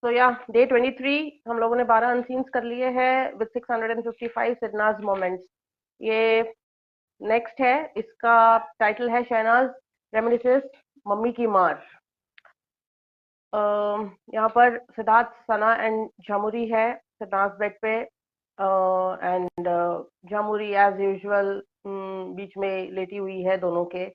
सो या डे 23 हम लोगों ने 12 अनसीन्स कर लिए हैं विद 655 सिडनाज मोमेंट्स। ये नेक्स्ट है। इसका टाइटल है शहनाज रेमिनिसेस मम्मी की मार। यहाँ पर सिद्धार्थ, सना एंड झामुरी है सिद्धार्थ बेड पे। एंड झामुरी एज यूजुअल बीच में लेटी हुई है दोनों के।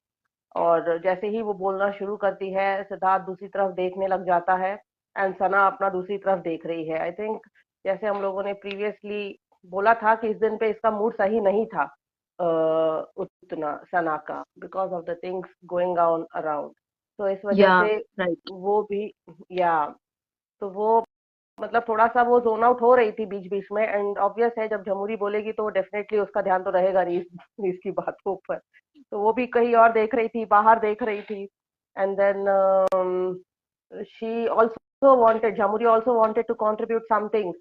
और जैसे ही वो बोलना शुरू करती है सिद्धार्थ दूसरी तरफ देखने लग जाता है एंड सना अपना दूसरी तरफ देख रही है। आई थिंक जैसे हम लोगों ने प्रीवियसली बोला था कि इस दिन पे इसका मूड सही नहीं था उतना सना का, because of the things going on around. तो इस वजह या से राइट। वो भी, या तो वो मतलब थोड़ा सा वो जोन आउट हो रही थी बीच बीच में। एंड ऑब्वियस है जब जमुरी बोलेगी तो डेफिनेटली उसका ध्यान तो रहेगा नहीं इसकी बातों पर। तो वो भी कहीं और देख रही थी, बाहर देख रही थी। And then she also wanted, Jamuri also wanted to contribute something,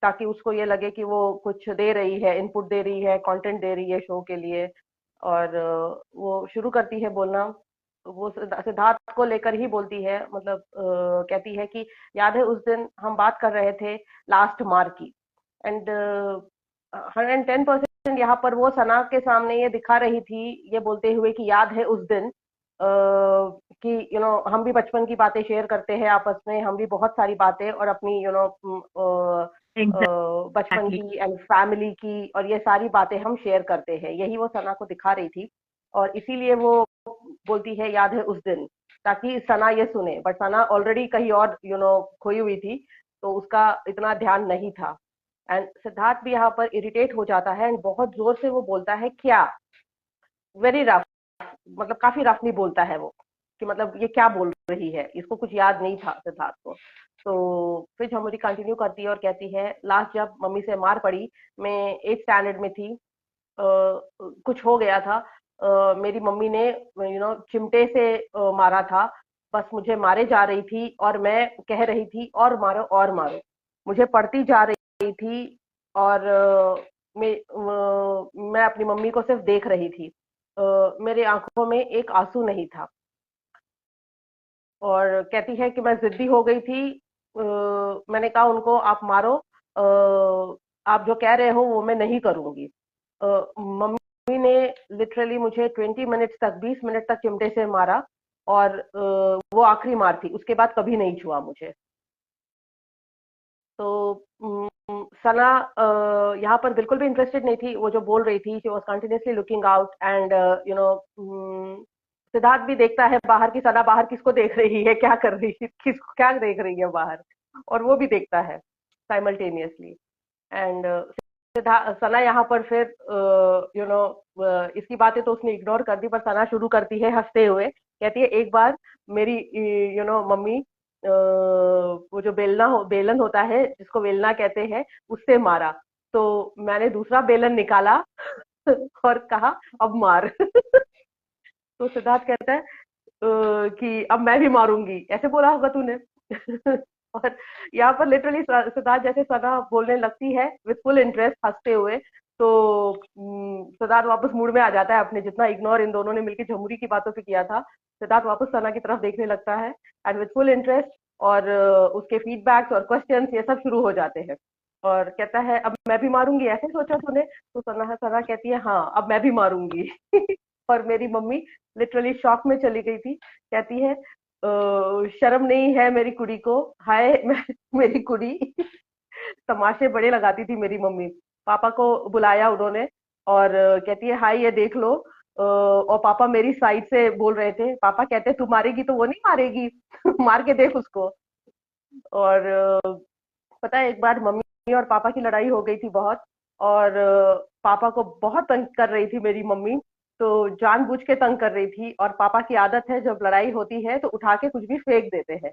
ताकि उसको ये लगे कि वो कुछ दे रही है, इनपुट दे रही है, कंटेंट दे रही है शो के लिए। और वो शुरू करती है बोलना। वो सिद्धार्थ को लेकर ही बोलती है, मतलब कहती है कि याद है उस दिन हम बात कर रहे थे लास्ट मार की। एंड 110% यहाँ पर वो सना के सामने ये दिखा रही थी, ये बोलते हुए कि याद है उस दिन कि हम भी बचपन की बातें शेयर करते हैं आपस में, हम भी बहुत सारी बातें और अपनी बचपन एग्जैक्टली। की एंड फैमिली की और ये सारी बातें हम शेयर करते हैं। यही वो सना को दिखा रही थी। और इसीलिए वो बोलती है याद है उस दिन, ताकि सना ये सुने। बट सना ऑलरेडी कहीं और खोई हुई थी, तो उसका इतना ध्यान नहीं था। एंड सिद्धार्थ भी यहाँ पर इरिटेट हो जाता है एंड बहुत जोर से वो बोलता है क्या, वेरी रफ, मतलब काफी रफली बोलता है वो, कि मतलब ये क्या बोल रही है, इसको कुछ याद नहीं था सिद्धार्थ को। तो फिर झमुरी कंटिन्यू करती है और कहती है लास्ट जब मम्मी से मार पड़ी, मैं 8th स्टैंडर्ड में थी। कुछ हो गया था। मेरी मम्मी ने चिमटे से मारा था। बस मुझे मारे जा रही थी और मैं कह रही थी और मारो और मारो। मुझे पड़ती जा रही थी और मैं अपनी मम्मी को सिर्फ देख रही थी। मेरे आंखों में एक आंसू नहीं था। और कहती है कि मैं जिद्दी हो गई थी। मैंने कहा उनको आप मारो, आप जो कह रहे हो वो मैं नहीं करूंगी। मम्मी ने लिटरली मुझे 20 मिनट्स तक, 20 मिनट तक चिमटे से मारा। और वो आखिरी मार थी, उसके बाद कभी नहीं छुआ मुझे। तो सना यहाँ पर बिल्कुल भी इंटरेस्टेड नहीं थी। वो जो बोल रही थी, she was continuously looking out and you know Siddharth भी देखता है बाहर की सना बाहर किसको देख रही है, क्या कर रही है, किसको क्या देख रही है बाहर। और वो भी देखता है साइमल्टेनियसली। एंड सना यहाँ पर फिर इसकी बातें तो उसने इग्नोर कर दी, पर सना शुरू करती है हंसते हुए। कहती है एक बार मेरी मम्मी वो जो बेलन होता है जिसको बेलना कहते हैं, उससे मारा। तो मैंने दूसरा बेलन निकाला और कहा अब मार। तो सिद्धार्थ कहता है कि अब मैं भी मारूंगी, ऐसे बोला होगा तूने। और यहाँ पर लिटरली सिद्धार्थ जैसे सना बोलने लगती है विथ फुल इंटरेस्ट हंसते हुए, तो सिद्धार्थ वापस मूड में आ जाता है। अपने जितना इग्नोर इन दोनों ने मिलकर झमुरी की बातों पे किया था, सिद्धार्थ वापस सना की तरफ देखने लगता है एंड विथ फुल इंटरेस्ट। और उसके फीडबैक्स और क्वेश्चंस ये सब शुरू हो जाते हैं। और कहता है अब मैं भी मारूंगी, ऐसे सोचा तूने? तो सना सना कहती है हाँ अब मैं भी मारूंगी। और मेरी मम्मी लिटरली शॉक में चली गई थी। कहती है शर्म नहीं है मेरी कुड़ी को, हाय मेरी कुड़ी। तमाशे बड़े लगाती थी मेरी मम्मी। पापा को बुलाया उन्होंने और कहती है हाय ये देख लो। और पापा मेरी साइड से बोल रहे थे, पापा कहते तू मारेगी तो वो नहीं मारेगी, मार के देख उसको। और पता है एक बार मम्मी और पापा की लड़ाई हो गई थी बहुत। और पापा को बहुत तंग कर रही थी मेरी मम्मी। तो जानबूझ के तंग कर रही थी। और पापा की आदत है जब लड़ाई होती है तो उठा के कुछ भी फेंक देते हैं,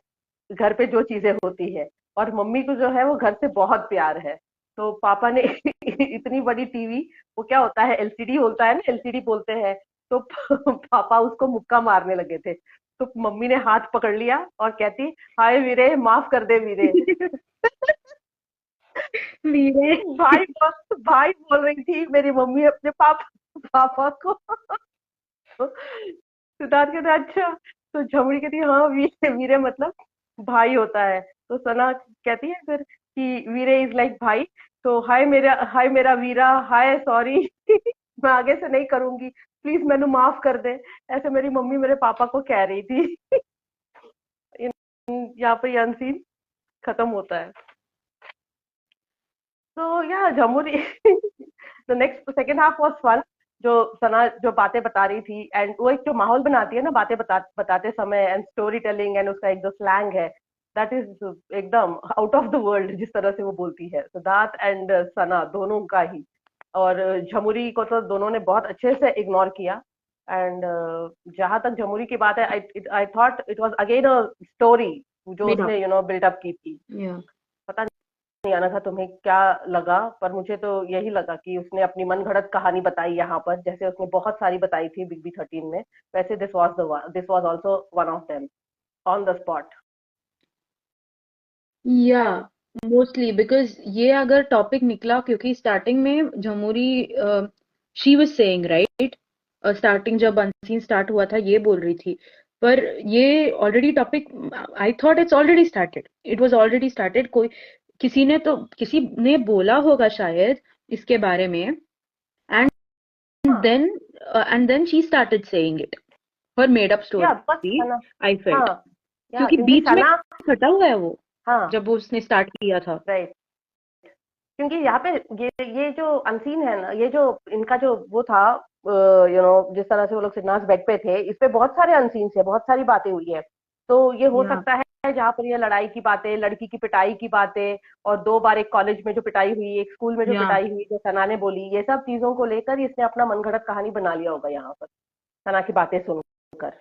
घर पे जो चीजें होती है। और मम्मी को जो है वो घर से बहुत प्यार है। तो पापा ने इतनी बड़ी टीवी, वो क्या होता है एलसीडी होता है ना, एलसीडी बोलते हैं। तो पापा उसको मुक्का मारने लगे थे। तो मम्मी ने हाथ पकड़ लिया और कहती हाय वीरे माफ कर दे वीरे। वीरे। भाई बोल रही थी मेरी मम्मी अपने पापा पापा को। सिद्धार्थ कहते अच्छा। तो झमड़ी कहती हाँ वीरे वीरे मतलब भाई होता है। तो सना कहती है फिर कि वीरे इज लाइक भाई। तो हाय मेरा वीरा, हाय सॉरी मैं आगे से नहीं करूंगी, प्लीज मैनू माफ कर दे। ऐसे मेरी मम्मी मेरे पापा को कह रही थी। यहाँ पे ये सीन खत्म होता है। तो या जमुनी the next second half was fun. जो सना जो बातें बता रही थी, एंड वो एक जो माहौल बनाती है ना बातें बताते समय, एंड स्टोरी टेलिंग, एंड उसका एक जो स्लैंग है, दैट इज एकदम आउट ऑफ द वर्ल्ड जिस तरह से वो बोलती है। सिद्धार्थ एंड सना दोनों का ही। और झमुरी को तो दोनों ने बहुत अच्छे से इग्नोर किया। एंड जहां तक झमुरी की बात है, I thought it was again a story जो Made up. उसने बिल्डअप की थी। Yeah. पता नहीं आना था तुम्हें क्या लगा, पर मुझे तो यही लगा कि उसने अपनी मनगढ़ंत कहानी बताई यहाँ पर, जैसे उसने बहुत सारी बताई थी बिग बी 13 में, वैसे this was also one of them on the spot. Yeah and mostly because ये अगर टॉपिक निकला, क्योंकि स्टार्टिंग में Jamuri she was saying right, starting जब अनसीन स्टार्ट हुआ था ये बोल रही थी, पर ये already topic, I thought it's already started, it was already started, कोई किसी ने बोला होगा शायद इसके बारे में, एंड हाँ, then and then she started saying it, her made up या बस स्टोरी, सना। आई हाँ, फेल्ट, या क्योंकि क्योंकि बीच में सना। हटा हुआ है वो हाँ, जब वो उसने स्टार्ट किया था। राइट। क्योंकि यहाँ पे ये जो अनसीन है ना, ये जो इनका जो वो था, जिस तरह से वो लोग सिन्नास बेड पे थे, इस पे बहुत सारे अनसीन है, बहुत सारी बातें हुई है। तो ये हो या सकता है जहाँ पर ये लड़ाई की बातें, लड़की की पिटाई की बातें, और 2 बार एक कॉलेज में जो पिटाई हुई, एक स्कूल में जो या पिटाई हुई, जो सना ने बोली, ये सब चीजों को लेकर इसने अपना मनगढ़ंत कहानी बना लिया होगा यहाँ पर, सना की बातें सुनकर।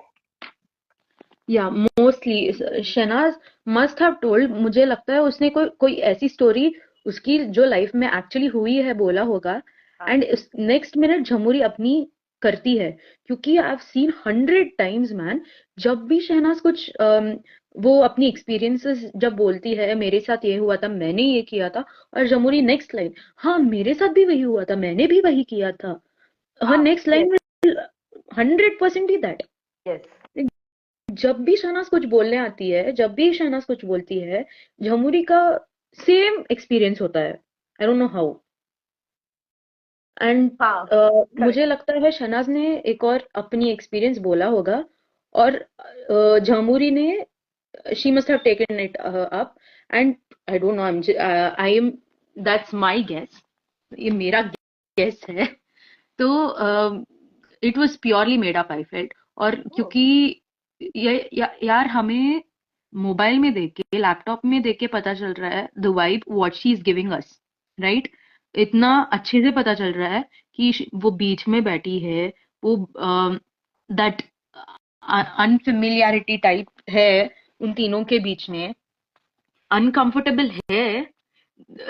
Yeah mostly Shehnaaz must have told, मुझे लगता है उसने कोई कोई ऐसी स्टोरी उसकी जो लाइफ में एक्चुअली हुई है बोला होगा, हाँ, एंड नेक्स्ट मिनट झमुरी अपनी करती है, क्योंकि I have seen 100 times man, जब भी शहनाज कुछ वो अपनी एक्सपीरियंसेस जब बोलती है, मेरे साथ ये हुआ था, मैंने ये किया था, और जमुरी नेक्स्ट लाइन, हाँ मेरे साथ भी वही हुआ था, मैंने भी वही किया था, हर हाँ, नेक्स्ट यस, लाइन में 100% ही दैट। यस। जब भी शहनाज कुछ बोलने आती है, जब भी शहनाज कुछ बोलती है, झमुरी का सेम एक्सपीरियंस होता है, आई डोंट नो हाउ, एंड हाँ, मुझे करेक्ट। लगता है शहनाज ने एक और अपनी एक्सपीरियंस बोला होगा, और झमुरी ने, she must have taken it up, and I don't know, I am, that's my guess, ये मेरा गेस है, तो it was purely made up, I felt, और क्योंकि यार हमें मोबाइल में देख के, लैपटॉप में देख के पता चल रहा है the vibe what she is giving us, right, इतना अच्छे से पता चल रहा है कि वो बीच में बैठी है, वो दैट अनफेमिलियरिटी टाइप है उन तीनों के बीच में, अनकंफर्टेबल है,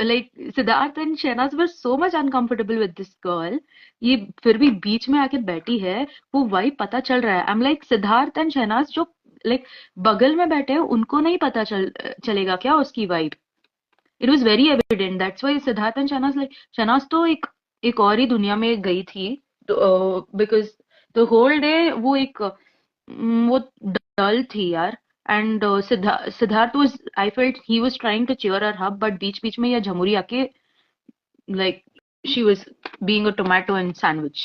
like Siddharth and Shehnaz were so much uncomfortable with this girl, ये फिर भी बीच में आके बैठी है, वो वाइब पता चल रहा है, I'm like Siddharth and Shehnaaz जो like बगल में बैठे हैं उनको नहीं पता चलेगा क्या उसकी vibe, it was very evident, that's why Siddharth and Shehnaaz, like Shehnaaz तो एक और ही दुनिया में गई थी, बिकॉज द होल डे वो वो डल थी यार, and Siddharth was, I felt he was trying to cheer her up, but बीच बीच में ये झमुरी आके like she was being a tomato and sandwich.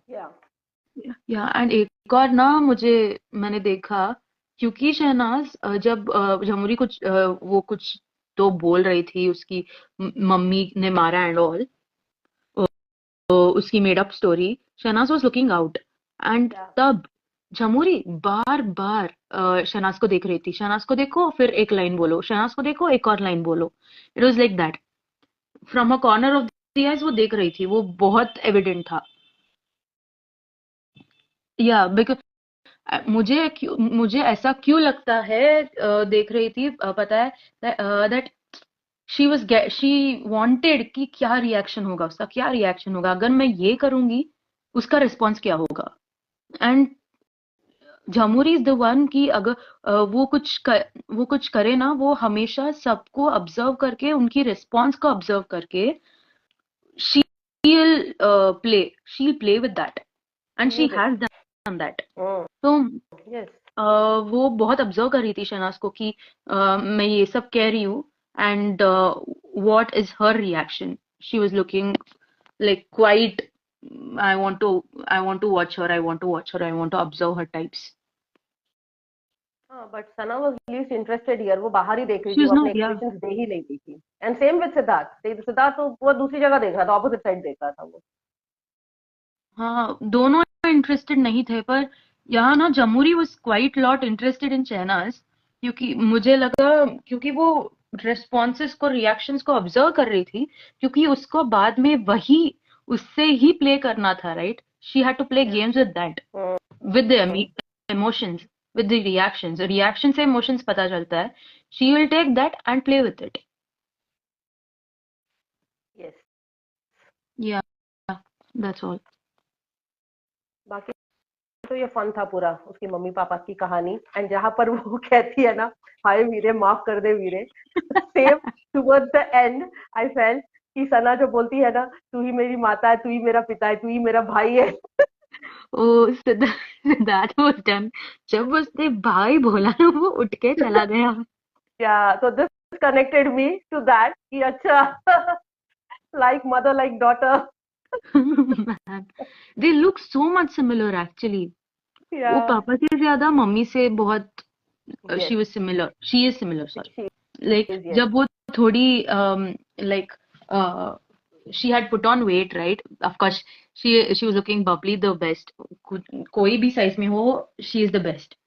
या या एंड एक और ना, मुझे मैंने देखा, क्योंकि शहनाज जब झमुरी कुछ वो कुछ तो बोल रही थी, उसकी मम्मी ने मारा एंड ऑल, उसकी made up story, Shehnaaz was looking out, and yeah तब झमुरी बार बार शहनाज को देख रही थी, शहनाज को देखो फिर एक लाइन बोलो, शहनाज को देखो एक और लाइन बोलो, it was like that, from a corner of the eyes वो देख रही थी, वो बहुत एविडेंट था। या बिकॉज मुझे ऐसा क्यों लगता है, देख रही थी, पता है दैट शी वांटेड कि क्या रिएक्शन होगा उसका, क्या रिएक्शन होगा अगर मैं ये करूंगी, उसका रिस्पॉन्स क्या होगा, एंड झमुरी इज द वन कि अगर वो कुछ करे ना, वो हमेशा सबको ऑब्जर्व करके, उनकी रिस्पॉन्स को ऑब्जर्व करके, she'll she'll play with that, and she use it. has done that. So yes, वो बहुत ऑब्जर्व कर रही थी शहनाज को कि मैं ये सब कह रही हूँ, and what is her reaction. She was looking like quite, I want to I want to watch her, I want to watch her, I want to observe her types. हाँ, but Sana was least interested here, वो बाहर ही देख रही she थी, is वो अपने not, या. Expressions दे ही नहीं रही थी। And same with Siddharth, Siddharth तो वो दूसरी जगह देख रहा था, ऑपोजिट साइड देख रहा था वो। हाँ, दोनों इंटरेस्टेड नहीं थे, पर यहाँ ना Jamuri was quite lot interested in Shehnaz, क्योंकि मुझे लगा, क्योंकि वो रेस्पॉन्सेस को, रिएक्शंस को ऑब्जर्व कर रही थी, क्योंकि उसको बाद में वही उससे ही प्ले करना था, right. She had to play games with that, with the emotions, with the reactions. Reaction से इमोशंस पता चलता है. She will take that and play with it. Yes. Yeah, that's all. बाकी तो ये फन था पूरा, उसकी मम्मी पापा की कहानी। एंड जहां पर वो कहती है ना, हाय वीरे माफ कर दे वीरे, same towards the end I felt कि सना जो बोलती है ना, तू ही मेरी माता है, तू ही मेरा पिता है, तू ही मेरा भाई है। ओ, सिद्धार्थ वाज डन. जब उसने भाई बोला ना, वो उठ के चला गया. Yeah so this connected me to that कि अच्छा, like mother like daughter. Man, they look so much similar actually. या वो पापा से ज्यादा मम्मी से बहुत, yes, she is similar, sorry. She Like is, yes. जब वो थोड़ी like uh, she had put on weight, right? Of course, she was looking bubbly the best. कोई भी साइज में हो, she is the best.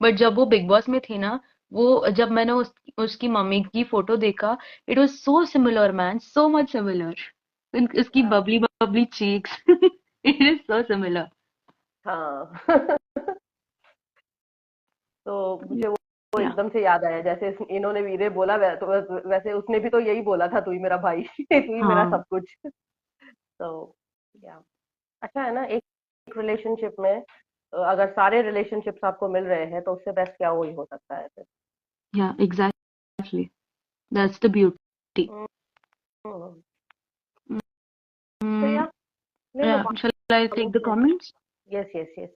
But जब वो big boss में थी ना, वो जब मैंने उसकी मम्मी की फोटो देखा, it was so similar man, so much similar. उसकी bubbly bubbly cheeks, it is so similar. हाँ। तो मुझे वो या, एकदम से याद आया, जैसे इन्होंने वीरे बोला तो वैसे उसने भी तो यही बोला था, तू ही मेरा भाई, तू ही मेरा हाँ, सब कुछ। तो या अच्छा है ना, एक रिलेशनशिप में अगर सारे रिलेशनशिप्स आपको मिल रहे हैं तो उससे बेस्ट क्या वही हो सकता है फिर। Yeah, exactly, that's the beauty. Hmm, तो या ले लो yeah, shall I take the comments. Comments. Yes yes yes.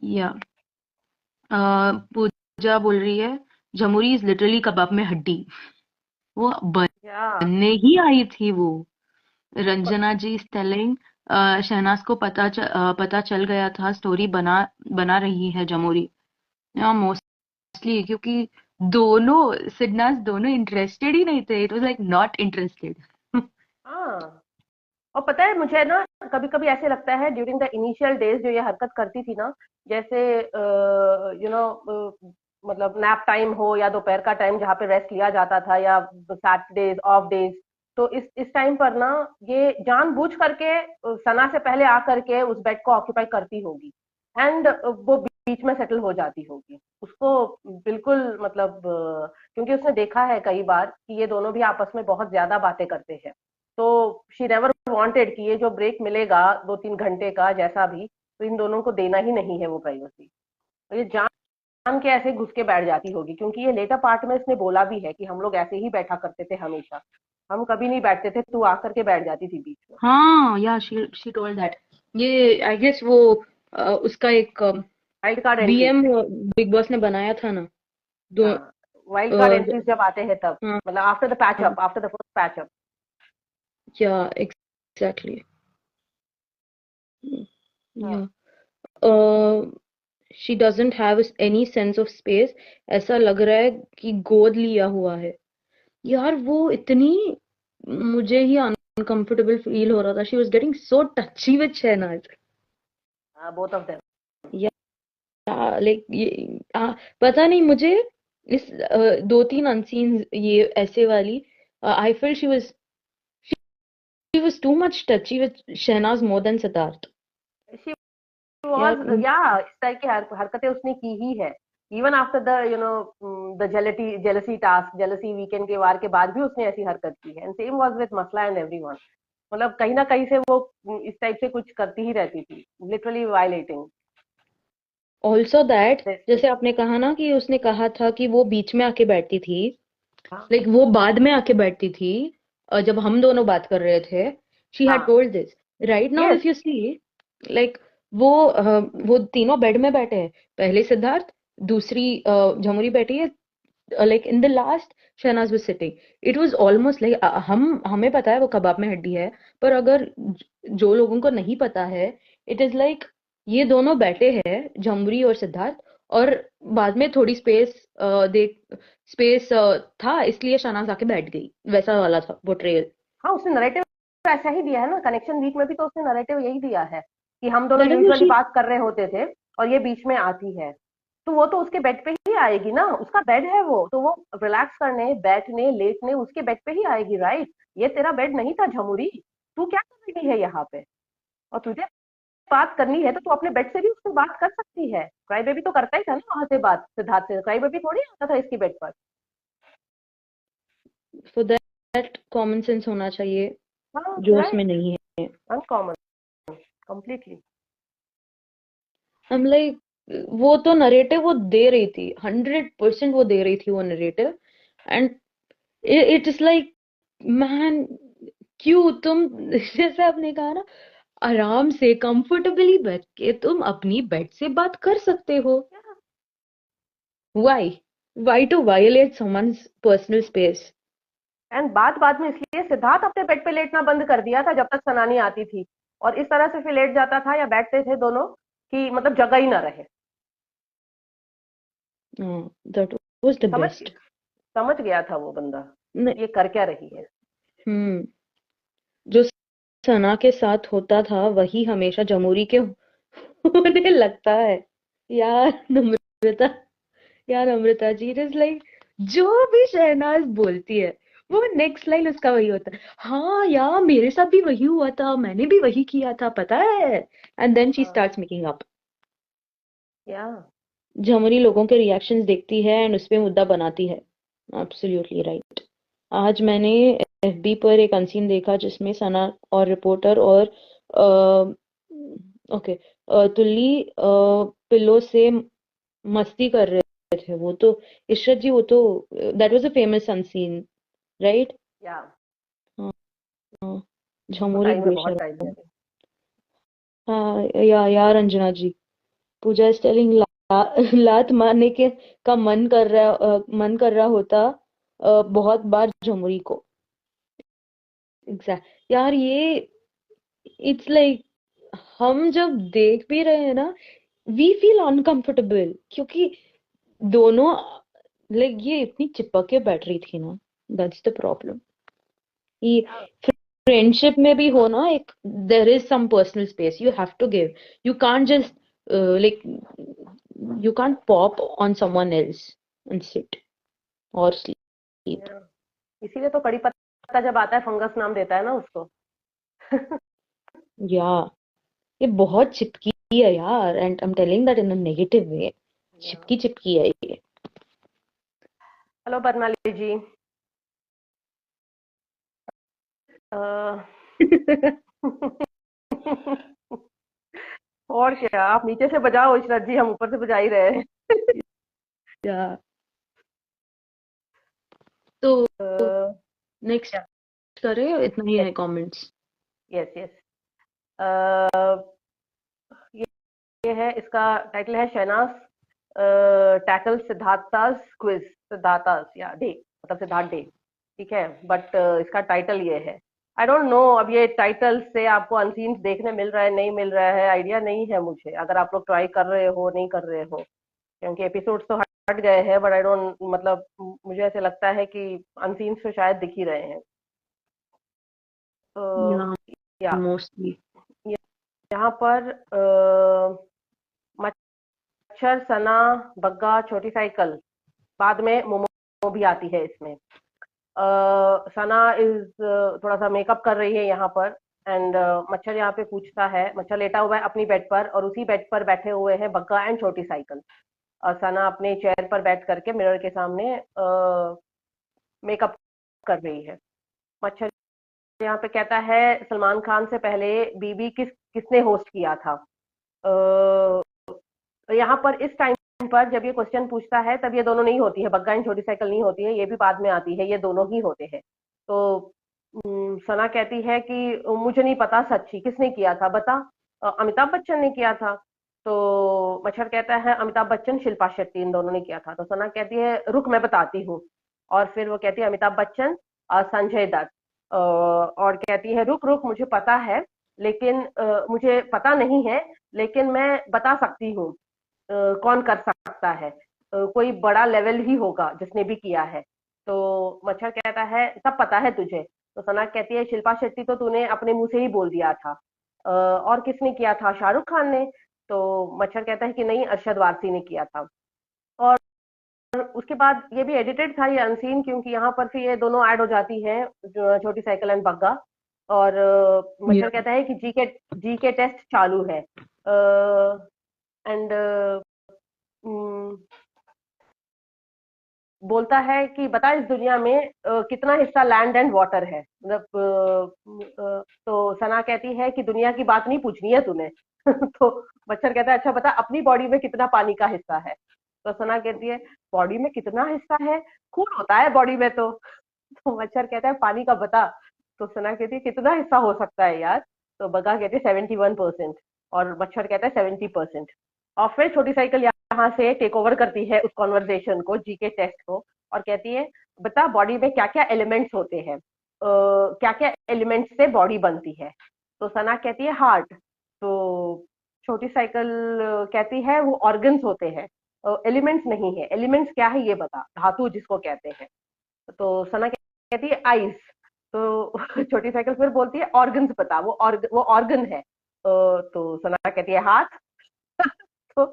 Yeah, Pooja बोल रही है, जमुरी इज लिटरली कबाब में हड्डी. वो या बनने ही आई थी वो. रंजना जी इज टेलिंग, शहनाज को पता चल गया था, स्टोरी बना बना रही है जमुरी. या, मोस्टली क्योंकि दोनों सिडनाज दोनों इंटरेस्टेड ही नहीं थे. It was like not interested. हाँ, और पता है मुझे ना, कभी कभी ऐसे लगता है ड्यूरिंग द इनिशियल डेज जो ये हरकत करती थी ना, जैसे मतलब नैप टाइम हो या दोपहर का टाइम जहाँ पे रेस्ट लिया जाता था, या सैटरडेज ऑफ डेज, तो इस टाइम पर ना ये जानबूझ करके सना से पहले आ करके उस बेड को ऑक्यूपाई करती होगी। एंड वो बीच में सेटल हो जाती होगी उसको, बिल्कुल मतलब क्योंकि उसने देखा है कई बार कि ये दोनों भी आपस में बहुत ज्यादा बातें करते हैं। तो शी नेवर वांटेड कि ये जो ब्रेक मिलेगा 2-3 घंटे का जैसा भी, तो इन दोनों को देना ही नहीं है वो प्राइवेसी। तो ये जान के ऐसे घुस के बैठ जाती होगी, क्योंकि ये लेटर पार्ट में इसने बोला भी है कि हम लोग ऐसे ही बैठा करते थे हमेशा, हम कभी नहीं बैठते थे, तू आकर के बैठ जाती थी बीच में। हाँ, या, शी टोल्ड दैट. ये आई गेस वो उसका एक wild card entry. BM Bigg Boss ने बनाया था ना. दो. हाँ, वाइल्ड कार्ड हाँ, एंट्रीज जब आते हैं तब, मतलब आफ्टर द हाँ, patchup, after the first patchup. Yeah, exactly. हाँ, yeah, she doesn't have any sense of space. ऐसा लग रहा है कि गोद लिया हुआ है. यार वो इतनी, मुझे ही अनकंफर्टेबल फील हो रहा था. She was getting so touchy with Shehnaaz. Both of them. Like ये पता नहीं मुझे, इस दो तीन अनसीन ये ऐसे वाली, I feel she was too much touchy with Shehnaaz more than Siddharth. यार, इस टाइप की हरकतें उसने की ही है। Even after the the jealousy task, jealousy weekend के वार के बाद भी उसने ऐसी हरकत की है। एंड सेम वाज विद मसला एंड एवरीवन। मतलब कहीं ना कहीं से वो इस टाइप से कुछ करती ही रहती थी, लिटरली वायलेटिंग। ऑल्सो दैट, जैसे आपने कहा ना कि उसने कहा था कि वो बीच में आके बैठती थी, हाँ लाइक वो बाद में आके बैठती थी, जब हम दोनों बात कर रहे थे. शी हैड हाँ, told this. Right now yes if you see, like वो तीनों बेड में बैठे हैं, पहले सिद्धार्थ, दूसरी झमुरी बैठी है, like in the last Shehnaaz was sitting. It was almost like, हमें पता है वो कबाब में हड्डी है, पर अगर जो लोगों को नहीं पता है, इट इज लाइक ये दोनों बैठे हैं, झमुरी और सिद्धार्थ, और बाद में थोड़ी देख स्पेस था, इसलिए शहनाज आके बैठ गई, वैसा वाला था वो ट्रेल। हाँ, उसने नरेटिव ऐसा ही दिया है ना, कनेक्शन वीक में भी तो उसने नरेटिव यही दिया है कि हम दोनों that is what usually she. बात कर रहे होते थे और ये बीच में आती है। तो वो तो उसके बेड पे ही आएगी ना, उसका बेड है वो, तो वो रिलैक्स करने, बैठने, लेटने उसके बेड पे ही आएगी, राइट? ये तेरा बेड नहीं था झमुरी। तू क्या कर रही है यहाँ पे? और तुझे बात करनी है तो तू अपने बेड से भी उससे बात कर सकती है। क्राई बेबी तो करता ही था ना वहां से बात, सिद्धार्थ से। क्राई बेबी थोड़ी आता था इसकी बेड पर। फॉर दैट कॉमन सेंस होना चाहिए, हाँ, जो उसमें राइट। नहीं है। Uncommon, completely. हम लाइक, वो तो नरेटिव वो दे रही थी, 100% वो दे रही थी वो narrative. And it is like, man, क्यों तुम जैसे आपने कहा ना, आराम से कंफर्टेबली बैठ के तुम अपनी बेड से बात कर सकते हो। Why why to violate someone's personal space? And बात बात में इसलिए सिद्धार्थ अपने बेड पे लेटना बंद कर दिया था जब तक सनानी आती थी, और इस तरह से फिर लेट जाता था या बैठते थे दोनों कि मतलब जगह ही ना रहे। दैट वाज द समझ बेस्ट। समझ गया था वो बंदा, ये कर क्या रही है। हम्म। जो सना के साथ होता था वही हमेशा जमूरी के होने लगता है। यार नम्रता, यार Amrita ji, it is like, जो भी शहनाज बोलती है वो नेक्स्ट लाइन उसका वही होता है। हाँ यार, मेरे साथ भी वही हुआ था, मैंने भी वही किया था, पता है। एंड देन शी हाँ, स्टार्ट्स मेकिंग अप। या झमरी लोगों के रिएक्शंस देखती है एंड उस पे मुद्दा बनाती है। Absolutely right. आज मैंने एफबी पर एक अनसीन देखा जिसमें सना और रिपोर्टर और ओके तुल्ली पिल्लो से मस्ती कर रहे थे। वो तो इशरत जी, वो तो that was a famous unseen, right? या हाँ हाँ, उसको झमोरी टाइम है, बहुत टाइम है बेशरम। अभी। हाँ यार अंजना जी, पूजा इज टेलिंग, लात मारने के का मन कर रहा होता बहुत बार झमुरी को। एग्जैक्ट यार, ये इट्स लाइक, हम जब देख भी रहे हैं ना, वी फील अनकंफर्टेबल, क्योंकि दोनों लाइक ये इतनी चिपक के बैठ रही थी ना। That's the problem. ये या फ्रेंडशिप में भी हो ना, एक there is some personal space you have to give. You can't just like, you can't pop on someone else and sit or sleep. या इसीलिए तो कड़ी पत्ता जब आता है फंगस नाम देता है ना उसको। या ये बहुत चिपकी है यार, and I am telling that in a negative way. या चिपकी चिपकी है ये। हेलो बर्नाली जी। और क्या, आप नीचे से बजाओ इशरत जी, हम ऊपर से बजा ही रहे हैं। या तो नेक्स्ट या करें, इतना ही है कमेंट्स? Yes yes. ये ये है, इसका टाइटल है शहनाज टैकल सिद्धार्थास क्विज, सिद्धार्थास या डे, मतलब सिद्धार्थ डे। ठीक है, बट इसका टाइटल ये है। आई डोंट नो, अब ये टाइटल से आपको अनसीन्स देखने मिल रहा है नहीं मिल रहा है, आइडिया नहीं है मुझे, अगर आप लोग ट्राई कर रहे हो नहीं कर रहे हो, क्योंकि एपिसोड्स तो हट गए हैं, बट आई डोंट, मतलब मुझे ऐसे लगता है कि अनसीन्स तो शायद दिख ही रहे हैं। तो या या मोस्टली। यहाँ पर मच्छर, सना, बग्गा, छोटी साइकिल, बाद में मोमो भी आती है इसमें। सना इज थोड़ा सा मेकअप कर रही है यहाँ पर, एंड मच्छर यहाँ पे पूछता है, मच्छर लेटा हुआ है अपनी बेड पर और उसी बेड पर बैठे हुए हैं बग्गा एंड छोटी साइकिल, और सना अपने चेयर पर बैठ करके मिरर के सामने मेकअप कर रही है। मच्छर यहाँ पे कहता है सलमान खान से पहले बीबी किसने होस्ट किया था। यहाँ पर इस टाइम पर जब ये क्वेश्चन पूछता है तब ये दोनों नहीं होती है, बग्गा एंड छोटी साइकिल नहीं होती है, ये भी बाद में आती है, ये दोनों ही होते हैं। तो सना कहती है कि मुझे नहीं पता सच्ची किसने किया था, बता। अमिताभ बच्चन ने किया था। तो मच्छर कहता है अमिताभ बच्चन, शिल्पा शेट्टी, इन दोनों ने किया था। तो सना कहती है रुक मैं बताती हूँ। और फिर वो कहती है अमिताभ बच्चन, संजय दत्त, और कहती है रुक रुक मुझे पता है, लेकिन मुझे पता नहीं है, लेकिन मैं बता सकती हूँ कौन कर सकता है, कोई बड़ा लेवल ही होगा जिसने भी किया है। तो मच्छर कहता है सब पता है तुझे। तो सना कहती है शिल्पा शेट्टी तो तूने अपने मुंह से ही बोल दिया था, और किसने किया था, शाहरुख खान ने। तो मच्छर कहता है कि नहीं, अरशद वारसी ने किया था। और उसके बाद ये भी एडिटेड था, ये अनसीन, क्योंकि यहाँ पर फिर ये दोनों ऐड हो जाती हैं, छोटी साइकिल एंड बग्गा। और मच्छर Yeah. कहता है कि जी के टेस्ट चालू है, एंड बोलता है कि बता इस दुनिया में कितना हिस्सा लैंड एंड वाटर है, मतलब तो सना कहती है कि दुनिया की बात नहीं पूछनी है तूने। तो मच्छर कहता है अच्छा बता अपनी बॉडी में कितना पानी का हिस्सा है। तो सना कहती है बॉडी में कितना हिस्सा है, खून होता है बॉडी में तो मच्छर कहता है पानी का बता। तो सना कहती है कितना हिस्सा हो सकता है यार। तो बगा कहती है 71%, और मच्छर कहता है 70%। और फिर छोटी साइकिल यहाँ से टेक ओवर करती है उस कॉन्वर्जेशन को, जीके टेस्ट को, और कहती है बता बॉडी में क्या क्या एलिमेंट्स होते हैं, क्या क्या एलिमेंट्स से बॉडी बनती है। तो सना कहती है हार्ट। तो छोटी साइकिल कहती है वो ऑर्गन्स होते हैं, एलिमेंट्स नहीं है। एलिमेंट्स क्या है ये बता, धातु जिसको कहते हैं। तो सना कहती है आइस। तो छोटी साइकिल फिर बोलती है ऑर्गन्स बता, वो ऑर्गन है। तो सना कहती है हाथ। तो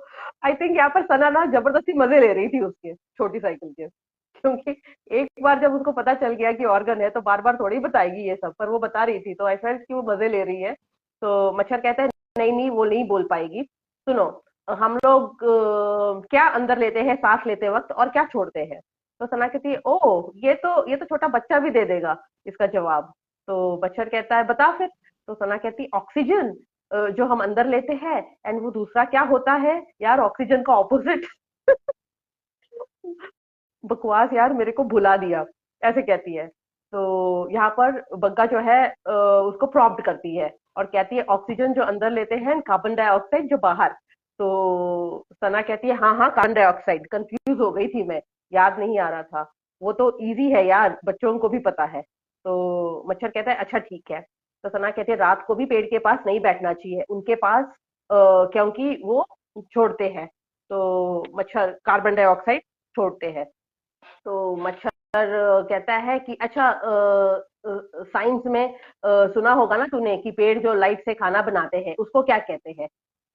आई थिंक यहाँ पर सना ना जबरदस्ती मजे ले रही थी उसके, छोटी साइकिल के, क्योंकि एक बार जब उसको पता चल गया कि ऑर्गन है तो बार बार थोड़ी बताएगी ये सब, पर वो बता रही थी तो आई फेल्ट कि वो मजे ले रही है। तो मच्छर कहता है नहीं नहीं वो नहीं बोल पाएगी। सुनो, हम लोग क्या अंदर लेते हैं सांस लेते वक्त, और क्या छोड़ते हैं। तो सना कहती है ओ ये तो छोटा बच्चा भी दे देगा इसका जवाब। तो मच्छर कहता है बता फिर। तो सना कहती है ऑक्सीजन, जो हम अंदर लेते हैं, एंड वो दूसरा क्या होता है यार, ऑक्सीजन का ऑपोजिट। बकवास यार, मेरे को भुला दिया, ऐसे कहती है। तो यहाँ पर बग्गा जो है उसको प्रॉम्प्ट करती है और कहती है ऑक्सीजन जो अंदर लेते हैं, कार्बन डाइऑक्साइड जो बाहर। तो सना कहती है हाँ हाँ कार्बन डाइऑक्साइड, कंफ्यूज हो गई थी मैं, याद नहीं आ रहा था, वो तो इजी है यार, बच्चों को भी पता है। तो मच्छर कहता है अच्छा ठीक है। तो सना कहती है रात को भी पेड़ के पास नहीं बैठना चाहिए उनके पास, क्योंकि वो छोड़ते हैं, तो मच्छर कार्बन डाइऑक्साइड छोड़ते हैं। तो मच्छर कहता है कि अच्छा साइंस में सुना होगा ना तूने कि पेड़ जो लाइट से खाना बनाते हैं उसको क्या कहते हैं।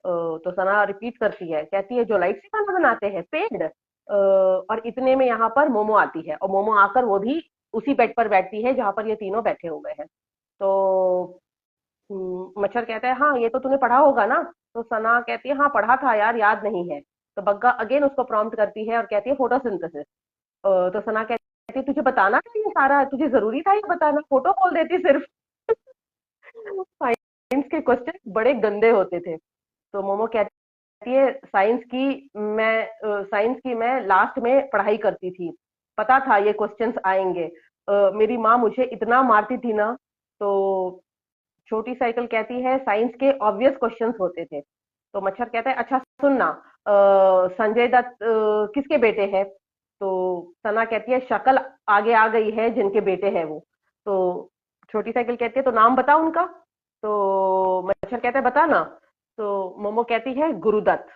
तो सना रिपीट करती है, कहती है जो लाइट से खाना बनाते हैं पेड़। और इतने में यहाँ पर मोमो आती है, और मोमो आकर वो भी उसी बेड पर बैठती है जहां पर ये तीनों बैठे हुए हैं। तो मच्छर कहता है हाँ ये तो तूने पढ़ा होगा ना। तो सना कहती है हाँ पढ़ा था यार, याद नहीं है। तो बग्गा अगेन उसको प्रॉम्प्ट करती है और कहती है फोटोसिंथेसिस। तो सना कहती है तुझे बताना था ये सारा, तुझे जरूरी था ये बताना, फोटो बोल देती सिर्फ। साइंस के क्वेश्चन बड़े गंदे होते थे। तो मोमो कहती है साइंस की मैं लास्ट में पढ़ाई करती थी, पता था ये क्वेश्चंस आएंगे, मेरी माँ मुझे इतना मारती थी ना। तो छोटी साइकिल कहती है साइंस के ऑब्वियस क्वेश्चंस होते थे। तो मच्छर कहता है अच्छा सुनना, संजय दत्त किसके बेटे हैं। तो सना कहती है शक्ल आगे आ गई है जिनके बेटे हैं वो। तो छोटी साइकिल कहती है तो नाम बता उनका। तो मच्छर कहता है बता ना। तो मोमो कहती है गुरुदत्त।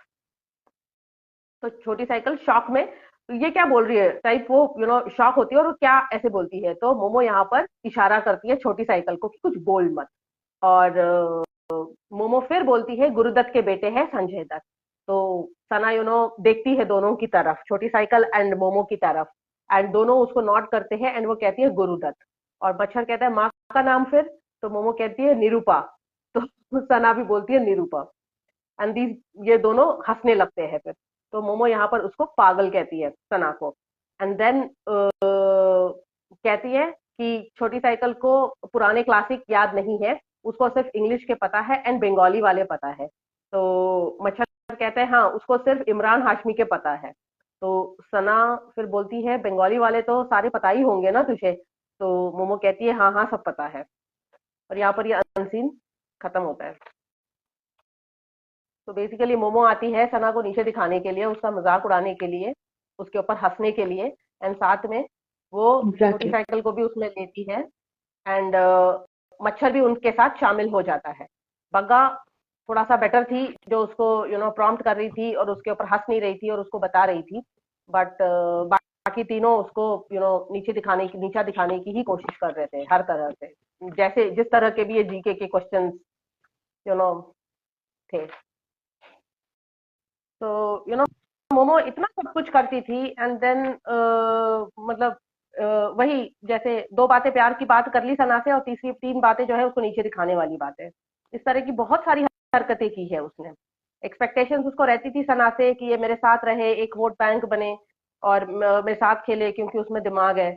तो छोटी साइकिल शॉक में, तो ये क्या बोल रही है टाइप, वो शॉक होती है और वो क्या ऐसे बोलती है। तो मोमो यहाँ पर इशारा करती है छोटी साइकिल को कि कुछ बोल मत। और मोमो फिर बोलती है गुरुदत्त के बेटे हैं संजय दत्त। तो सना देखती है दोनों की तरफ, छोटी साइकिल एंड मोमो की तरफ, एंड दोनों उसको नॉट करते हैं एंड वो कहती है गुरुदत्त। और मच्छर कहता है माँ का नाम फिर। तो मोमो कहती है निरूपा। तो सना भी बोलती है निरूपा, एंड दीज ये दोनों हंसने लगते हैं फिर। तो मोमो यहाँ पर उसको पागल कहती है सना को। एंड देन कहती है कि छोटी साइकिल को पुराने क्लासिक याद नहीं है, उसको सिर्फ इंग्लिश के पता है एंड बंगाली वाले पता है। तो मच्छर कहते हैं हाँ उसको सिर्फ इमरान हाशमी के पता है। तो सना फिर बोलती है बंगाली वाले तो सारे पता ही होंगे ना तुझे। तो मोमो कहती है हाँ हाँ सब पता है। और यहाँ पर ये अनसीन खत्म होता है। तो बेसिकली मोमो आती है सना को नीचे दिखाने के लिए, उसका मजाक उड़ाने के लिए, उसके ऊपर हंसने के लिए, एंड साथ में वो छोटी एग्जैक्टली। साइकिल को भी उसमें लेती है, एंड मच्छर भी उनके साथ शामिल हो जाता है। बग्गा थोड़ा सा बेटर थी, जो उसको प्रॉम्प्ट कर रही थी और उसके ऊपर हंस नहीं रही थी और उसको बता रही थी, बट बाकी तीनों उसको नीचा दिखाने की ही कोशिश कर रहे थे हर तरह से, जैसे जिस तरह के भी ये जीके के क्वेश्चंस यू नो थे। तो मोमो इतना सब कुछ करती थी, एंड देन मतलब वही, जैसे दो बातें प्यार की बात कर ली सना से, और तीसरी तीन बातें जो है उसको नीचे दिखाने वाली बातें, इस तरह की बहुत सारी हरकतें की है उसने। एक्सपेक्टेशंस उसको रहती थी सना से कि ये मेरे साथ रहे, एक वोट बैंक बने और मेरे साथ खेले, क्योंकि उसमें दिमाग है।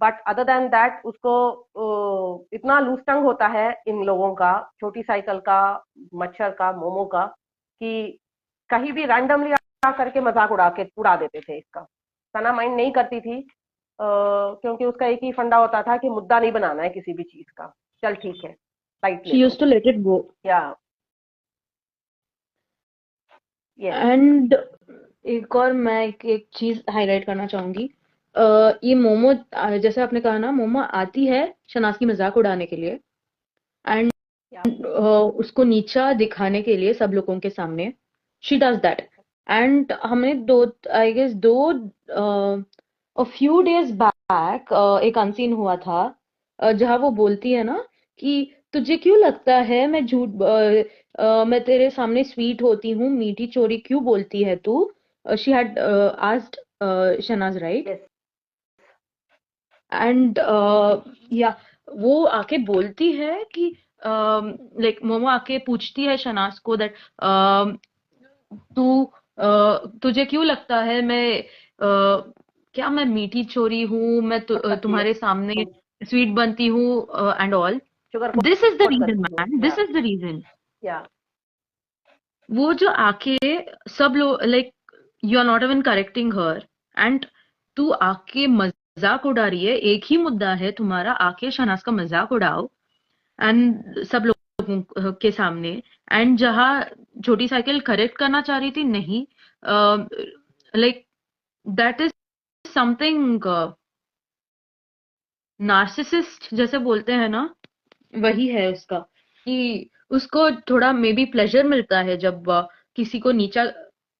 बट अदर देन दैट उसको इतना लूज टंग होता है इन लोगों का, छोटी साइकिल का, मच्छर का, मोमो का, कि कहीं भी रैंडमली करके मजाक उड़ा देते थे इसका। सना माइंड नहीं करती थी, क्योंकि उसका एक ही फंडा होता था कि मुद्दा नहीं बनाना है किसी भी चीज का, चल ठीक है, लाइट ले शी लो। Used to let it go. Yeah yes. And एक और मैं एक चीज हाईलाइट करना चाहूंगी। ये मोमो, जैसे आपने कहा ना, मोमो आती है शनाज की मजाक उड़ाने के लिए एंड या उसको नीचा दिखाने के लिए सब लोगों के सामने। She does that. एंड हमने दो, आई गेस दो, अ फ्यू डेज बैक एक अनसीन हुआ था, जहां वो बोलती है ना कि तुझे क्यों लगता है मैं मैं तेरे सामने स्वीट होती हूँ, मीठी चोरी क्यों बोलती है तू। She had asked Shahnaz, right? Yes. And या वो आके बोलती है कि लाइक मोमो आके पूछती है शनाज को दैट तू तुझे क्यों लगता है मैं क्या मैं मीठी चोरी हूँ, मैं करती है, तुम्हारे सामने स्वीट बनती हूँ and all. Sugar this is the coat reason करती हूँ। मैन, या दिस इज द रीजन। या वो जो आके सब लोग like you are not even correcting her and तू आके मजाक उड़ा रही है, एक ही मुद्दा है तुम्हारा, आके शहनाज का मजाक उड़ाओ एंड सब लोगों के सामने। एंड जहां छोटी साइकिल करेक्ट करना चाह रही थी, नहीं, like that is something narcissist जैसे बोलते हैं ना, वही है उसका, कि उसको थोड़ा मे बी प्लेजर मिलता है जब किसी को नीचा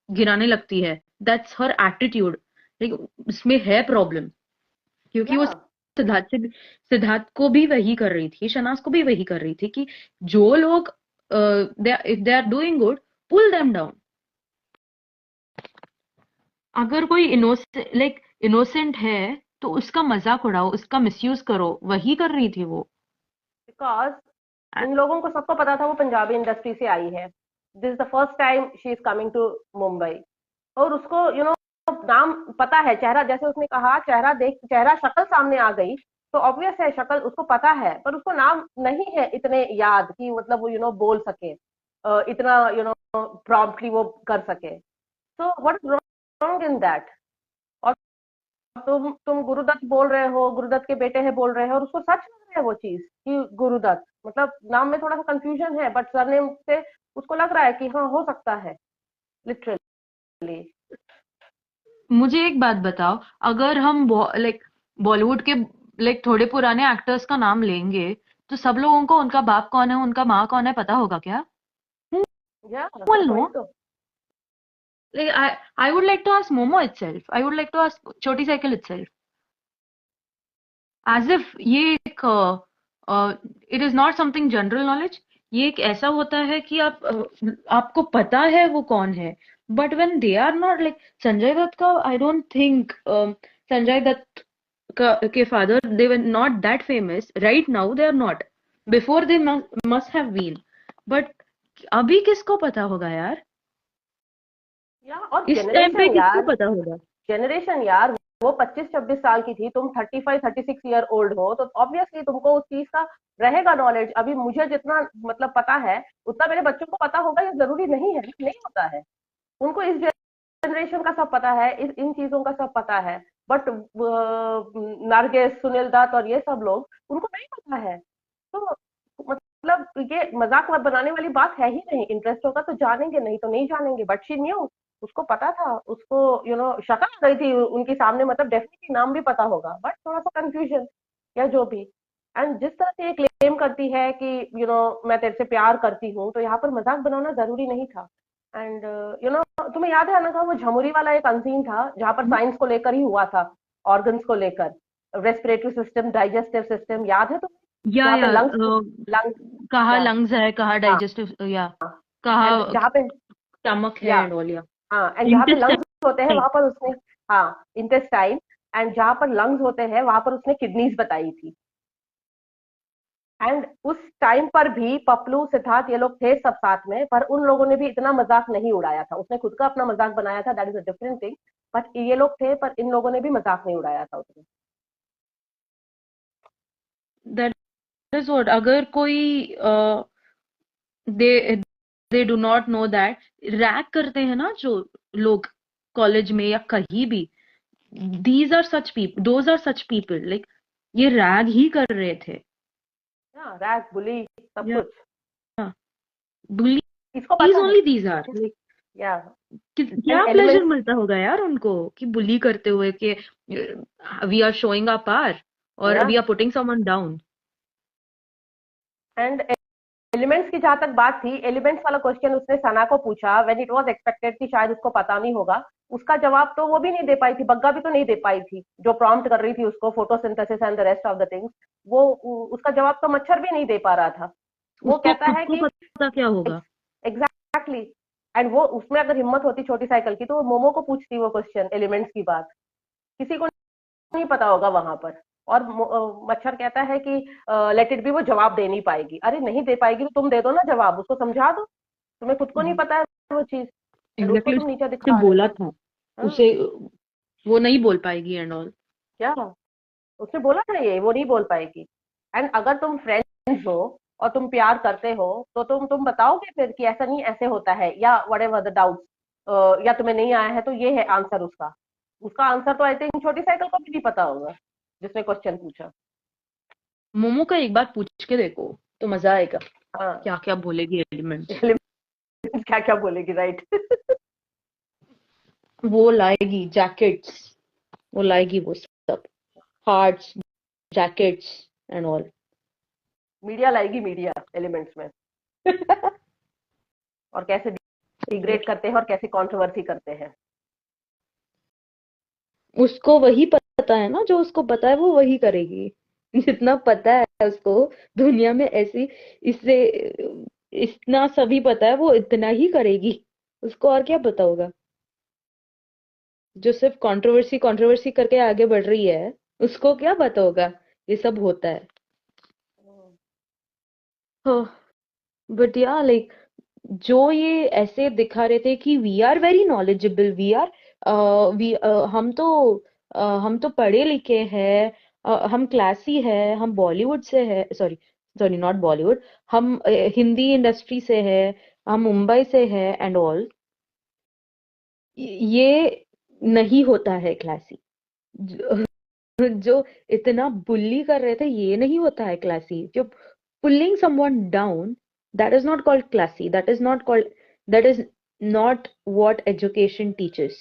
गिराने लगती है। That's her attitude. लेकिन उसमें है प्रॉब्लम, क्योंकि वो या सिद्धार्थ को भी वही कर रही थी, शनाज को भी वही कर रही थी कि जो लोग if they are doing good, pull them down. अगर कोई इनोसेंट है तो उसका मजाक उड़ाओ, उसका मिसयूज करो, वही कर रही थी वो। बिकॉज इन लोगों को सबको पता था वो पंजाबी इंडस्ट्री से आई है, this is the first time she is coming to Mumbai, और उसको नाम पता है, चेहरा जैसे उसने कहा, चेहरा शक्ल सामने आ गई, तो ऑब्वियस है शक्ल उसको पता है, पर उसको नाम नहीं है इतने याद कि मतलब वो बोल सके, इतना प्रॉम्प्टली वो कर सके। So what is wrong in that? और तुम गुरुदत्त बोल रहे हो, गुरुदत्त के बेटे हैं बोल रहे हो, और उसको सच लग रहा है वो चीज कि गुरुदत्त, मतलब नाम में थोड़ा सा कंफ्यूजन है, बट सरनेम से उसको लग रहा है कि हाँ हो सकता है, लिटरली। मुझे एक बात बताओ, अगर हम बॉलीवुड के थोड़े पुराने एक्टर्स का नाम लेंगे, तो सब लोगों को उनका बाप कौन है, उनका माँ कौन है, पता होगा क्या? या Who will वही know? तो। I would like to ask Momo itself. I would like to ask Choti Cycle itself. As if ये एक it is not something general knowledge. ये एक ऐसा होता है कि आपको पता है वो कौन है, but when they are not, like Sanjay Dutt का, I don't think Sanjay Dutt के father, they were not that famous. Right now they are not. Before they must have been. But अभी किसको पता होगा यार? या और इस टाइम पे जनरेशन किसको यार, पता होगा? जनरेशन यार, वो 25-26 साल की थी, तुम 35-36 ईयर ओल्ड हो, तो ऑब्वियसली तुमको उस चीज का रहेगा नॉलेज। अभी मुझे जितना मतलब पता है उतना मेरे बच्चों को पता होगा, ये जरूरी नहीं है, नहीं होता है। उनको इस जनरेशन का सब पता है, इन चीजों का सब पता है, बट नारगेस, सुनील दत्त और ये सब लोग, उनको नहीं पता है। तो मतलब ये मजाक बनाने वाली बात है ही नहीं, इंटरेस्ट होगा तो जानेंगे, नहीं तो नहीं जानेंगे, बट शी न्यू, उसको पता था, उसको शक्ल आ गई थी उनके सामने, मतलब डेफिनेटली नाम भी पता होगा, बट थोड़ा सा कंफ्यूजन या जो भी। एंड जिस तरह से ये क्लेम करती है कि मैं तेरे से प्यार करती हूँ, तो यहाँ पर मजाक बनाना जरूरी नहीं था। एंड तुम्हें याद है ना, वो झमुरी वाला एक अनसीन था जहां पर साइंस को लेकर ही हुआ था, ऑर्गन्स को लेकर, रेस्पिरेटरी सिस्टम, डाइजेस्टिव सिस्टम, याद है तुम्हें? जहाँ पे या लंग्स, लंग्स, कहाँ या लंग्स है, कहाँ हाँ, डाइजेस्टिव, या एंड कहाँ जहाँ पे, स्टमक है या एंड ऑल, या हाँ, एंड जहाँ पे लंग्स होते हैं इंटेस्टाइन। वहां पर उसने, हाँ, इंटेस्टाइन, एंड जहाँ पर लंग्स होते हैं वहां पर उसने किडनीज बताई थी। एंड उस टाइम पर भी पपलू, सिद्धार्थ, ये लोग थे सब साथ में, पर उन लोगों ने भी इतना मजाक नहीं उड़ाया था, उसने खुद का अपना मजाक बनाया था, that is a different thing, but ये लोग थे, पर इन लोगों ने भी मजाक नहीं उड़ाया था उसमें। दैट इज व्हाट, अगर कोई they they do not know that, rag करते हैं ना जो लोग कॉलेज में या कहीं भी, these are such people, those are such people, like ये रैग ही कर रहे थे। हाँ, रैग, बुली, सब या कुछ, इसको बुलीज पता है। Only these are, like yeah and क्या प्लेजर एलिमेंट्स, मिलता होगा यार उनको कि बुली करते हुए कि we are showing a par और या we are putting someone down. And elements की जहां तक बात थी, एलिमेंट्स वाला क्वेश्चन उसने सना को पूछा, व्हेन इट वाज एक्सपेक्टेड कि शायद उसको पता नहीं होगा, उसका जवाब तो वो भी नहीं दे पाई थी, बग्गा भी तो नहीं दे पाई थी, जो प्रॉम्प्ट कर रही थी उसको, photosynthesis and the rest of the things, वो उसका जवाब तो मच्छर भी नहीं दे पा रहा था। वो उसको कहता खुद है को कि पता क्या होगा। एग्जैक्टली, एंड वो उसमें अगर हिम्मत होती छोटी साइकिल की, तो वो मोमो को पूछती वो क्वेश्चन, एलिमेंट्स की बात, किसी को नहीं पता होगा वहां पर। और मच्छर कहता है कि लेट इट बी, वो जवाब दे नहीं पाएगी, अरे नहीं दे पाएगी तो तुम दे दो ना जवाब, उसको समझा दो, तुम्हें खुद को नहीं पता है वो चीज, एंड उसको एग्जैक्टली, तुम नीचे उसने दिखा रहे बोला हो। था हाँ, उसे, वो नहीं बोल पाएगी एंड ऑल। क्या, उसने बोला था ये, वो नहीं बोल पाएगी। एंड अगर तुम फ्रेंड्स हो और तुम प्यार करते हो, तो तुम बताओगे फिर कि ऐसा नहीं, ऐसे होता है, या वट एवर द डाउट, या तुम्हें नहीं आया है तो ये है आंसर उसका। उसका आंसर तो आई थिंक छोटी साइकिल को भी नहीं पता होगा जिसने क्वेश्चन पूछा। मोमो का एक बार पूछ के देखो तो मजा आएगा, हाँ, क्या क्या बोलेगी एलिमेंट्स। क्या क्या बोलेगी, राइट। वो लाएगी जैकेट्स, वो लाएगी वो सब, hearts, jackets and all. Media लाएगी, मीडिया एलिमेंट्स में, और कैसे डिग्रेड करते हैं और कैसे कंट्रोवर्सी करते हैं। उसको वही पता है ना, जो उसको पता है वो वही करेगी। जितना पता है उसको दुनिया में ऐसी, इससे इतना सभी पता है, वो इतना ही करेगी। उसको और क्या पता होगा। जो सिर्फ कंट्रोवर्सी कंट्रोवर्सी करके आगे बढ़ रही है, उसको क्या पता होगा ये सब होता है। बट या लाइक, जो ये ऐसे दिखा रहे थे कि we are very knowledgeable, we are we हम तो पढ़े लिखे हैं, हम क्लासी है, हम बॉलीवुड से है, सॉरी सॉरी नॉट बॉलीवुड, हम हिंदी इंडस्ट्री से है, हम मुंबई से है एंड ऑल। ये नहीं होता है क्लासी। जो, जो इतना बुल्ली कर रहे थे, ये नहीं होता है क्लासी। जो pulling someone down, that is not called classy, that is not called, that is not what education teaches.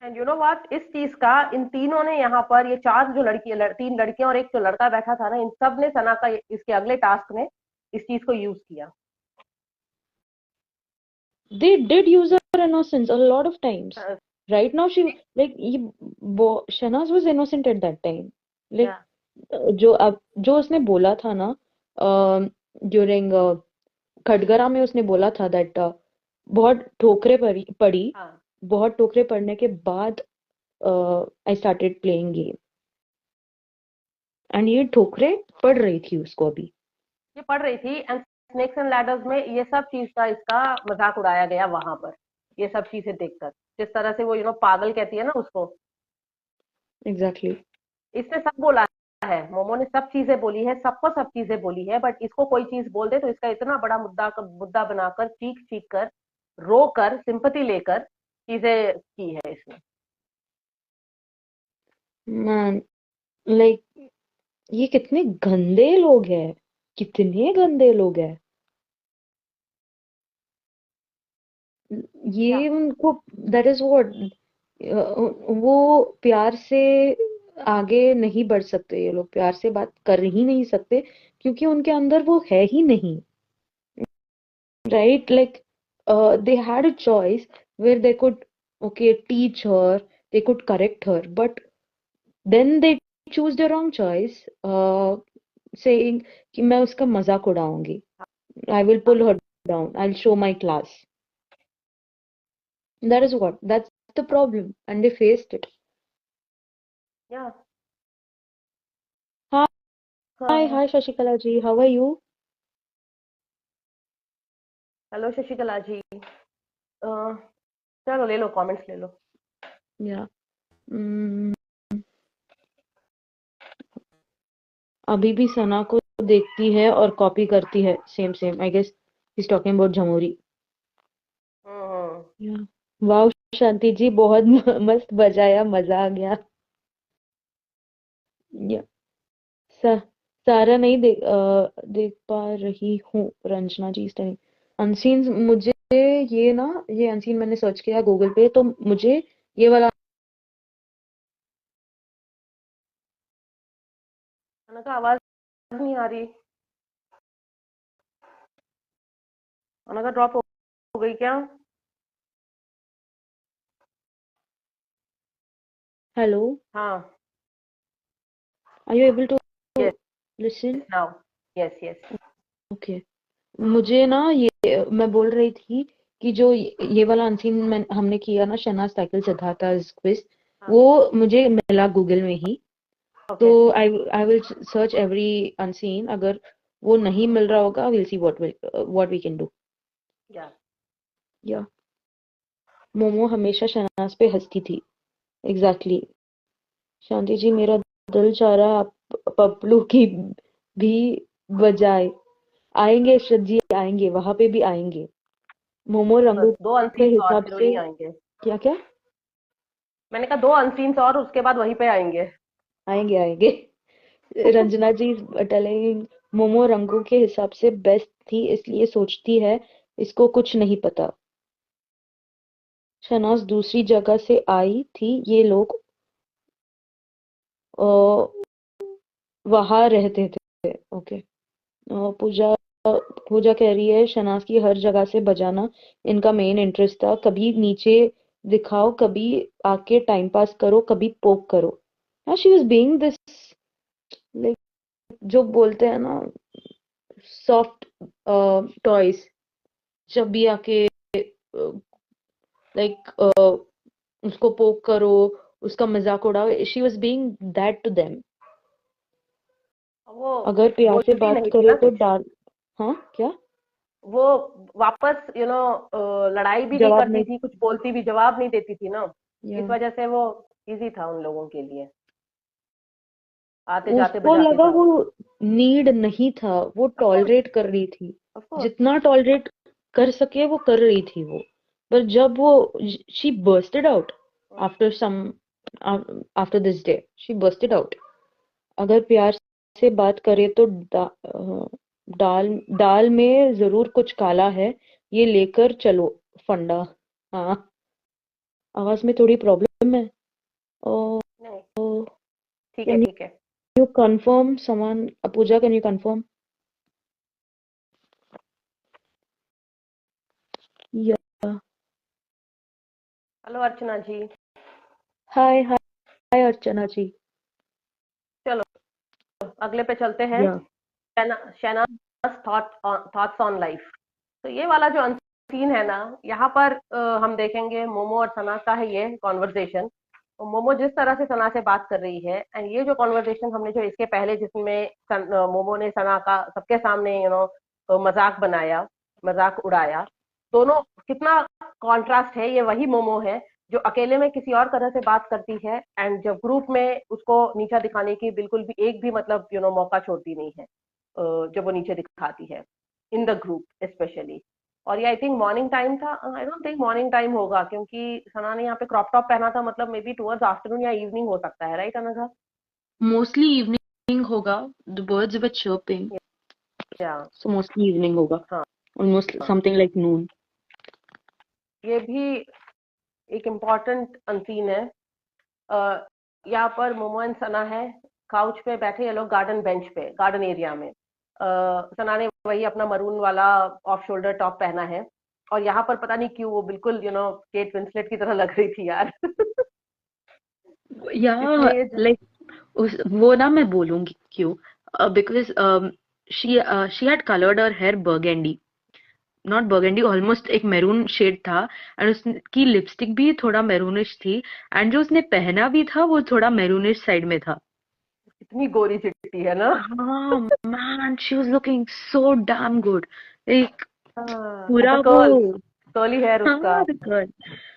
And you know what, इस चीज का इन तीनों ने यहाँ पर, ये चार जो तीन लड़कियां और एक जो लड़का बैठा था ना, इन सब ने सना का इसके अगले टास्क में इस चीज को यूज किया। They did use her innocence a lot of times. Right now she, like Shanaz was innocent at that time, like या जो उसने बोला था ना ड्यूरिंग खटगरा में, उसने बोला था दैट बहुत ठोकरें पड़ी, हाँ, बहुत ठोकरें पड़ने के बाद I started playing game, and ये ठोकरें पड़ रही थी उसको अभी। ये पढ़ रही थी, एंड स्नेक्स एंड लैडर्स में ये सब चीज का इसका मजाक उड़ाया गया वहां पर, ये सब चीजें देखकर, जिस तरह से वो पागल कहती है ना उसको, एग्जैक्टली exactly. इसने सब बोला है, मोमो ने सब चीजें बोली है, सबको सब चीजें बोली है, बट इसको कोई चीज बोल दे तो इसका इतना बड़ा मुद्दा बनाकर, चीख चीख कर, रो कर, सिंपति लेकर चीजें की है इसने। मैन, लाइक ये कितने गंदे लोग हैं। कितने गंदे लोग हैं या ये उनको, दैट इज व्हाट, वो प्यार से आगे नहीं बढ़ सकते, ये लोग प्यार से बात कर ही नहीं सकते क्योंकि उनके अंदर वो है ही नहीं, right? Like, they had a choice where they could, okay, teach her, they could correct her, but then they choose the wrong choice, saying कि मैं उसका मजाक उड़ाऊंगी, I will pull her down, I'll show my class. That is what, that's the problem, and they faced it. या Hi, हाँ। hi, Shashikala ji, how are you? Hello Shashikala ji. चलो ले लो, comments ले लो। Yeah. Mm, अभी भी सना को देखती है और कॉपी करती है, same same, I guess he's talking about Jhamori. Hmm. Yeah. वाह शांति जी, बहुत मस्त बजाया, मजा आ गया। या सा, सारा नहीं देख पा रही हूँ, रंजना जी इस टाइम अनसीन। मुझे ये ना, ये अनसीन मैंने सर्च किया गूगल पे तो मुझे ये वाला, खाना का आवाज नहीं आ रही। खाना का ड्रॉप हो गई क्या? हेलो, हाँ। Are you able to yes. Listen? Now. Yes yes. Okay. मुझे ना ये मैं बोल रही थी कि जो ये वाला अनसीन हमने किया ना, शहनाज साइकिल सिद्धार्थ क्विज, हाँ। वो मुझे मिला गूगल में ही। तो okay. I will search every unseen, अगर वो नहीं मिल रहा होगा will see what we can do. Yeah yeah momo हमेशा शहनाज पे हंसती थी, एग्जैक्टली exactly. शांति जी, मेरा दिल चाह रहा है आप पपलू की भी बजाय। आएंगे श्रद्धा जी, आएंगे, वहां पे भी आएंगे, मोमो बस रंगू दो के अनसीन्स और हिसाब फिर से। वही आएंगे। क्या क्या? मैंने कहा दो अनसीन्स और उसके बाद वहीं पे आएंगे। आएंगे आएंगे। रंजना जी टेलिंग, मोमो रंगू के हिसाब से बेस्ट थी इसलिए सोचती है इसको कुछ नहीं पता। शनाज दूसरी जगह से आई थी, ये लोग वहां रहते थे। ओके। पूजा, पूजा कह रही है शनाज की हर जगह से बजाना इनका मेन इंटरेस्ट था, कभी नीचे दिखाओ, कभी आके टाइम पास करो, कभी पोक करो। हाँ, she was being this, like, जो बोलते हैं ना, सॉफ्ट टॉयज, जब भी आके लाइक उसको पोक करो, उसका मजाक उड़ाओ, she was being that to them. वो अगर प्यार से बोलती बात नहीं थी करे ना तो कुछ। डाल, हाँ क्या? वो वापस लड़ाई भी नहीं जवाब करती नहीं थी, कुछ बोलती भी, जवाब नहीं देती थी ना। दिया। इस वजह से वो इजी था उन लोगों के लिए, आते जाते उसको बजाते लगा जाओ। वो नीड नहीं था, वो ऑफ कोर्स। टॉलरेट कर रही थी, ऑफ कोर्स। जितना टॉलरेट कर सके वो कर रही थी वो। पर जब वो, she bursted out after some, after this day she bursted out. अगर प्यार से बात करे तो दाल दाल में जरूर कुछ काला है, ये लेकर चलो फंडा। हाँ, आवाज में थोड़ी प्रॉब्लम है। ओ, नहीं, कैन ठीक है ठीक है। You confirm someone, Pooja can you confirm? Yeah hello Archana ji. Hi hi Archana ji. चलो अगले पे चलते हैं। या शहनाज थॉट्स ऑन लाइफ। तो ये वाला जो सीन है ना, यहाँ पर हम देखेंगे मोमो और सना का है ये कॉन्वर्सेशन। तो मोमो जिस तरह से सना से बात कर रही है, एंड ये जो कॉन्वर्सेशन हमने जो इसके पहले जिसमें मोमो ने सना का सबके सामने मजाक बनाया, मजाक उड़ाया, दोनों कितना कॉन्ट्रास्ट है। ये वही मोमो है जो अकेले में किसी और तरह से बात करती है, एंड जब ग्रुप में उसको नीचा दिखाने की बिल्कुल भी एक भी मतलब मौका छोड़ती नहीं है, जब वो नीचे दिखाती है इन द ग्रुप स्पेशली। और ये आई थिंक मॉर्निंग टाइम था, आई डोंट थिंक मॉर्निंग टाइम होगा क्योंकि सना ने यहाँ पे क्रॉप टॉप पहना था, मतलब मे बी टुवर्ड्स आफ्टरनून या इवनिंग हो सकता है, राइट अनघा? मोस्टली इवनिंग होगा, द बर्ड्स वर chirping। या सो मोस्टली इवनिंग होगा, हाँ ऑलमोस्ट हाँ, समथिंग लाइक नून। ये भी एक इम्पोर्टेंट अनसीन है। यहाँ पर मोमो एंड सना है, काउच पे बैठे ये लोग, गार्डन बेंच पे, गार्डन एरिया में। सना ने वही अपना मरून वाला ऑफ शोल्डर टॉप पहना है, और यहाँ पर पता नहीं क्यों वो बिल्कुल केट विंसलेट की तरह लग रही थी यार। या इसलिए लाइक उस वो ना मैं बोलूंगी क्यों, because she had coloured her hair burgundy, not burgundy, almost एक मैरून शेड था, एंड उसकी लिपस्टिक भी थोड़ा मैरूनिश थी, एंड जो उसने पहना भी था वो थोड़ा मैरूनिश साइड में था। इतनी गोरी चिट्टी है ना। हाँ man, she was looking so damn good, एक हाँ, पूरा ऊपर वो। कर्ल्स, कर्ली हेयर उसका। हाँ बिल्कुल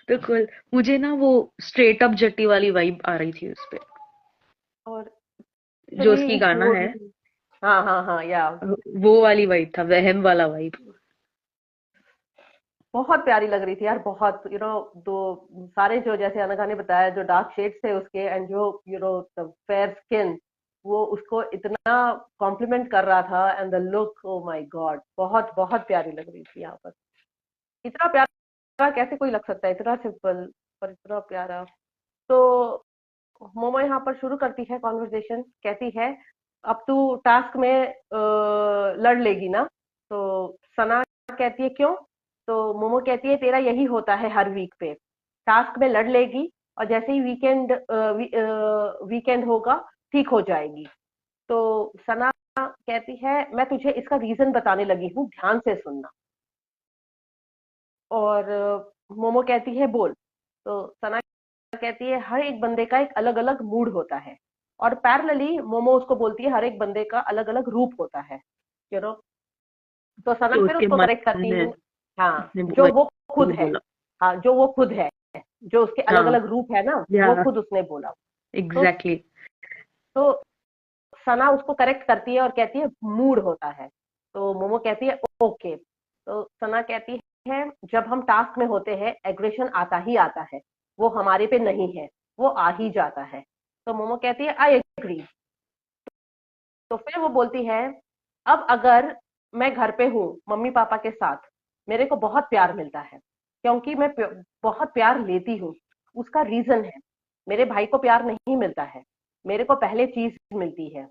बिल्कुल, मुझे ना वो स्ट्रेट अप जट्टी वाली वाइब आ रही थी उस पे, और जो इतनी उसकी गाना है, गोरी। हाँ हाँ हाँ, या वो वाली वाइब था, वहम वाला वाइब। बहुत प्यारी लग रही थी यार, बहुत दो सारे, जो जैसे अनघा ने बताया, जो डार्क शेड्स थे उसके, एंड जो फेयर स्किन, वो उसको इतना कॉम्प्लीमेंट कर रहा था, and the look, oh my God, बहुत बहुत प्यारी लग रही थी यहाँ पर। इतना प्यारा कैसे कोई लग सकता है, इतना सिंपल पर इतना प्यारा। तो मोमो यहाँ पर शुरू करती है कॉन्वर्जेशन, कहती है अब तू टास्क में लड़ लेगी ना। तो सना कहती है क्यों। तो मोमो कहती है तेरा यही होता है हर वीक पे, टास्क में लड़ लेगी, और जैसे ही वीकेंड होगा ठीक हो जाएगी। तो सना कहती है मैं तुझे इसका रीजन बताने लगी हूँ, ध्यान से सुनना। और मोमो कहती है बोल। तो सना कहती है हर एक बंदे का एक अलग अलग मूड होता है, और पैरेलली मोमो उसको बोलती है हर एक बंदे का अलग अलग रूप होता है, यू नो। तो सना तो फिर उसके उसको मन करेक्ट करती में हूँ। हाँ, उसने जो वो खुद वही है। बोला। हाँ, जो वो खुद है, जो उसके अलग हाँ अलग रूप है ना, या वो खुद उसने बोला। तो एग्जैक्टली। तो सना उसको करेक्ट करती है और कहती है मूड होता है। तो मोमो कहती है ओके। तो सना कहती है जब हम टास्क में होते हैं एग्रेशन आता ही आता है, वो हमारे पे नहीं है, वो आ ही जाता है। तो मोमो कहती है आई एग्री। तो फिर वो बोलती है अब अगर मैं घर पे हूँ मम्मी पापा के साथ, मेरे को बहुत प्यार मिलता है, क्योंकि मैं बहुत प्यार लेती हूँ। उसका रीजन है, मेरे भाई को प्यार नहीं मिलता है, मेरे को पहले चीज मिलती है।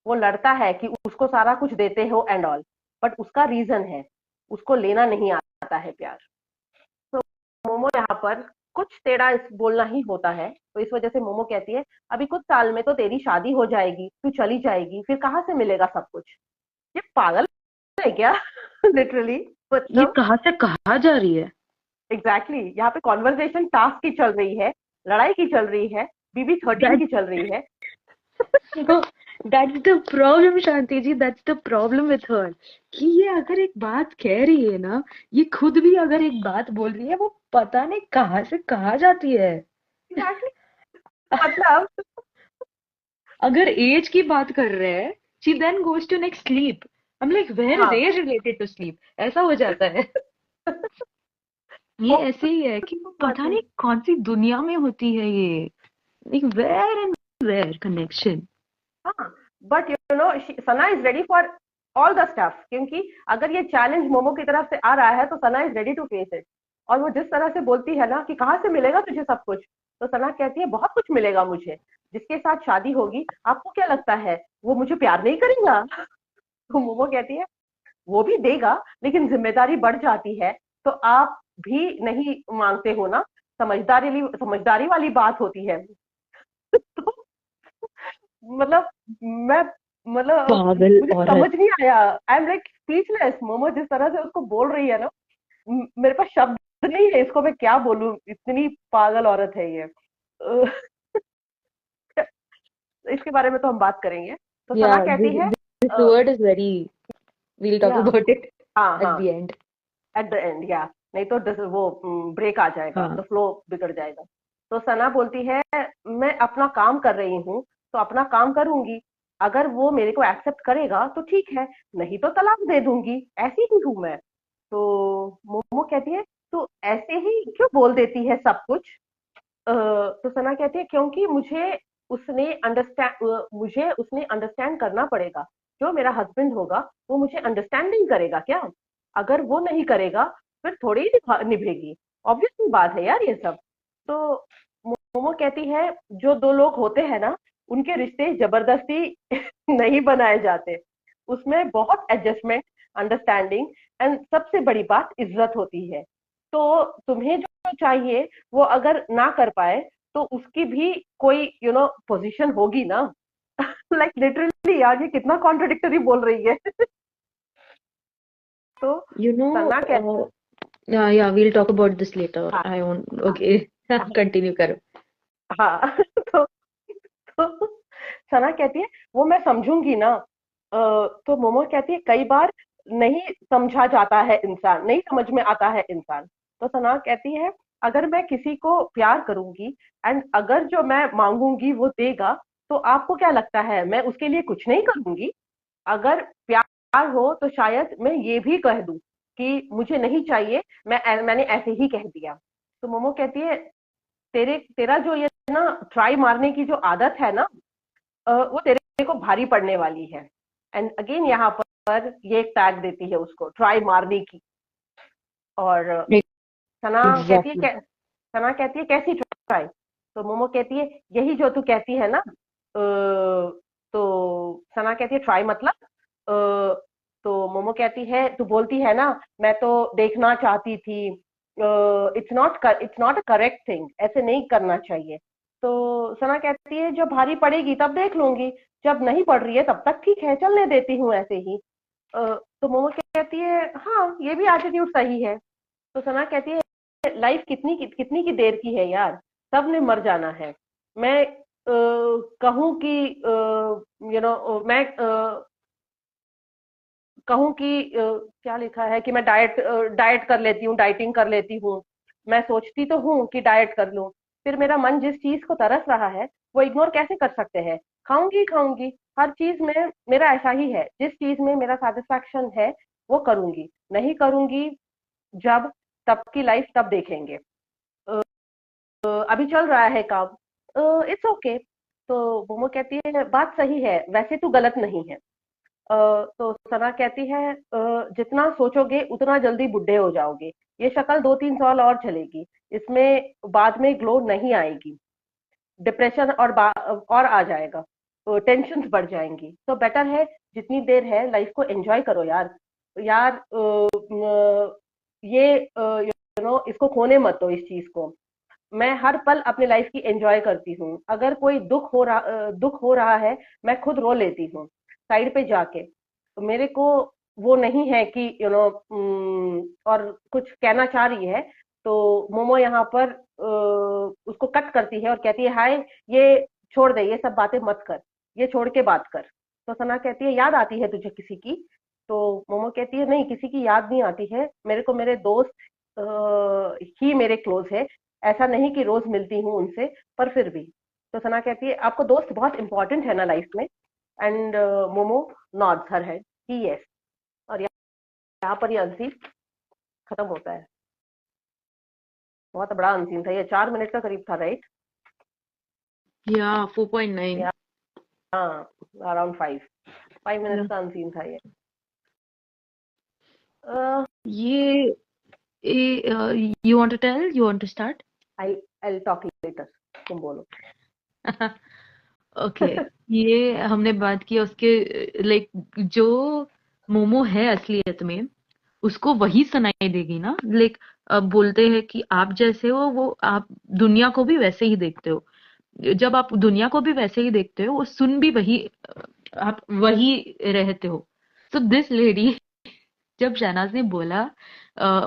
वो लड़ता है कि उसको सारा कुछ देते हो एंड ऑल, बट उसका रीजन है, उसको लेना नहीं आता है प्यार। तो मोमो यहाँ पर कुछ टेढ़ा बोलना ही होता है, तो इस वजह से मोमो कहती है अभी कुछ साल में तो तेरी शादी हो जाएगी, तू चली जाएगी, फिर कहाँ से मिलेगा सब कुछ। ये पागल है क्या। लिटरली, ये मतलब कहाँ से कहा जा रही है। एग्जैक्टली exactly, यहाँ पे कॉन्वर्सेशन टास्क की चल रही है, लड़ाई की चल रही है, BB13 दैट की चल रही है। That's the problem Shanti ji, that's the problem with her, कि ये अगर एक बात कह रही है ना, ये खुद भी अगर एक बात बोल रही है, वो पता नहीं कहाँ से कहा जाती है। एग्जैक्टली exactly, मतलब अगर एज की बात कर रहे हैं, she then goes to next sleep, हम लाइक वेयर इज हाँ। एज रिलेटेड टू स्लीप, ऐसा हो जाता है। ये वो ऐसे ही है कि तो बात पता है। नहीं कौन सी दुनिया में होती है ये, like where and where connection. हाँ, but Sana is ready for all the stuff, क्योंकि अगर ये चैलेंज मोमो की तरफ से आ रहा है तो Sana is ready to face it. और वो जिस तरह से बोलती है ना कि कहाँ से मिलेगा तुझे सब कुछ, तो सना कहती है बहुत कुछ मिलेगा मुझे, जिसके साथ शादी होगी आपको क्या लगता है वो मुझे प्यार नहीं करेगा। तो मोमो कहती है वो भी देगा, लेकिन जिम्मेदारी बढ़ जाती है, तो आप भी नहीं मांगते हो ना, समझदारी समझदारी वाली बात होती है। तो मतलब मैं मतलब पागल मुझे समझ औरत। नहीं आया, आई एम लाइक स्पीचलेस। मोमो जिस तरह से उसको बोल रही है ना, मेरे पास शब्द नहीं है, इसको मैं क्या बोलूं, इतनी पागल औरत है ये। इसके बारे में तो हम बात करेंगे। तो सना Yeah, कहती है this word is very, we'll talk या about it हाँ at हाँ, the end. At the end, या नहीं तो वो ब्रेक आ जाएगा, हाँ तो फ्लो बिगड़ जाएगा। तो सना बोलती है मैं अपना काम कर रही हूँ, तो अपना काम करूंगी, अगर वो मेरे को एक्सेप्ट करेगा तो ठीक है, नहीं तो तलाक दे दूंगी, ऐसी ही हूं मैं। तो मोमो कहती है तो ऐसे ही क्यों बोल देती है सब कुछ। तो सना कहती है क्योंकि मुझे उसने अंडरस्टैंड करना पड़ेगा, जो मेरा हस्बैंड होगा वो मुझे अंडरस्टैंडिंग करेगा क्या? अगर वो नहीं करेगा फिर थोड़ी ही निभेगी। ऑब्वियसली बात है यार ये सब। तो मोमो कहती है जो दो लोग होते हैं ना, उनके रिश्ते जबरदस्ती नहीं बनाए जाते। उसमें बहुत एडजस्टमेंट, अंडरस्टैंडिंग एंड सबसे बड़ी बात इज्जत होती है। तो तुम्हें जो चाहिए वो अगर ना कर पाए तो उसकी भी कोई पोजीशन होगी ना। लाइक लिटरली यार ये कितना कॉन्ट्रडिक्टरी बोल रही है। तो You know, सना कह yeah, we'll talk about this later. हाँ I won't. हाँ Okay, हाँ continue करो. हाँ। तो, तो सना कहती है वो मैं समझूंगी ना। तो मोमो कहती है कई बार नहीं समझा जाता है इंसान, नहीं समझ में आता है इंसान। तो सना कहती है अगर मैं किसी को प्यार करूंगी एंड अगर जो मैं मांगूंगी वो देगा, तो आपको क्या लगता है मैं उसके लिए कुछ नहीं करूंगी? अगर प्यार हो तो शायद मैं ये भी कह दूं कि मुझे नहीं चाहिए, मैंने ऐसे ही कह दिया। तो मोमो कहती है तेरे तेरा जो ये ना ट्राई मारने की जो आदत है ना, वो तेरे को भारी पड़ने वाली है। एंड अगेन यहाँ पर ये एक टैग देती है उसको ट्राई मारने की। और Exactly. सना कहती है कैसी ट्राई? तो मोमो कहती है यही जो तू कहती है ना। तो सना कहती है ट्राई मतलब? तो मोमो कहती है तू बोलती है ना मैं तो देखना चाहती थी, it's not a correct thing, ऐसे नहीं करना चाहिए। तो सना कहती है जब भारी पड़ेगी तब देख लूंगी, जब नहीं पड़ रही है तब तक ठीक है चलने देती हूँ ऐसे ही। तो मोमो कहती है हाँ ये भी एटीट्यूड सही है। तो सना कहती है लाइफ कितनी की देर की है यार, सब ने मर जाना है। मैं कहूँ कि मैं कहूँ कि क्या लिखा है कि मैं डाइट कर लेती हूँ, डाइटिंग कर लेती हूँ। मैं सोचती तो हूँ कि डाइट कर लूँ, फिर मेरा मन जिस चीज को तरस रहा है वो इग्नोर कैसे कर सकते हैं? खाऊंगी खाऊंगी, हर चीज में मेरा ऐसा ही है, जिस चीज में मेरा सेटिस्फैक्शन है वो करूंगी, नहीं करूंगी जब, तब की लाइफ तब देखेंगे। अभी चल रहा है काम, इट्स ओके। तो मोमो कहती है बात सही है, वैसे तू गलत नहीं है। तो सना कहती है जितना सोचोगे उतना जल्दी बुढ़े हो जाओगे, ये शक्ल 2-3 साल और चलेगी, इसमें बाद में ग्लो नहीं आएगी, डिप्रेशन और आ जाएगा, टेंशन बढ़ जाएंगी। तो बेटर है जितनी देर है लाइफ को एंजॉय करो यार। यार ये इसको खोने मत दो इस चीज को। मैं हर पल अपने लाइफ की एंजॉय करती हूँ, अगर कोई दुख हो रहा है मैं खुद रो लेती हूँ साइड पे जाके। तो मेरे को वो नहीं है कि और कुछ कहना चाह रही है। तो मोमो यहाँ पर उसको कट करती है और कहती है हाय ये छोड़ दे, ये सब बातें मत कर, ये छोड़ के बात कर। तो सना कहती है याद आती है तुझे किसी की? तो मोमो कहती है नहीं किसी की याद नहीं आती है, मेरे को मेरे दोस्त ही मेरे क्लोज है, ऐसा नहीं कि रोज मिलती हूँ उनसे, पर फिर भी। तो सना कहती है आपको दोस्त बहुत इंपॉर्टेंट है ना लाइफ में? And momo nodes her head कि यस। और यहाँ पर ये अनसीन खत्म होता है। बहुत बड़ा अनसीन था ये, 4 मिनट का करीब था, राइट? Yeah, 4.9. या हाँ, अराउंड 5 मिनट्स Yeah. का अनसीन था ये। ये you want to tell? You want to start? I talk later, तुम बोलो। ओके, ये हमने बात की उसके लाइक जो मोमो है असलियत में उसको वही सुनाई देगी ना। लाइक बोलते हैं कि आप जैसे हो वो आप दुनिया को भी वैसे ही देखते हो। जब आप दुनिया को भी वैसे ही देखते हो वो सुन भी वही आप वही रहते हो। सो दिस लेडी जब शहनाज ने बोला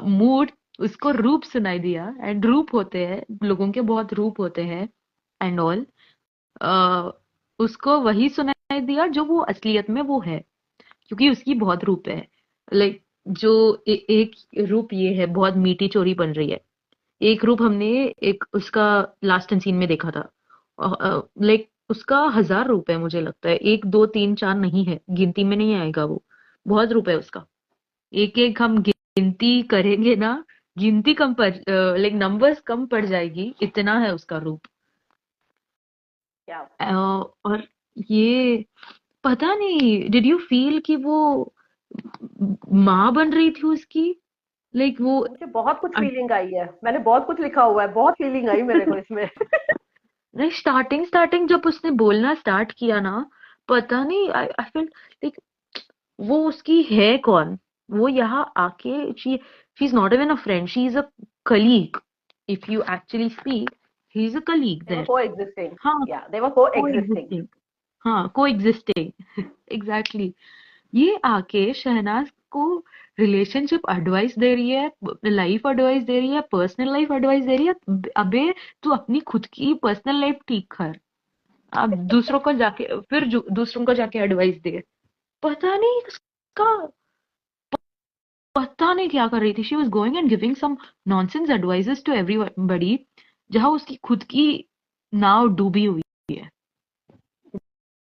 मूड, उसको रूप सुनाई दिया। एंड रूप होते हैं लोगों के, बहुत रूप होते हैं एंड ऑल। उसको वही सुनाई दिया जो वो असलियत में वो है, क्योंकि उसकी बहुत रूप है। लाइक जो एक रूप ये है, बहुत मीठी चोरी बन रही है। एक रूप हमने एक उसका लास्ट सीन में देखा था। लाइक उसका 1000 रूप है, मुझे लगता है 1 2 3 4 नहीं है, गिनती में नहीं आएगा वो। बहुत रूप है उसका। एक एक हम गिनती करेंगे ना, गिनती कम पड़ लाइक नंबर्स कम पड़ जाएगी, इतना है उसका रूप। क्या और ये पता नहीं, डिड यू फील कि वो माँ बन रही थी उसकी, लाइक वो मुझे बहुत कुछ फीलिंग आई है, मैंने बहुत कुछ लिखा हुआ है, बहुत फीलिंग आई मेरे को इसमें। नहीं, स्टार्टिंग स्टार्टिंग जब उसने बोलना स्टार्ट किया ना, पता नहीं, आई आई फील लाइक वो उसकी है कौन, वो यहाँ आके she is not even a friend, she is a colleague, if you actually see, he is a colleague They were there. coexisting. हाँ, Yeah, they were को coexisting. एग्जिस्टिंग, हाँ को एग्जिस्टिंग एग्जैक्टली। ये आके शहनाज को रिलेशनशिप एडवाइस दे रही है, life advice दे रही है, पर्सनल लाइफ एडवाइस दे रही है। अबे तू अपनी खुद की पर्सनल लाइफ ठीक कर, अब दूसरों को जाके फिर दूसरों को जाके एडवाइस दे। पता नहीं इसका, पता नहीं क्या कर रही थी। She was going and giving some nonsense advices to everybody, जहां उसकी खुद की नाव डूबी हुई है,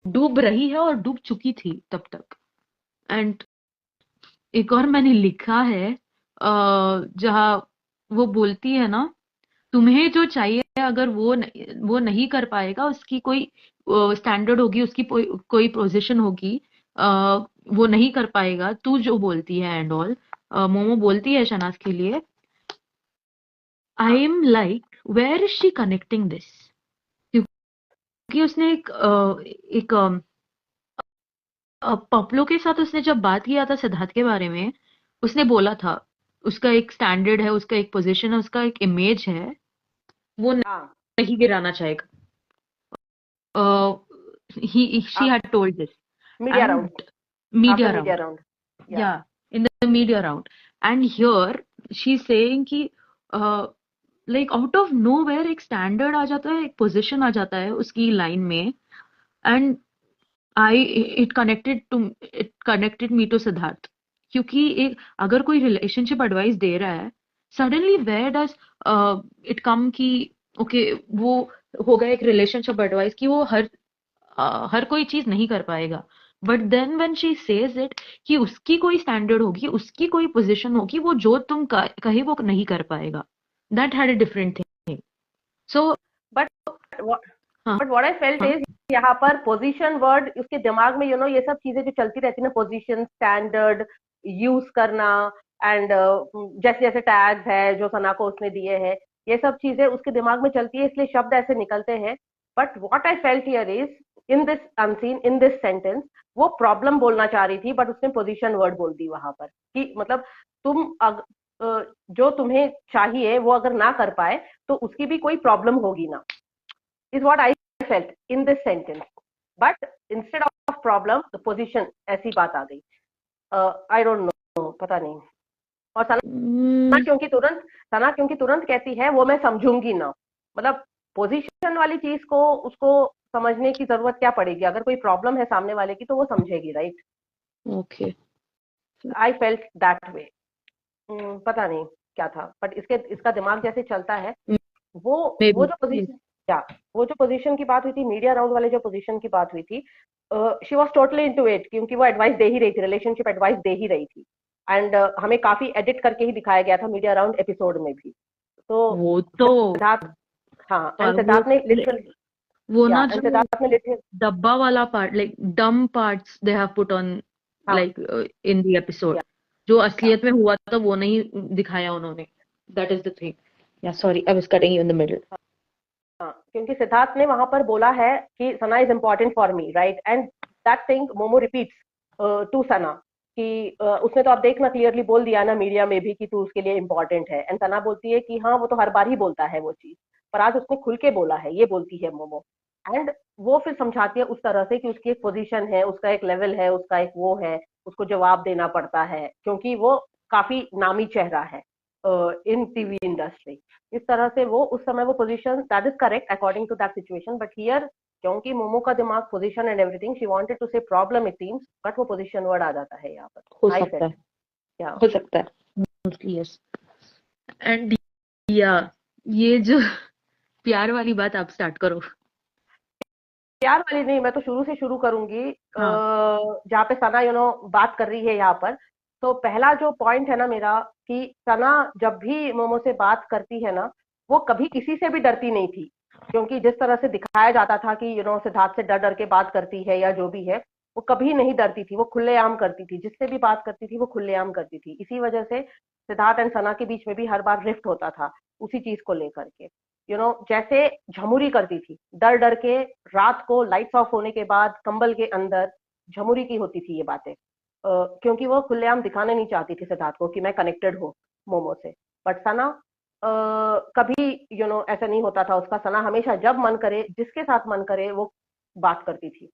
डूब रही है और डूब चुकी थी तब तक। एंड एक और मैंने लिखा है जहाँ वो बोलती है ना, तुम्हें जो चाहिए अगर वो नहीं कर पाएगा, उसकी कोई स्टैंडर्ड होगी, उसकी कोई पोजीशन होगी, वो नहीं कर पाएगा, तू जो बोलती है एंड ऑल। मोमो बोलती है शनाज के लिए, I am like where is she connecting this, क्योंकि उसने एक पपलो के साथ उसने जब बात किया था सिद्धार्थ के बारे में, उसने बोला था उसका एक स्टैंडर्ड है, उसका एक पोजीशन है, उसका एक इमेज है, वो हाँ नहीं गिराना चाहेगा। She हाँ, had told this, media and round, after media media round, round. या yeah, in the media round, and here she's saying कि like out of nowhere एक standard आ जाता है, एक position आ जाता है उसकी line में, and I it connected me to Siddharth, क्योंकि एक अगर कोई relationship advice दे रहा है, suddenly where does it come कि ओके वो होगा एक relationship advice कि वो हर कोई चीज नहीं कर पाएगा, but then when she says it कि उसकी कोई स्टैंडर्ड होगी, उसकी कोई पोजीशन होगी, वो जो तुम कहे वो नहीं कर पाएगा, that had a different thing. So but हाँ, बट व्हाट आई फेल्ट हाँ, इज, यहाँ पर पोजीशन वर्ड उसके दिमाग में ये सब चीजें जो चलती रहती है ना, पोजीशन, स्टैंडर्ड, यूज करना, एंड जैसे जैसे टैग्स है जो सना को उसने दिए हैं, ये सब चीजें उसके दिमाग में चलती है, इसलिए शब्द ऐसे निकलते हैं। But what I felt here is, in this unseen, in this sentence, वो प्रॉब्लम बोलना चाह रही थी, बट उसने पोजीशन वर्ड बोल दी वहां पर कि मतलब तुम जो तुम्हें चाहिए वो अगर ना कर पाए तो उसकी भी कोई प्रॉब्लम होगी ना, is what I felt in this sentence. But instead of problem, the position, ऐसी बात आ गई। I don't know, पता नहीं। और हम्म, सना क्योंकि तुरंत कहती है वो मैं समझूंगी ना, मतलब पोजीशन वाली चीज को उसको समझने की जरूरत क्या पड़ेगी, अगर कोई प्रॉब्लम है सामने वाले की तो वो समझेगी, right? Okay, I felt that way. पता नहीं क्या था, बट इसका दिमाग जैसे चलता है, वो मे वो बी, जो पोजीशन, या वो जो पोजीशन की बात हुई थी, मीडिया राउंड वाले जो पोजीशन की बात हुई थी, she was totally into it, क्योंकि वो एडवाइस दे ही रही थी, रिलेशनशिप एडवाइस दे ही रही थी। एंड हमें काफी एडिट करके ही दिखाया गया था मीडिया राउंड एपिसोड में भी। तो वो तो सिद्धार्थ, हाँ, एंड वो सिद्धार्थ ने लिटरल, वो या ना एंड जो सिद्धार्थ ने लिटरल, डब्बा वाला पार्ट, लाइक डम parts they have put on, हाँ, लाइक इन द या एपिसोड, जो या असलियत में हुआ था वो नहीं दिखाया उन्होंने, that is the thing. Yeah sorry, I was cutting you in the middle. हाँ, क्योंकि सिद्धार्थ ने वहां पर बोला है कि Sana is important for me, right? And that thing Momo repeats to Sana कि उसने तो आप देखना क्लियरली बोल दिया ना मीडिया में भी कि तू उसके लिए इम्पोर्टेंट है, एंड सना बोलती है कि हाँ वो तो हर बार ही बोलता है वो चीज, पर आज उसने खुल के बोला है, ये बोलती है मोमो। एंड वो फिर समझाती है उस तरह से कि उसकी एक पोजीशन है, उसका एक लेवल है, उसका एक वो है, उसको जवाब देना पड़ता है क्योंकि वो काफी नामी चेहरा है इन टीवी इंडस्ट्री। इस तरह से वो उस समय वो position, that is correct according to that situation, but here क्योंकि मोमो का दिमाग position and everything, she wanted to say problem it seems, but वो पोजीशन वर्ड आ जाता है यहाँ हो पर, आई सकता फेल्ट। है, या हो सकता है, मोस्टली यस। एंड या ये जो प्यार वाली बात आप स्टार्ट करो। प्यार वाली नहीं, मैं तो शुरू से शुरू करूंगी, हाँ, जहाँ पे सना बात कर रही है यहाँ पर। तो पहला जो पॉइंट है ना मेरा, कि सना जब भी मोमो से बात करती है ना, वो कभी किसी से भी डरती नहीं थी, क्योंकि जिस तरह से दिखाया जाता था कि सिद्धार्थ से डर डर के बात करती है या जो भी है, वो कभी नहीं डरती थी, वो खुलेआम करती थी, जिससे भी बात करती थी वो खुलेआम करती थी। इसी वजह से सिद्धार्थ एंड सना के बीच में भी हर बार रिफ्ट होता था उसी चीज को लेकर के। जैसे झमुरी करती थी, डर डर के, रात को लाइट्स ऑफ होने के बाद कंबल के अंदर झमुरी की होती थी ये बातें, क्योंकि वो खुलेआम दिखाना नहीं चाहती थी सिद्धार्थ को कि मैं कनेक्टेड हूँ मोमो से। बट सना कभी ऐसा नहीं होता था उसका। सना हमेशा जब मन करे, जिसके साथ मन करे, वो बात करती थी।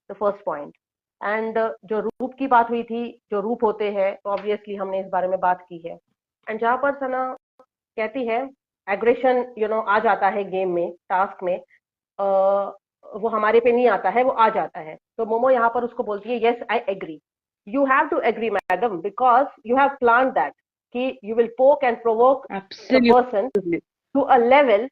The first point. एंड जो रूप की बात हुई थी, जो रूप होते हैं, तो ऑब्वियसली हमने इस बारे में बात की है। एंड जहां पर सना कहती है एग्रेशन आ जाता है गेम में, टास्क में, वो हमारे पे नहीं आता है, वो आ जाता है, तो मोमो यहाँ पर उसको बोलती है yes I agree, you have to agree madam, because you have plan that कि you will poke and provoke the person Absolutely. To a level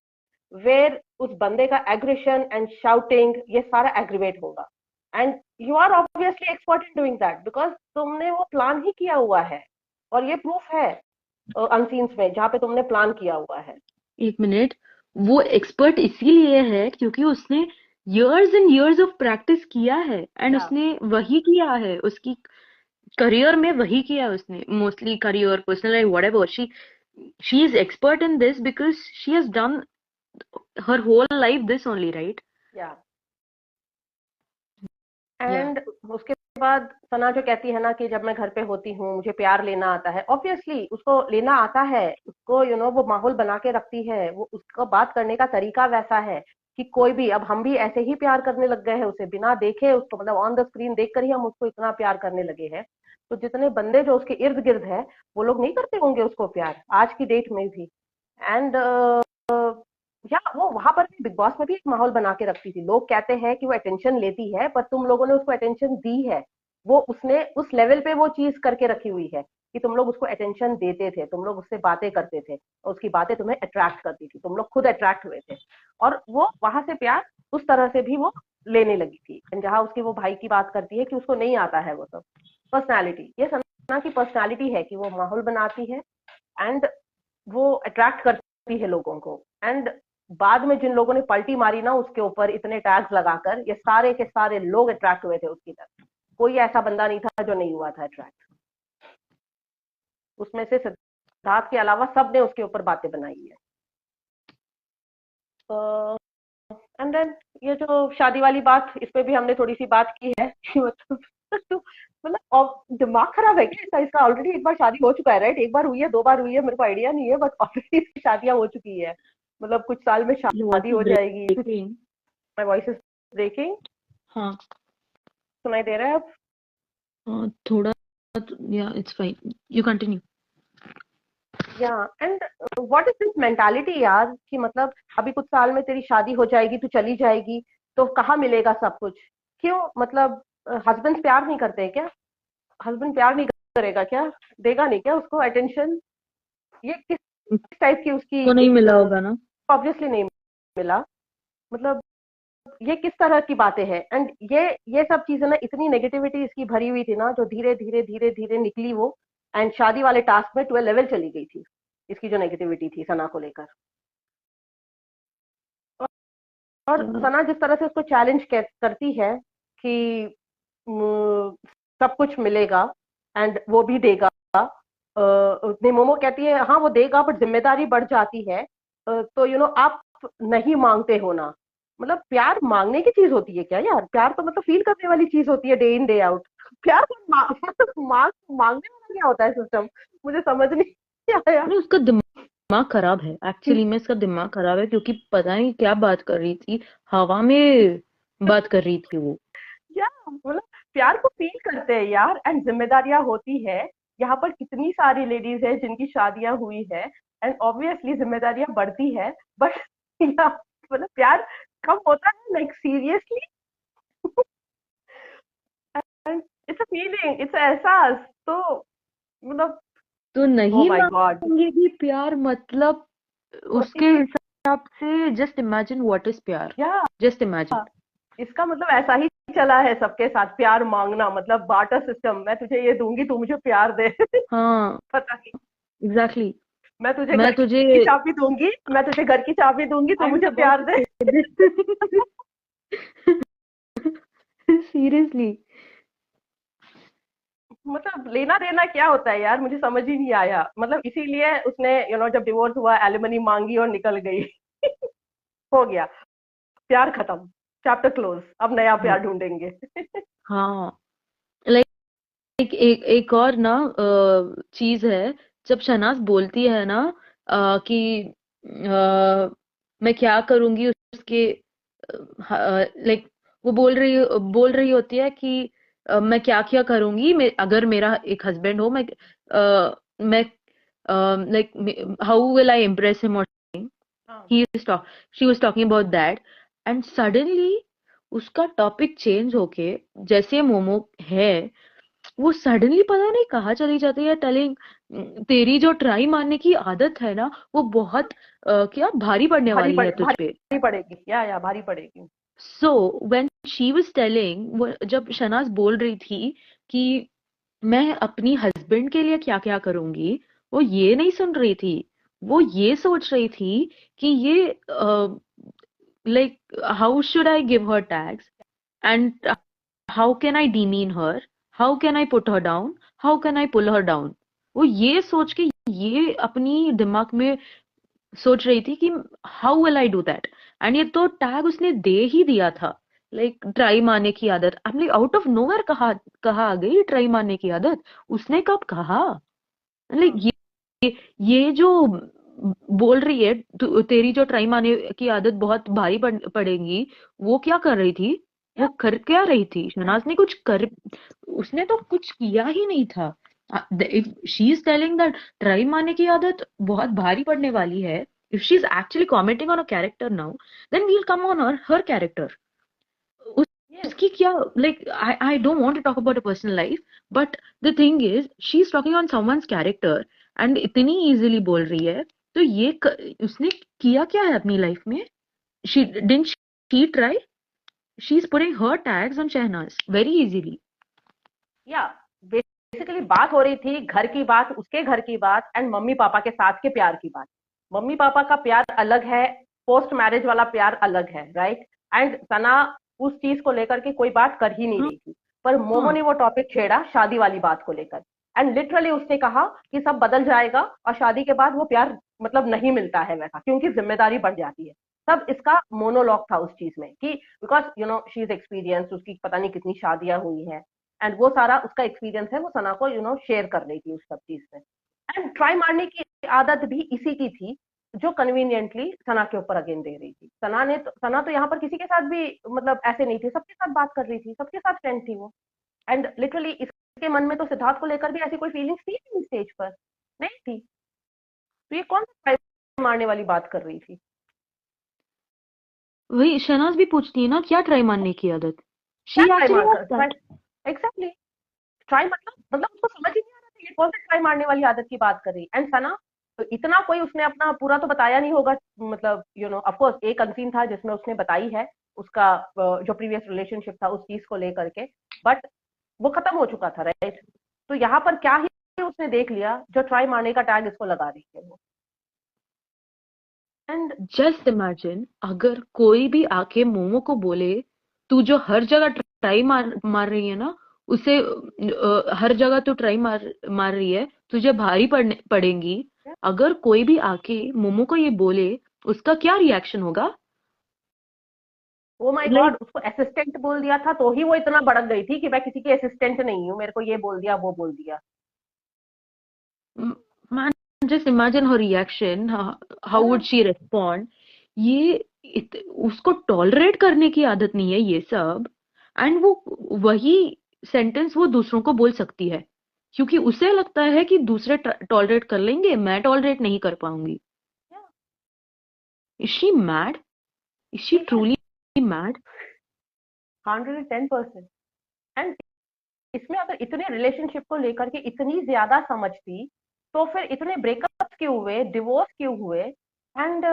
where उस बंदे का एग्रेशन एंड शाउटिंग ये सारा एग्रीवेट होगा। And you are obviously expert in doing that, because तुमने वो plan ही किया हुआ है, और ये प्रूफ है अनसीन्स में जहाँ पे तुमने प्लान किया हुआ है। एक मिनट, वो एक्सपर्ट इसीलिए है क्योंकि उसने years and years of practice किया है एंड या उसने वही किया है उसकी करियर में, वही किया है उसने, mostly career, personal life, whatever, she is expert in this because she has done her whole life this only, right? Yeah yeah and उसके बाद सना जो कहती है ना कि जब मैं घर पे होती हूँ मुझे प्यार लेना आता है, ऑब्वियसली उसको लेना आता है, उसको वो माहौल बना के रखती है, वो उसका बात करने का तरीका वैसा है कि कोई भी, अब हम भी ऐसे ही प्यार करने लग गए हैं उसे, बिना देखे उसको, मतलब ऑन द स्क्रीन देख कर ही हम उसको इतना प्यार करने लगे हैं। तो जितने बंदे जो उसके इर्द गिर्द है, वो लोग नहीं करते होंगे उसको प्यार आज की डेट में भी। एंड या वो वहां पर भी बिग बॉस में भी एक माहौल बना के रखती थी। लोग कहते हैं कि वो अटेंशन लेती है, पर तुम लोगों ने उसको अटेंशन दी है, वो उसने उस लेवल पे वो चीज करके रखी हुई है कि तुम लोग उसको अटेंशन देते थे, तुम लोग उससे बातें करते थे, और उसकी बातें तुम्हें अट्रैक्ट करती थी, तुम लोग खुद अट्रैक्ट हुए थे, और वो वहां से प्यार उस तरह से भी वो लेने लगी थी। जहां उसकी वो भाई की बात करती है कि उसको नहीं आता है वो सब, पर्सनैलिटी, ये सना की पर्सनैलिटी है कि वो माहौल बनाती है एंड वो अट्रैक्ट करती है लोगों को। एंड बाद में जिन लोगों ने पलटी मारी ना उसके ऊपर इतने टैग्स लगाकर, ये सारे के सारे लोग अट्रैक्ट हुए थे उसकी तरफ, कोई ऐसा बंदा नहीं था जो नहीं हुआ था अट्रैक्ट। उसमें से सिद्धार्थ के अलावा सब ने उसके ऊपर बातें बनाई है। एंड देन ये जो शादी वाली बात, इस पे भी हमने थोड़ी सी बात की है कि मतलब दिमाग खराब है क्या इसका? इसका ऑलरेडी एक बार शादी हो चुका है, राइट? एक बार हुई है, 2 बार हुई है, मेरे को आइडिया नहीं है, बट ऑलरेडी इसकी शादियां हो चुकी है, मतलब कुछ साल में your voice शादी is हो जाएगी। breaking. My voice is breaking, हाँ, सुनाई दे रहा है अब? थोड़ा, yeah it's fine, you continue. Yeah and what is this mentality यार, कि मतलब अभी कुछ साल में तेरी शादी हो जाएगी, तू चली जाएगी, तो कहाँ मिलेगा सब कुछ? क्यों, मतलब हस्बैंड प्यार नहीं करते क्या? हस्बैंड प्यार नहीं करेगा क्या? देगा नहीं क्या उसको अटेंशन? ये किस टाइप की उसकी को नहीं एक, मिला होगा ना? ऑब्वियसली नहीं मिला, मतलब ये किस तरह की बातें हैं? एंड ये सब चीजें ना, इतनी नेगेटिविटी इसकी भरी हुई थी ना, जो धीरे धीरे धीरे धीरे निकली वो, एंड शादी वाले टास्क में 12 लेवल चली गई थी इसकी जो नेगेटिविटी थी सना को लेकर। और सना जिस तरह से उसको चैलेंज करती है कि सब कुछ मिलेगा एंड वो भी देगा, मोमो कहती है हाँ वो देगा, बट जिम्मेदारी बढ़ जाती है, तो आप नहीं मांगते हो ना। मतलब प्यार मांगने की चीज होती है क्या यार? प्यार तो मतलब फील करने वाली चीज होती है, डे इन डे आउट। प्यार तो मांगने वाला क्या होता है सिस्टम? मुझे समझ नहीं आया। नहीं, उसका दिमाग खराब है, एक्चुअली में इसका दिमाग खराब है, क्योंकि पता नहीं क्या बात कर रही थी, हवा में बात कर रही थी वो। या मतलब प्यार को फील करते हैं यार, एंड जिम्मेदारियां होती है। यहाँ पर कितनी सारी लेडीज है जिनकी शादियां हुई है, एंड ऑब्वियसली जिम्मेदारियां बढ़ती है, बट या मतलब प्यार कम होता है, like seriously. And it's a feeling, it's एहसास, तो मतलब तो ओ नहीं माय गॉड। मांगेगी प्यार, मतलब उसके हिसाब से जस्ट इमेजिन व्हाट इज प्यार, या जस्ट इमेजिन। इसका मतलब ऐसा ही चला है सबके साथ, प्यार मांगना मतलब बार्टर सिस्टम, मैं तुझे ये दूंगी, तू मुझे प्यार दे। हाँ, पता नहीं, एग्जैक्टली। मैं तुझे मैं घर तुझे की चाबी दूंगी, मैं तुझे घर की चाबी दूंगी, तू आई मुझे वाज प्यार अबाउट दे। टू से दिस सीरियसली। मतलब लेना देना क्या होता है यार, मुझे समझ ही नहीं आया। मतलब इसीलिए उसने जब डिवोर्स हुआ एलिमनी मांगी और निकल गई। हो गया, प्यार खत्म, चैप्टर क्लोज, अब नया हाँ प्यार ढूंढेंगे। हाँ, एक और ना चीज है। जब शहनाज बोलती है ना कि मैं क्या करूंगी उसके, लाइक वो बोल रही होती है कि मैं क्या क्या करूंगी, अगर मेरा एक हस्बैंड हो, मैं like how will I impress him, और हाँ, he is talk she was talking about that, and suddenly उसका टॉपिक चेंज होके, जैसे मोमो है, वो सडनली पता नहीं कहाँ चली जाती है, टेलिंग तेरी जो ट्राई मारने की आदत है ना, वो बहुत क्या भारी पड़ने वाली है तुझ पे। भारी पड़ेगी, या भारी पड़ेगी। So when she was telling, जब शनाज बोल रही थी कि मैं अपनी हस्बैंड के लिए क्या क्या करूंगी, वो ये नहीं सुन रही थी। वो ये सोच रही थी कि ये like how should I give her tags, and how can I demean her, how can I put her down, how can I pull her down। वो ये सोच के, ये अपनी दिमाग में सोच रही थी कि how will I do that। And ये तो टैग उसने दे ही दिया था, लाइक ट्राई मारने की आदत। आई am like out of nowhere कहा कहा आ गई ट्राई मारने की आदत, उसने कब कहा। लाइक हाँ, ये जो बोल रही है तेरी जो ट्राई मारने की आदत बहुत भारी पड़ेगी, वो क्या कर रही थी, वो या कर क्या रही थी। शहनाज ने कुछ कर, उसने तो कुछ किया ही नहीं था। If she is telling that try मारने की आदत बहुत भारी पड़ने वाली है, if she is actually commenting on a character now, then we'll come on her character. Yes, उसकी क्या, like I don't want to talk about a personal life, but the thing is she is talking on someone's character, and इतनी easily बोल रही है। तो उसने किया क्या है अपनी लाइफ में। She didn't she try, she is putting her tags on Shehnaaz very easily. Yeah basically बात हो रही थी घर की बात, उसके घर की बात, एंड मम्मी पापा के साथ के प्यार की बात। मम्मी पापा का प्यार अलग है, पोस्ट मैरिज वाला प्यार अलग है, राइट। एंड सना उस चीज को लेकर के कोई बात कर ही नहीं हाँ रही थी, पर मोमो हाँ ने वो टॉपिक छेड़ा शादी वाली बात को लेकर। एंड लिटरली उसने कहा कि सब बदल जाएगा और शादी के बाद वो प्यार मतलब नहीं मिलता है वैसा, क्योंकि जिम्मेदारी बढ़ जाती है। तब इसका मोनोलॉग था उस चीज में कि बिकॉज शी इज एक्सपीरियंस, उसकी पता नहीं कितनी शादियां हुई हैं, एंड वो सारा उसका एक्सपीरियंस है, वो सना को शेयर कर रही थी उस सब चीज में। एंड ट्राई मारने की आदत भी इसी की थी, जो कन्वीनियंटली सना के ऊपर अगेन दे रही थी। सना तो यहाँ पर किसी के साथ भी मतलब ऐसे नहीं थी, सबके साथ बात कर रही थी, सबके साथ फ्रेंड थी वो। एंड लिटरली इसके मन में तो सिद्धार्थ को लेकर भी ऐसी कोई फीलिंग्स थी नहीं, स्टेज पर नहीं थी। तो ये कौन सा ट्राई मारने वाली बात कर रही थी? वही शहनाज भी पूछती है ना, क्या ट्राई मारने की आदत। क्या शी ट्राई एक्चुअली मार कर asked try, that. Exactly, try मतलब उसको समझ ही नहीं आ रहा था ये कौन सा ट्राई मारने वाली आदत की बात कर रही। एंड सना तो इतना कोई उसने अपना पूरा तो बताया नहीं होगा, मतलब ऑफ कोर्स एक अनसीन था जिसमें उसने बताई है उसका जो प्रीवियस रिलेशनशिप था उस चीज को लेकर के, बट वो खत्म हो चुका था, राइट। तो यहाँ पर क्या ही उसने देख लिया जो ट्राई मारने का टैग इसको लगा रही है वो। एंड जस्ट इमेजिन अगर कोई भी आके मोमो को बोले, तू जो हर जगह ट्राई मार रही है ना, उसे हर जगह तू ट्राई मार रही है, तुझे भारी पड़ेंगी। अगर कोई भी आके मोमो को ये बोले, उसका क्या रिएक्शन होगा। ओ माय लाइक गॉड, उसको असिस्टेंट बोल दिया था तो ही वो इतना भड़क गई थी कि मैं किसी की असिस्टेंट नहीं हूँ, मेरे को ये बोल दिया वो बोल दिया। man, just imagine her reaction, how would हाँ, she respond। ये उसको टॉलरेट करने की आदत नहीं है ये सब। एंड वो वही सेंटेंस वो दूसरों को बोल सकती है, क्योंकि उसे लगता है कि दूसरे टॉलरेट कर लेंगे, मैं टॉलरेट नहीं कर पाऊंगी। Is she mad, is she truly mad. 110%। And इसमें अगर इतने रिलेशनशिप को लेकर के इतनी ज्यादा समझ थी, तो फिर इतने ब्रेकअप्स क्यों हुए, डिवोर्स क्यों हुए। एंड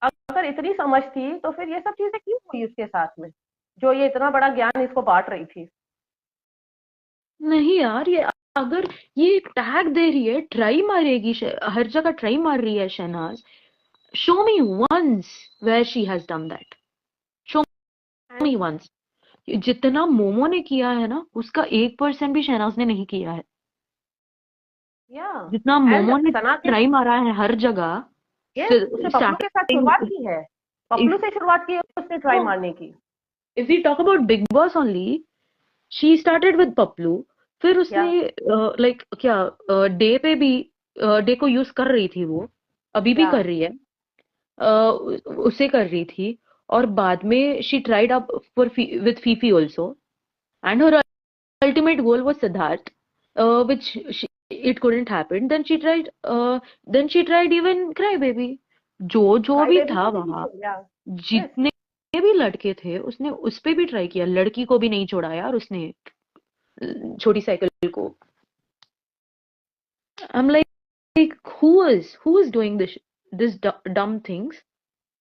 अगर इतनी समझ थी तो फिर ये सब चीजें क्यों हुई उसके साथ में, जो ये इतना बड़ा ज्ञान इसको बांट रही थी। नहीं यार, ये अगर ये टैग दे रही है, ट्राई मारेगी, हर जगह ट्राई मार रही है Shehnaaz, show me once where she has done that, show and me once। जितना मोमो ने किया है ना, उसका 1% भी शहनाज ने नहीं किया है। या जितना एंड मोमो ने सना के, ट्राई मारा है हर जगह, यस उसने पपलू के साथ स्टार्टिंग, शुरुआत की है, पपलू से शुरुआत की है उसने ट्राई मारने की। If we talk about Bigg Boss only, she started with Paplu, फिर या उसने लाइक क्या डे पे भी डे को यूज कर रही थी वो, अभी भी या कर रही है, उसे कर रही थी, और बाद में she tried up for with Phi Phi also, and her ultimate goal was Siddharth, which it couldn't happen. Then she tried even Crybaby. जो जो क्राई भी बेबी था को भी वहां, या यस। जितने भी लड़के थे उसने उस पे भी ट्राई किया, लड़की को भी नहीं छोड़ा यार उसने, छोटी साइकिल को। I'm like who is doing this dumb things?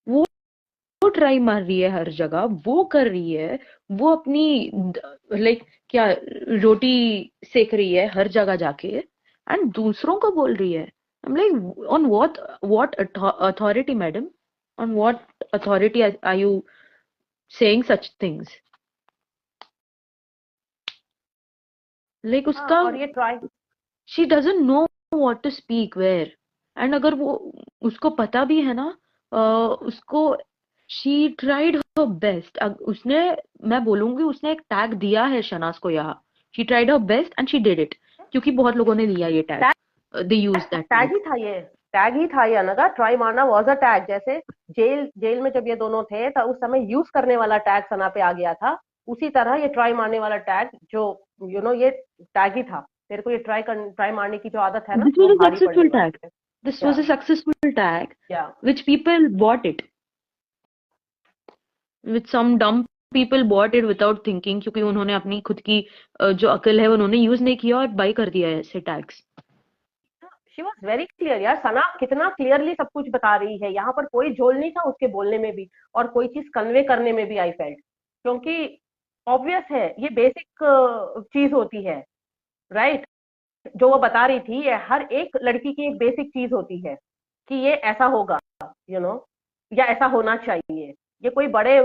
वो ट्राई मार रही है हर जगह, वो कर रही है, वो अपनी लाइक क्या रोटी सेक रही है हर जगह जाके, एंड दूसरों को बोल रही है। I'm like, on what authority, madam? On what authority are you saying such things? Like हाँ, उसका, और ये try, she doesn't know what to speak where, and अगर वो, उसको पता भी है ना, उसको, she tried her best, उसने, मैं बोलूंगी उसने एक टैग दिया है शनाज को यहाँ, she tried her best and she did it, क्योंकि बहुत लोगों ने लिया ये tag, they used that tag tag. ही था ये, टैग ही था ये अनगा, ट्राई मारना वाज अ टैग। जैसे जेल जेल में जब ये दोनों थे तो उस समय यूज करने वाला टैग सना पे आ गया था, उसी तरह ये ट्राई मारने वाला टैग जो ये टैग ही था। तेरे को ये ट्राई मारने की जो आदत है ना This वो was a भारी पड़ने successful tag. वाली है। This या was a successful tag, या which people bought it, with some dumb people bought it without thinking, क्योंकि उन्होंने अपनी खुद की जो अकल है उन्होंने यूज नहीं किया और बाई कर दिया है ऐसे tags. She was very clear यार, सना कितना क्लियरली सब कुछ बता रही है, यहाँ पर कोई झोल नहीं था उसके बोलने में भी और कोई चीज कन्वे करने में भी, आई फेल्ट। क्योंकि ऑब्वियस है ये बेसिक चीज होती है, राइट? जो वो बता रही थी ये हर एक लड़की की एक बेसिक चीज होती है कि ये ऐसा होगा, यू you नो know, या ऐसा होना चाहिए। ये कोई बड़े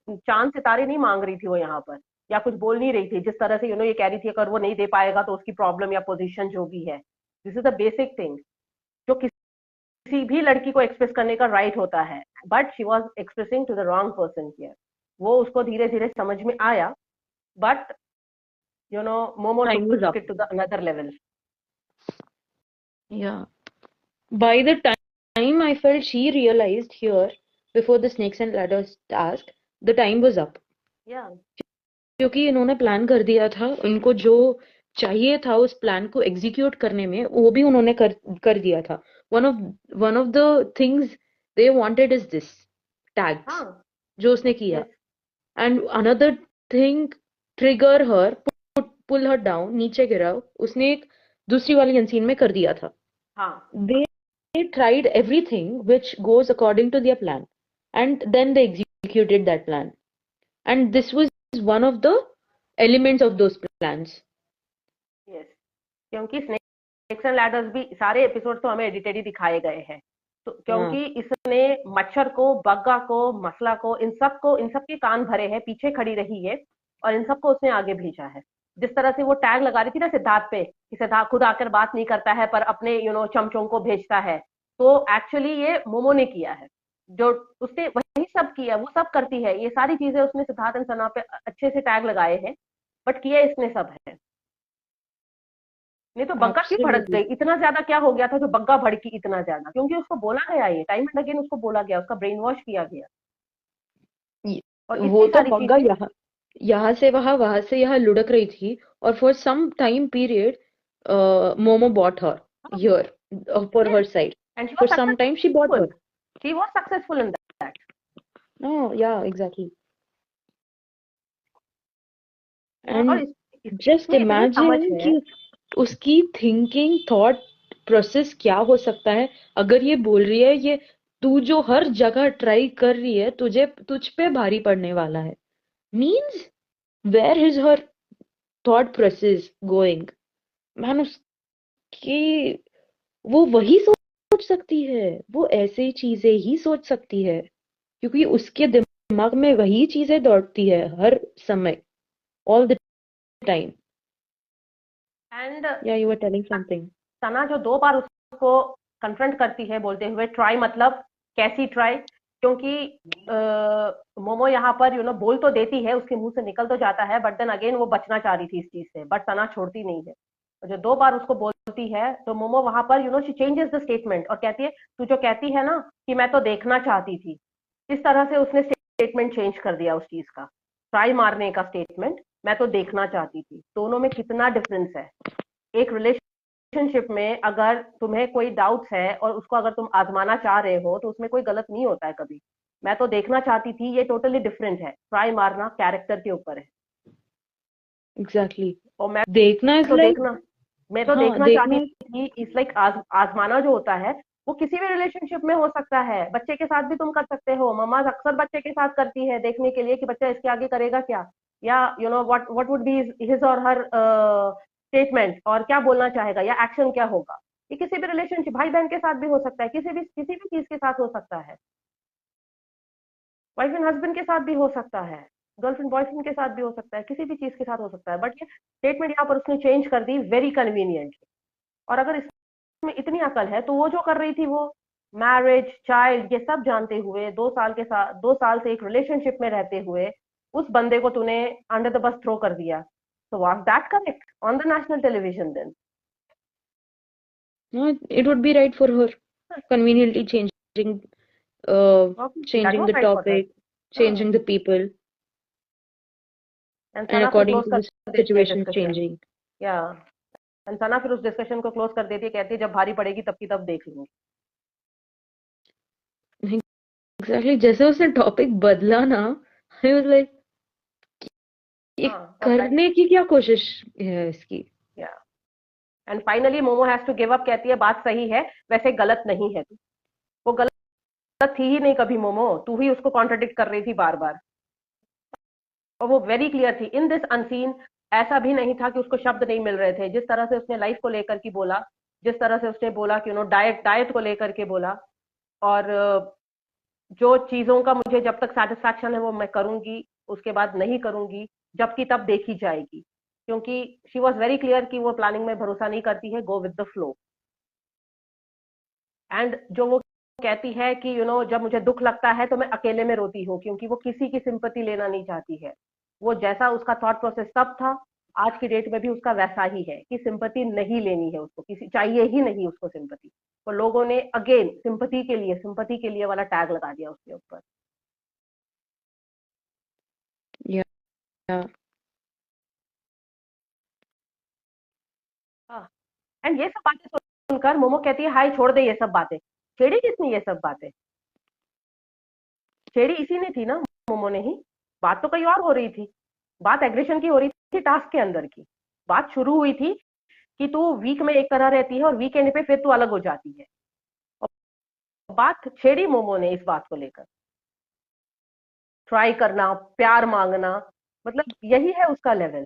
चांद सितारे नहीं मांग रही थी वो यहाँ पर, या कुछ बोल नहीं रही थी जिस तरह से ये कह रही थी अगर वो नहीं दे पाएगा तो उसकी प्रॉब्लम या पोजीशन जो भी है। This is the basic thing जो किसी भी लड़की को एक्सप्रेस करने का राइट होता है, but she was expressing to the wrong person here. वो उसको धीरे धीरे समझ में आया, but Momo Time was took up. it to the another level. Yeah. By the time I felt she realized here, before the snakes and ladders task, the time was up. Yeah. क्योंकि इन्होंने plan कर दिया था, उनको जो चाहिए था उस प्लान को एग्जीक्यूट करने में, वो भी उन्होंने कर दिया था। One of the things they wanted is this tags, हाँ जो उसने किया, yes and another thing, trigger her, pull her down, नीचे गिराओ, उसने एक दूसरी वाली अनसीन में कर दिया था। हाँ They tried everything which goes according to their plan, and then they executed that plan, and this was one of the elements of those plans. yes क्योंकि स्नेक्स एंड लैडर्स भी सारे एपिसोड तो हमें एडिटेड ही दिखाए गए हैं, तो हाँ, क्योंकि इसने मच्छर को, बग्गा को, मसला को, इन सब के कान भरे हैं, पीछे खड़ी रही है और इन सबको उसने आगे भेजा है। जिस तरह से वो टैग लगा रही थी ना सिद्धार्थ पे कि सिद्धार्थ खुद आकर बात नहीं करता है पर अपने चमचों को भेजता है, तो एक्चुअली ये मोमो ने किया है। जो उसने वही सब किया, वो सब करती है, ये सारी चीजें उसने सिद्धार्थ एंड सना पे अच्छे से टैग लगाए हैं, बट किया इसने सब है। नहीं तो बग्गा क्यों भड़क absolutely. गई, इतना ज्यादा क्या हो गया था जो बग्गा भड़की इतना ज्यादा? क्योंकि उसको बोला गया, ये टाइम एंड अगेन उसको बोला गया, उसका ब्रेन वॉश किया गया और वो इतनी तो सारी बग्गा चीजें। यहाँ से वहां से यहाँ लुढ़क रही थी, और for some time period Momo bought her here, for her yes side. And she For was some time she bought successful, her. She was successful in that. Oh yeah, exactly. और And just इसमें इतनी समझ imagine है। कि उसकी thinking thought process क्या हो सकता है, अगर ये बोल रही है ये तू जो हर जगह ट्राई कर रही है तुझ पे भारी पड़ने वाला है, means where is her thought process going? Man, उसकी, वो वही सोच सकती है, वो ऐसे चीजें ही सोच सकती है, क्योंकि उसके दिमाग में वही चीजें दौड़ती है हर समय, all the time. And Yeah, you were telling something. सना जो 2 बार उसको कन्फ्रंट करती है बोलते हुए ट्राई, मतलब कैसी ट्राई, क्योंकि मोमो यहाँ पर बोल तो देती है, उसके मुंह से निकल तो जाता है, बट देन अगेन वो बचना चाह रही थी इस चीज से, बट सना छोड़ती नहीं है। जो 2 बार उसको बोलती है तो मोमो वहां पर शी चेंजेस द स्टेटमेंट और कहती है तू जो कहती है ना कि मैं तो देखना चाहती थी, इस तरह से उसने स्टेटमेंट चेंज कर दिया उस चीज का, ट्राई मारने का स्टेटमेंट मैं तो देखना चाहती थी। दोनों में कितना डिफरेंस है। एक रिलेशनशिप में अगर तुम्हें कोई डाउट्स है और उसको अगर तुम आजमाना चाह रहे हो तो उसमें कोई गलत नहीं होता है कभी। मैं तो देखना चाहती थी, ये टोटली डिफरेंट है, ट्राई मारना कैरेक्टर के ऊपर है। Exactly exactly. और मैं देखना इज तो लाइक, देखना मैं तो हाँ देखना चाहती देखना, थी इस लाइक आजमाना जो होता है वो किसी भी रिलेशनशिप में हो सकता है, बच्चे के साथ भी तुम कर सकते हो। मम्मा अक्सर बच्चे के साथ करती है देखने के लिए कि बच्चा इसके आगे करेगा क्या, या व्हाट वुड बी हिज और हर स्टेटमेंट, और क्या बोलना चाहेगा या एक्शन क्या होगा। ये किसी भी रिलेशनशिप, भाई बहन के साथ भी हो सकता है, किसी भी चीज के साथ हो सकता है, वाइफ एंड हस्बैंड के साथ भी हो सकता है, गर्लफ्रेंड बॉयफ्रेंड के साथ भी हो सकता है, किसी भी चीज के साथ हो सकता है। बट ये स्टेटमेंट यहाँ पर उसने चेंज कर दी वेरी कन्वीनियंटली। और अगर इसमें इतनी अकल है तो वो जो कर रही थी वो मैरिज चाइल्ड ये सब जानते हुए 2 साल के साथ 2 साल से एक रिलेशनशिप में रहते हुए उस बंदे को तूने अंडर द बस थ्रो कर दिया, तो was that correct on the national television then? no, it would be right for her, conveniently changing, Obviously, that changing was the right for her. topic, हाँ, changing the people, and and सना फिर according close to कर the देती है situation discussion. changing. या and सना फिर उस discussion को close कर देती है, कहती है जब भारी पड़ेगी तब की तब देख लूंगी। एग्जैक्टली, जैसे उसने टॉपिक बदला ना, आई वाज लाइक, ये हाँ, और करने की क्या कोशिश है इसकी? Yeah and finally Momo has to give up, कहती है बात सही है, वैसे गलत नहीं है तू। वो गलत थी ही नहीं कभी मोमो, तू ही उसको कॉन्ट्रडिक्ट कर रही थी बार बार। और वो वेरी क्लियर थी इन दिस अनसीन। ऐसा भी नहीं था कि उसको शब्द नहीं मिल रहे थे, जिस तरह से उसने लाइफ को लेकर के बोला, जिस तरह से उसने बोला कि डाइट डाइट को लेकर के बोला, और जो चीजों का मुझे जब तक सेटिस्फैक्शन है वो मैं करूंगी, उसके बाद नहीं करूंगी, जबकि तब देखी जाएगी। क्योंकि शी वॉज वेरी क्लियर कि वो प्लानिंग में भरोसा नहीं करती है, go with the flow. And जो वो कहती है कि जब मुझे दुख लगता है तो मैं अकेले में रोती हूँ, क्योंकि वो किसी की सिंपत्ति लेना नहीं चाहती है। वो जैसा उसका थॉट प्रोसेस तब था, आज की डेट में भी उसका वैसा ही है कि सिंपत्ति नहीं लेनी है उसको, किसी चाहिए ही नहीं उसको सिंपत्ति। तो लोगों ने अगेन सिंपत्ति के लिए वाला टैग लगा दिया उसके ऊपर। या हाँ, एंड ये सब बातें सुनकर मोमो कहती है हाय छोड़ दे ये सब बातें। छेड़ी किसने ये सब बातें? छेड़ी इसी ने थी ना, मोमो ने ही। बात तो कहीं और हो रही थी, बात एग्रेशन की हो रही थी, टास्क के अंदर की। बात शुरू हुई थी कि तू वीक में एक तरह रहती है और वीकेंड पे फिर तू अलग हो जाती है। और बात छेड़ी मोमो ने इस बात को लेकर, ट्राई करना, प्यार मांगना, मतलब यही है उसका लेवल।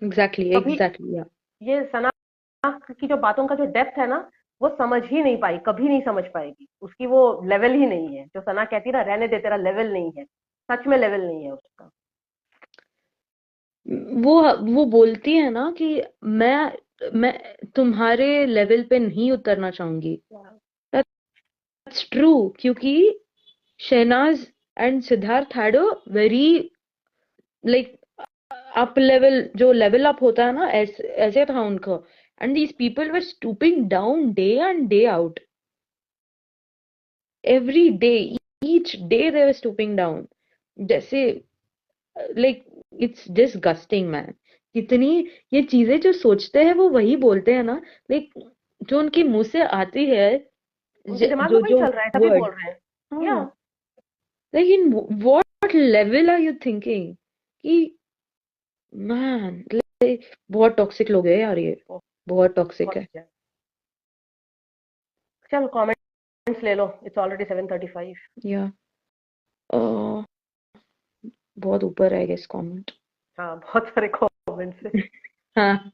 एग्जैक्टली कभी एग्जैक्टली, या ये सना की जो बातों का जो डेप्थ है ना, वो समझ ही नहीं पाई, कभी नहीं समझ पाएगी, उसकी वो लेवल ही नहीं है। जो सना कहती ना रहने दे तेरा लेवल नहीं है, सच में लेवल नहीं है उसका। वो वो बोलती है ना कि मैं तुम्हारे लेवल पे नहीं उतरना चाहूंगी। दैट्स ट्रू, क्योंकि Shehnaaz and Siddharth had a very, like, up level, जो लेवल अप होता है ना, ऐसे था उनका। And these people were stooping down day and day out, every day, each day they were stooping down. जैसे, लाइक, इट्स डिसगस्टिंग मैन। कितनी ये चीजें जो सोचते हैं वो वही बोलते हैं ना, लाइक, जो उनके मुंह से आती है, उनके दिमाग में जो वही जो चल रहा है तभी वर्ड, बोल रहे हैं। या हाँ, लेकिन what level are you thinking कि, मैन, बहुत टॉक्सिक लोग हैं यार ये, बहुत टॉक्सिक है। बहुत। चल कमेंट्स ले लो, इट्स ऑलरेडी 7:35। या बहुत ऊपर है गेस कमेंट। हाँ, बहुत सारे कमेंट्स है। हाँ,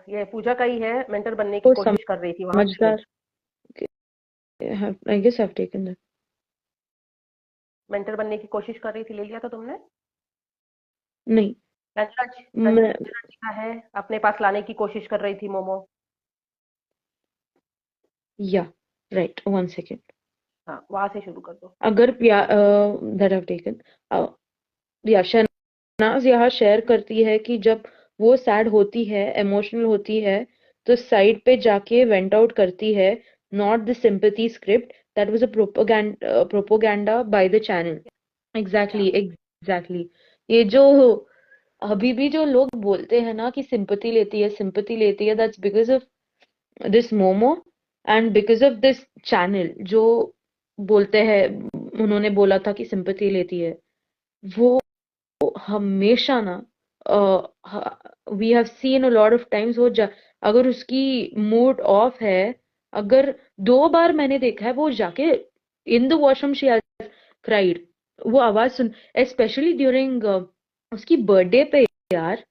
ये पूजा का ही है, मेंटर बनने की वो कोशिश कर रही थी वहां पे। समझदार, I guess I have taken that. Mentor बनने की कोशिश कर रही थी, ले लिया था तुमने? नहीं। मैं रंजना जी का है, अपने पास लाने की कोशिश कर रही थी मोमो। या राइट, वन सेकेंड। हाँ, वहां से शुरू कर दो। अगर दैट हैव टेकन, या शहनाज यहाँ शेयर करती है कि जब वो सैड होती है, इमोशनल होती है, तो साइड पे जाके वेंट आउट करती है, not the sympathy script, that was a propaganda by the channel. या एग्जैक्टली, एग्जैक्टली। ये जो अभी भी जो लोग बोलते हैं ना कि सिंपैथी लेती है, सिंपैथी लेती है, that's because of this momo and because of this channel जो बोलते हैं, उन्होंने बोला था कि सिंपैथी लेती है। वो हमेशा ना, we have seen a lot of times, अगर उसकी मूड ऑफ है, अगर 2 बार मैंने देखा है वो जाके in the washroom she has cried, वो आवाज सुन, स्पेशली ड्यूरिंग उसकी बर्थडे पे यार,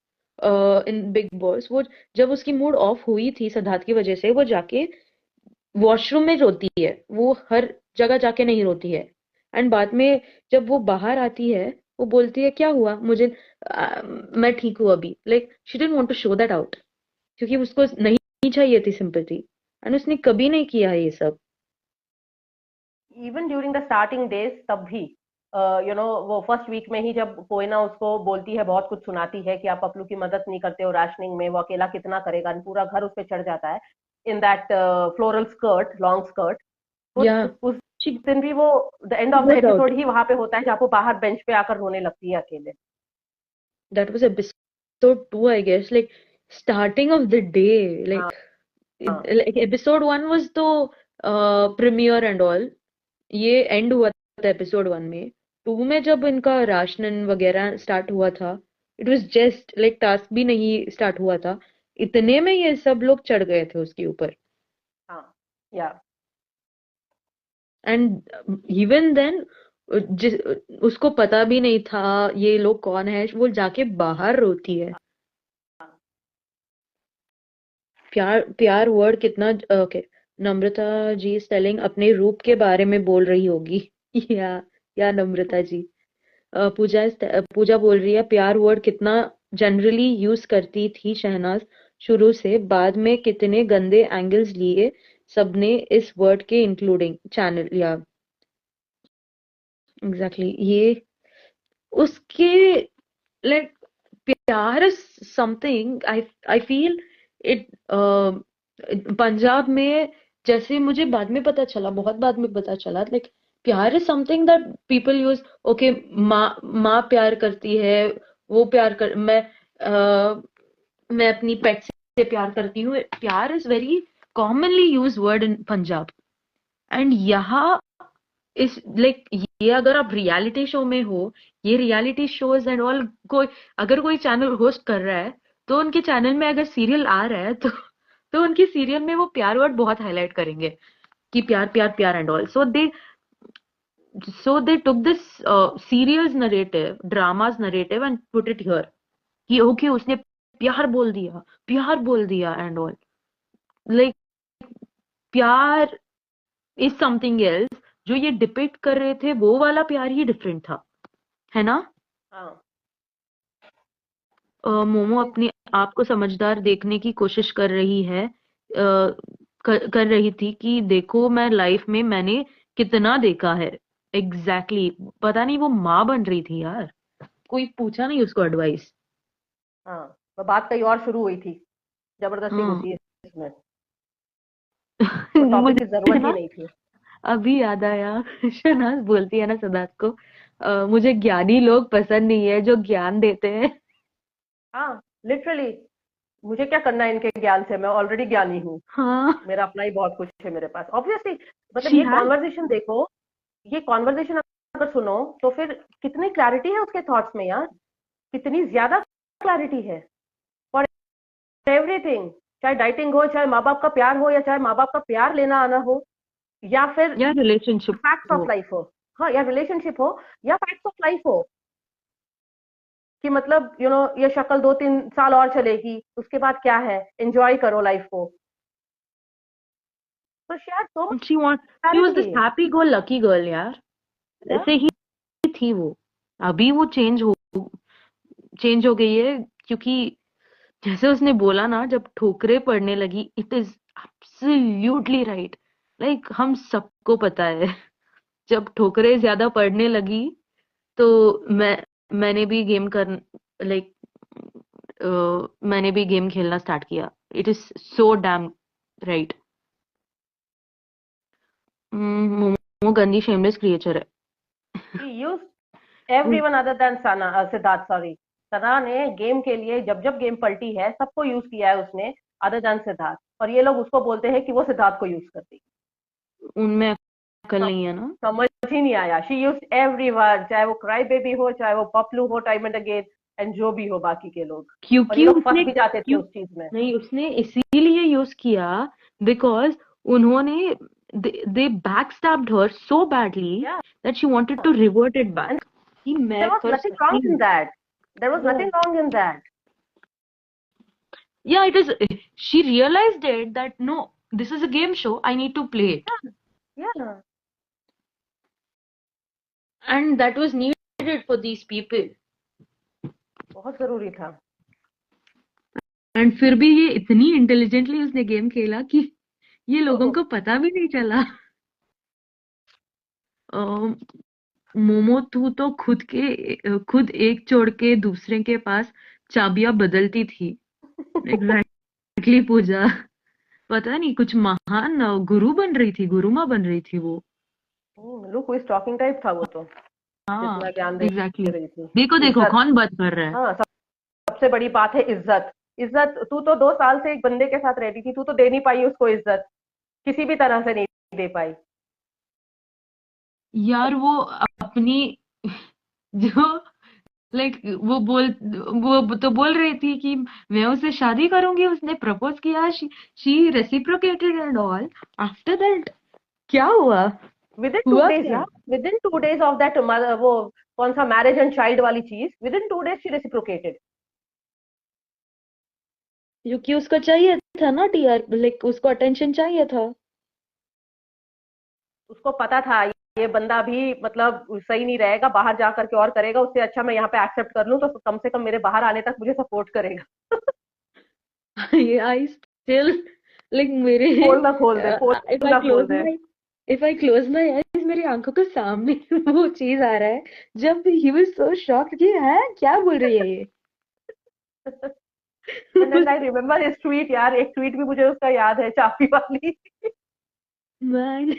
इन बिग बॉस, वो जब उसकी मूड ऑफ हुई थी सिद्धार्थ की वजह से, वो जाके वॉशरूम में रोती है, वो हर जगह जाके नहीं रोती है। एंड बाद में जब वो बाहर आती है, वो बोलती है क्या हुआ मुझे, मैं ठीक हूँ अभी, like she didn't want to show that out, क्योंकि उसको नहीं चाहिए थी सिंपैथी, एंड उसने कभी नहीं किया है ये सब। Even during the starting days तब भी, वो फर्स्ट वीक में ही जब पोइना उसको बोलती है, बहुत कुछ सुनाती है कि आप पपलू की मदद नहीं करते हो राशनिंग में, वो अकेला कितना करेगा, पूरा घर उस पर चढ़ जाता है in that floral skirt, long skirt. Yeah उस शी दिन भी वो the end of the goes out, episode ही वहां पे होता है जहाँ वो बाहर बेंच पे आकर रोने लगती है अकेले। That was episode 2 I guess, like starting off the day, हाँ, लाइक हाँ, एपिसोड 1 वाज तो प्रीमियर एंड ऑल, ये एंड हुआ था एपिसोड 1 में। 2 में जब इनका राशनन वगैरह स्टार्ट हुआ था, it was just like task भी नहीं स्टार्ट हुआ था, इतने में ये सब लोग चढ़ गए थे उसके ऊपर। हाँ, या एंड इवन देन, जिस उसको पता भी नहीं था ये लोग कौन है, वो जाके बाहर रोती है। प्यार, प्यार वर्ड कितना, okay, Namrata ji is telling अपने रूप के बारे में बोल रही होगी। या या नम्रता जी, पूजा बोल रही है प्यार वर्ड कितना जनरली यूज करती थी शहनाज शुरू से, बाद में कितने गंदे एंगल्स लिए सबने इस वर्ड के, इंक्लूडिंग चैनल। या एग्जैक्टली, ये उसके, लाइक प्यार is something, I I feel it, Punjab में, जैसे मुझे बाद में पता चला, बहुत बाद में पता चला, लाइक प्यार is something that people use, okay, माँ माँ प्यार करती है, वो प्यार कर, मैं अपनी पेट से प्यार करती हूँ, प्यार is very commonly use word in Punjab. And यहाँ इस लाइक, ये अगर आप रियलिटी शो में हो, ये रियलिटी शोज एंड ऑल, कोई अगर कोई चैनल होस्ट कर रहा है, तो उनके चैनल में अगर सीरियल आ रहा है, तो उनकी सीरियल में वो प्यार वर्ड बहुत हाईलाइट करेंगे कि प्यार प्यार प्यार and all, so they took this serials narrative, dramas narrative and put it here कि ओके उसने प्यार बोल दिया एंड ऑल, लाइक प्यार इज समथिंग एल्स, जो ये डिपिक्ट कर रहे थे वो वाला प्यार ही डिफरेंट था, है ना। हाँ, मोमो अपने आप को समझदार देखने की कोशिश कर रही है, कर रही थी कि देखो मैं लाइफ में मैंने कितना देखा है। Exactly exactly. पता नहीं वो माँ बन रही थी यार, कोई पूछा नहीं उसको एडवाइस। हाँ, तो बात कहीं और शुरू हुई थी, जबरदस्ती हाँ। घुसी है इसमें, वो टॉपिक की मुझे जरूरत ही ना नहीं थी। अभी याद आया, शनाज बोलती है ना सिद्धार्थ को, मुझे ज्ञानी लोग पसंद नहीं है जो ज्ञान देते हैं। हाँ, लिटरली, मुझे क्या करना है इनके ज्ञान से, मैं ऑलरेडी ज्ञानी हूँ, हाँ, मेरा अपना ही बहुत कुछ है मेरे पास ऑब्वियसली। मतलब शी ये हैड। कॉन्वर्जेशन देखो, ये कॉन्वर्जेशन अगर सुनो, तो फिर कितनी क्लैरिटी है उसके थॉट्स में यार, कितनी ज्यादा क्लैरिटी है फॉर एवरीथिंग। चाहे डाइटिंग हो, चाहे माँ बाप का प्यार हो, या चाहे माँ बाप का प्यार लेना आना हो, या फिर या रिलेशनशिप फैक्ट्स ऑफ हो। लाइफ हो। हाँ, या रिलेशनशिप हो, या फैक्ट्स ऑफ लाइफ हो, कि मतलब ये शक्ल 2-3 साल और चलेगी, उसके बाद क्या है, एंजॉय करो लाइफ को। तो शायद so much she want she was clarity this happy go lucky girl यार, है। ऐसे ही थी वो, अभी वो चेंज हो गई है, क्योंकि जैसे उसने बोला ना, जब ठोकरें पड़ने लगी, it is absolutely right. Like हम सबको पता है, जब ठोकरें ज्यादा पड़ने लगी तो मैंने भी लाइक मैंने भी गेम खेलना स्टार्ट किया। It is so damn right. Momo गंदी शेमलेस क्रिएचर है। He used everyone other than Sana, Siddharth, sorry. Sana ने गेम के लिए जब जब गेम पलटी है सबको यूज किया है उसने, अदर देन सिद्धार्थ, और ये लोग उसको बोलते हैं कि वो सिद्धार्थ को यूज करती उनमें अकल है। नहीं है ना। समझ ही नहीं आया। शी यूज एवरीवन, चाहे वो क्राई बेबी हो, चाहे वो पपलू हो, टाइम एंड अगेन, एंड जो भी हो बाकी के लोग। और ये क्योंकि लोग उसने फंस भी जाते थे क्यों उस चीज में। नहीं, उसने इसीलिए यूज किया बिकॉज उन्होंने they backstabbed her so badly Yeah. That she wanted to revert it And back कि there मैं was कर nothing wrong सकती in हूँ। that. There was nothing wrong in that. Yeah, it is. She realized it that no, this is a game show. I need to play it, Yeah. and that was needed for these people. बहुत जरूरी था। And फिर भी ये इतनी intelligently उसने game खेला कि ये लोगों को पता भी नहीं चला। मोमो तू तो खुद एक छोड़ के दूसरे के पास चाबियां बदलती थी। एग्जैक्टली पूजा, पता नहीं कुछ महान गुरु बन रही थी, गुरुमा बन रही थी वो। लुक हुई टॉकिंग टाइप था वो तो, हाँ जितना ज्ञान दे एग्जैक्टली। रही थी। देखो देखो इज्जत। कौन बात कर रहा है। हाँ, सबसे बड़ी बात है इज्जत। इज्जत तू तो 2 साल से एक बंदे के साथ रहती थी, तू तो दे नहीं पाई उसको इज्जत, किसी भी तरह से नहीं दे पाई। यार वो अपनी जो लाइक वो तो बोल रही थी कि मैं उससे शादी करूंगी, उसने प्रपोज किया, she reciprocated and all. After that क्या हुआ? विद इन टू हुआ डेज क्या? यार, with in 2 days of that, वो कौन सा मैरिज एंड चाइल्ड वाली चीज, with in 2 days she reciprocated. क्योंकि उसको चाहिए था ना टीआर, लाइक उसको अटेंशन चाहिए था। उसको पता था ये बंदा भी मतलब सही नहीं रहेगा, बाहर जा करके और करेगा, उससे अच्छा मैं यहाँ पे एक्सेप्ट कर लूं तो कम से कम मेरे बाहर आने तक मुझे सपोर्ट करेगा। ये आई स्टिल लाइक मेरे पोल ना खोल दे, पोल इफ आई ना खोल क्लोज दे। माय आईज, मेरी आंखों के सामने वो चीज आ रहा है जब ही वाज सो शॉक्ड कि है क्या बोल रही है ये। And then I remember his tweet यार, एक ट्वीट भी मुझे उसका याद है, चाबी वाली। मैं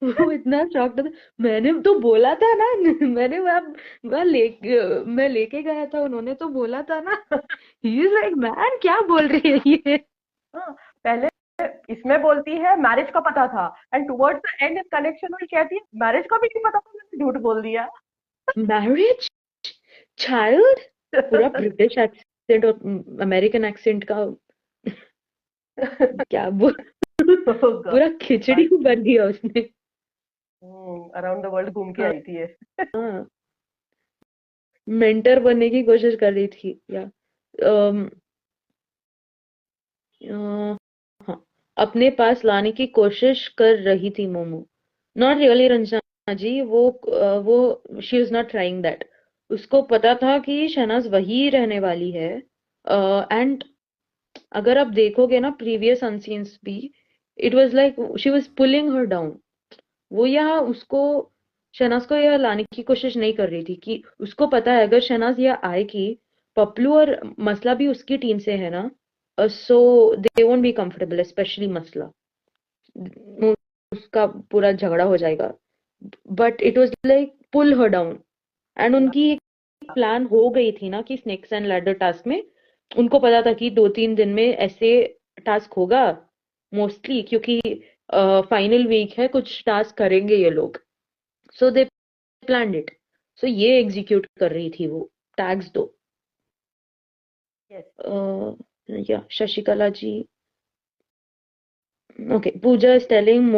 वो इतना शॉक्ड था। मैंने तो बोला था ना मैंने मैं लेके गया था, उन्होंने तो बोला था ना। ही इज लाइक मैन क्या बोल रही है ये। हाँ, पहले इसमें बोलती है मैरिज का पता था, and towards the and in connection में कहती है मैरिज का भी नहीं पता था, मैंने झूठ बोल दिया। मैरिज, चाइल्ड, पूरा ब्रिटिश एक्सेंट और अमेरिकन एक्सेंट का क्या बोल पूरा खिचड़ी बन दिया उसने। अराउंड द वर्ल्ड घूम के हाँ आई थी ये। हाँ, मेंटर बनने की कोशिश कर रही थी या अम, हाँ, अपने पास लाने की कोशिश कर रही थी मोमो। नॉट रियली रंजना जी, वो she is not trying that. उसको पता था कि शहनाज वही रहने वाली है। एंड अगर आप देखोगे ना प्रीवियस अनसीन्स भी, it was like she was pulling her down. वो यहाँ उसको शहनाज को यह लाने की कोशिश नहीं कर रही थी कि उसको पता है अगर शहनाज यह आएगी, पपलू और मसला भी उसकी टीम से है ना, so they won't be comfortable, specially मसला। उसका पूरा झगड़ा हो जाएगा। But it was like pull her down. And उनकी एक प्लान हो गई थी ना कि स्नेक्स एंड लैडर टास्क में उनको पता था कि 2-3 दिन में ऐसे टास्क होगा मोस्टली, क्योंकि फाइनल वीक है, कुछ टास्क करेंगे ये लोग। सो दे प्लान्ड इट। सो ये एग्जीक्यूट कर रही थी वो, टैग्स दो। Yeah Shashikala ji, okay, Pooja is telling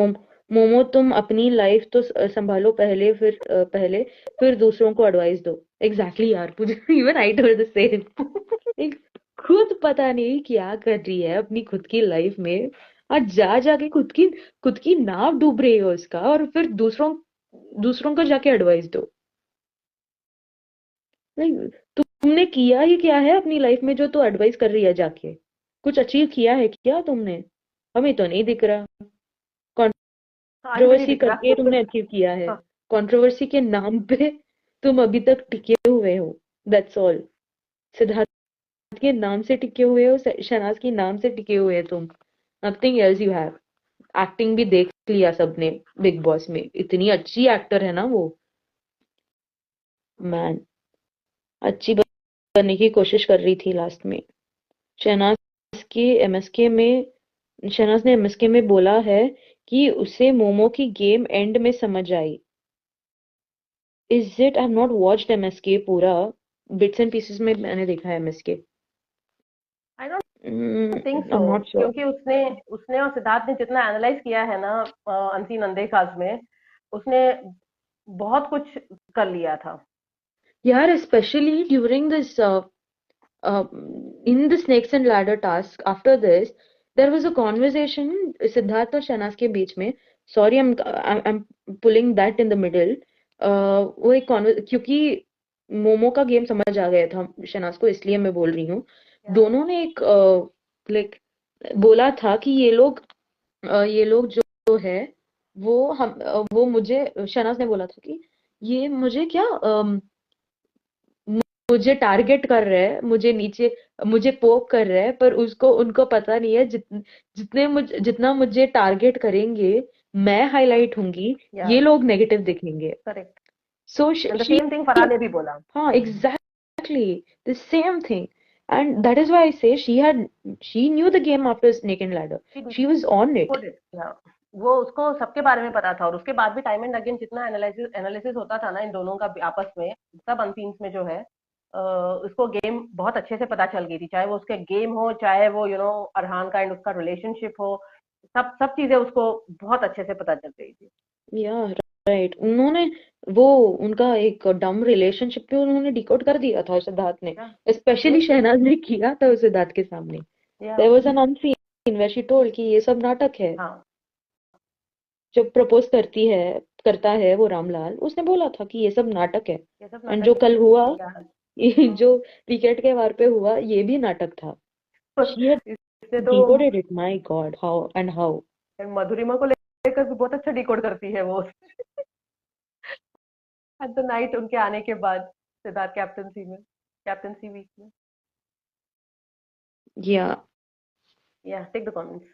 Momo तुम अपनी लाइफ तो संभालो पहले, फिर दूसरों को एडवाइस दो। एग्जैक्टली यार Pooja, even I told the same. खुद पता नहीं क्या कर रही है अपनी खुद की लाइफ में, और जाके खुद की नाव डूब रही है उसका, और फिर दूसरों को जाके एडवाइस दो। लाइक तुमने किया ही क्या है अपनी लाइफ में जो तू एडवाइस कर रही है जाके? कुछ अचीव किया है क्या तुमने? हमें तो नहीं दिख रहा। आज भी नहीं कंट्रोवर्सी दिख करके रहा। तुमने अचीव किया है। हाँ, कंट्रोवर्सी के नाम पे तुम अभी तक टिके हुए हो, दैट्स ऑल। सिद्धार्थ के नाम से टिके हुए हो, शहनाज के नाम से टिके हुए हो तुम। Nothing else you have. Acting भी देख लिया सबने बिग बॉस में, इतनी अच्छी एक्टर है ना वो। मैन, अच्छी बनने की कोशिश कर रही थी लास्ट में। शहनाज के एमएसके में शहनाज ने एमएसके में बोला है कि उसे मोमो की गेम एंड में समझ आई। Is it? I have not watched MSK पूरा, बिट्स एंड पीसेस में मैंने देखा है MSK. I don't think I saw, am not sure. क्योंकि उसने उसने और सिद्धार्थ ने जितना एनालाइज किया है ना अनसीन अनदेखास में, उसने बहुत कुछ कर लिया था। यार specially during this in the snakes and ladder task, after this there was a conversation Siddharth और शहनाज के बीच में। Sorry, I'm pulling that in the middle। वो एक क्योंकि मोमो का गेम समझ आ गया था शहनाज को, इसलिए मैं बोल रही हूँ। या दोनों ने एक लाइक बोला था कि ये लोग जो है वो मुझे, शहनाज ने बोला था कि ये मुझे क्या मुझे टारगेट कर रहा है, मुझे नीचे मुझे पोक कर रहा है, पर उसको उनको पता नहीं है जितना मुझे टारगेट करेंगे, मैं हाईलाइट होंगी, या ये लोग नेगेटिव दिखेंगे। Correct. So and the she, same thing Farhan ने भी बोला। हाँ exactly the same thing. And that is why I say she knew the game after snake and ladder. She was on it. Decode it, या वो उसको सबके बारे में पता था, और उसके बाद भी टाइम एंड अगेन जितना एनालिसिस एनालिसिस होता था ना इन दोनों का आपस में, सब अनसीन्स में जो है, उसको गेम बहुत अच्छे से पता चल गई थी, चाहे वो उसके गेम हो, चाहे वो अरहान का एंड उसका रिलेशनशिप हो, सब सब चीजें उसको बहुत अच्छे से पता चल गई थी। या राइट, उन्होंने वो उनका एक डम रिलेशनशिप पे उन्होंने डिकोड कर दिया था सिद्धार्थ ने। या स्पेशली सेम थिंग। शहनाज ने किया था उस सिद्धार्थ के सामने। Yeah there was an unseen where she told कि ये सब नाटक है। हाँ, जब प्रपोज करता है वो रामलाल, उसने बोला था कि ये सब नाटक है। ये सब एंड नाटक जो कल हुआ, है। या ये जो क्रिकेट के वार पे हुआ, ये भी नाटक था। शी हैड इससे तो decoded it, my god, how and how. Madhurima को लेकर भी बहुत अच्छा डिकोड करती है वो। एट द नाइट उनके आने के बाद, सिद्धार्थ कैप्टनसी वीक में। या या टेक द कमेंट्स।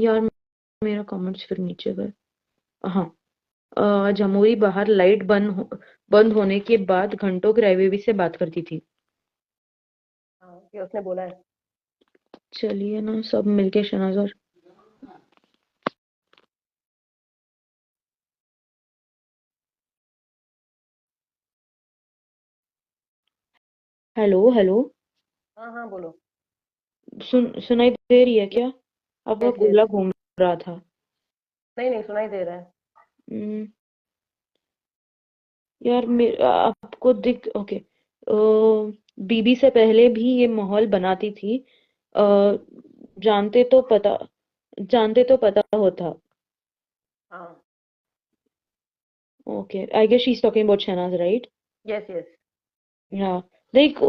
यार, मेरा कमेंट्स फिर नीचे गए। हाँ, जमुई बाहर लाइट बंद होने के बाद घंटों ग्रेवी से बात करती थी। हाँ, ये उसने बोला है। चलिए ना, सब मिलके शनाजर। Hello hello. हाँ हाँ, बोलो। सुनाई दे रही है क्या? आपका यस यस। गोला घूम रहा था। नहीं नहीं, सुनाई दे रहा है। हम्म, यार आपको दिख ओके। बीबी से पहले भी ये माहौल बनाती थी। अ, जानते तो पता जानते तो पता होता। हाँ। Okay, I guess she is talking about Shehnaaz, right? Yes yes. हाँ, लाइक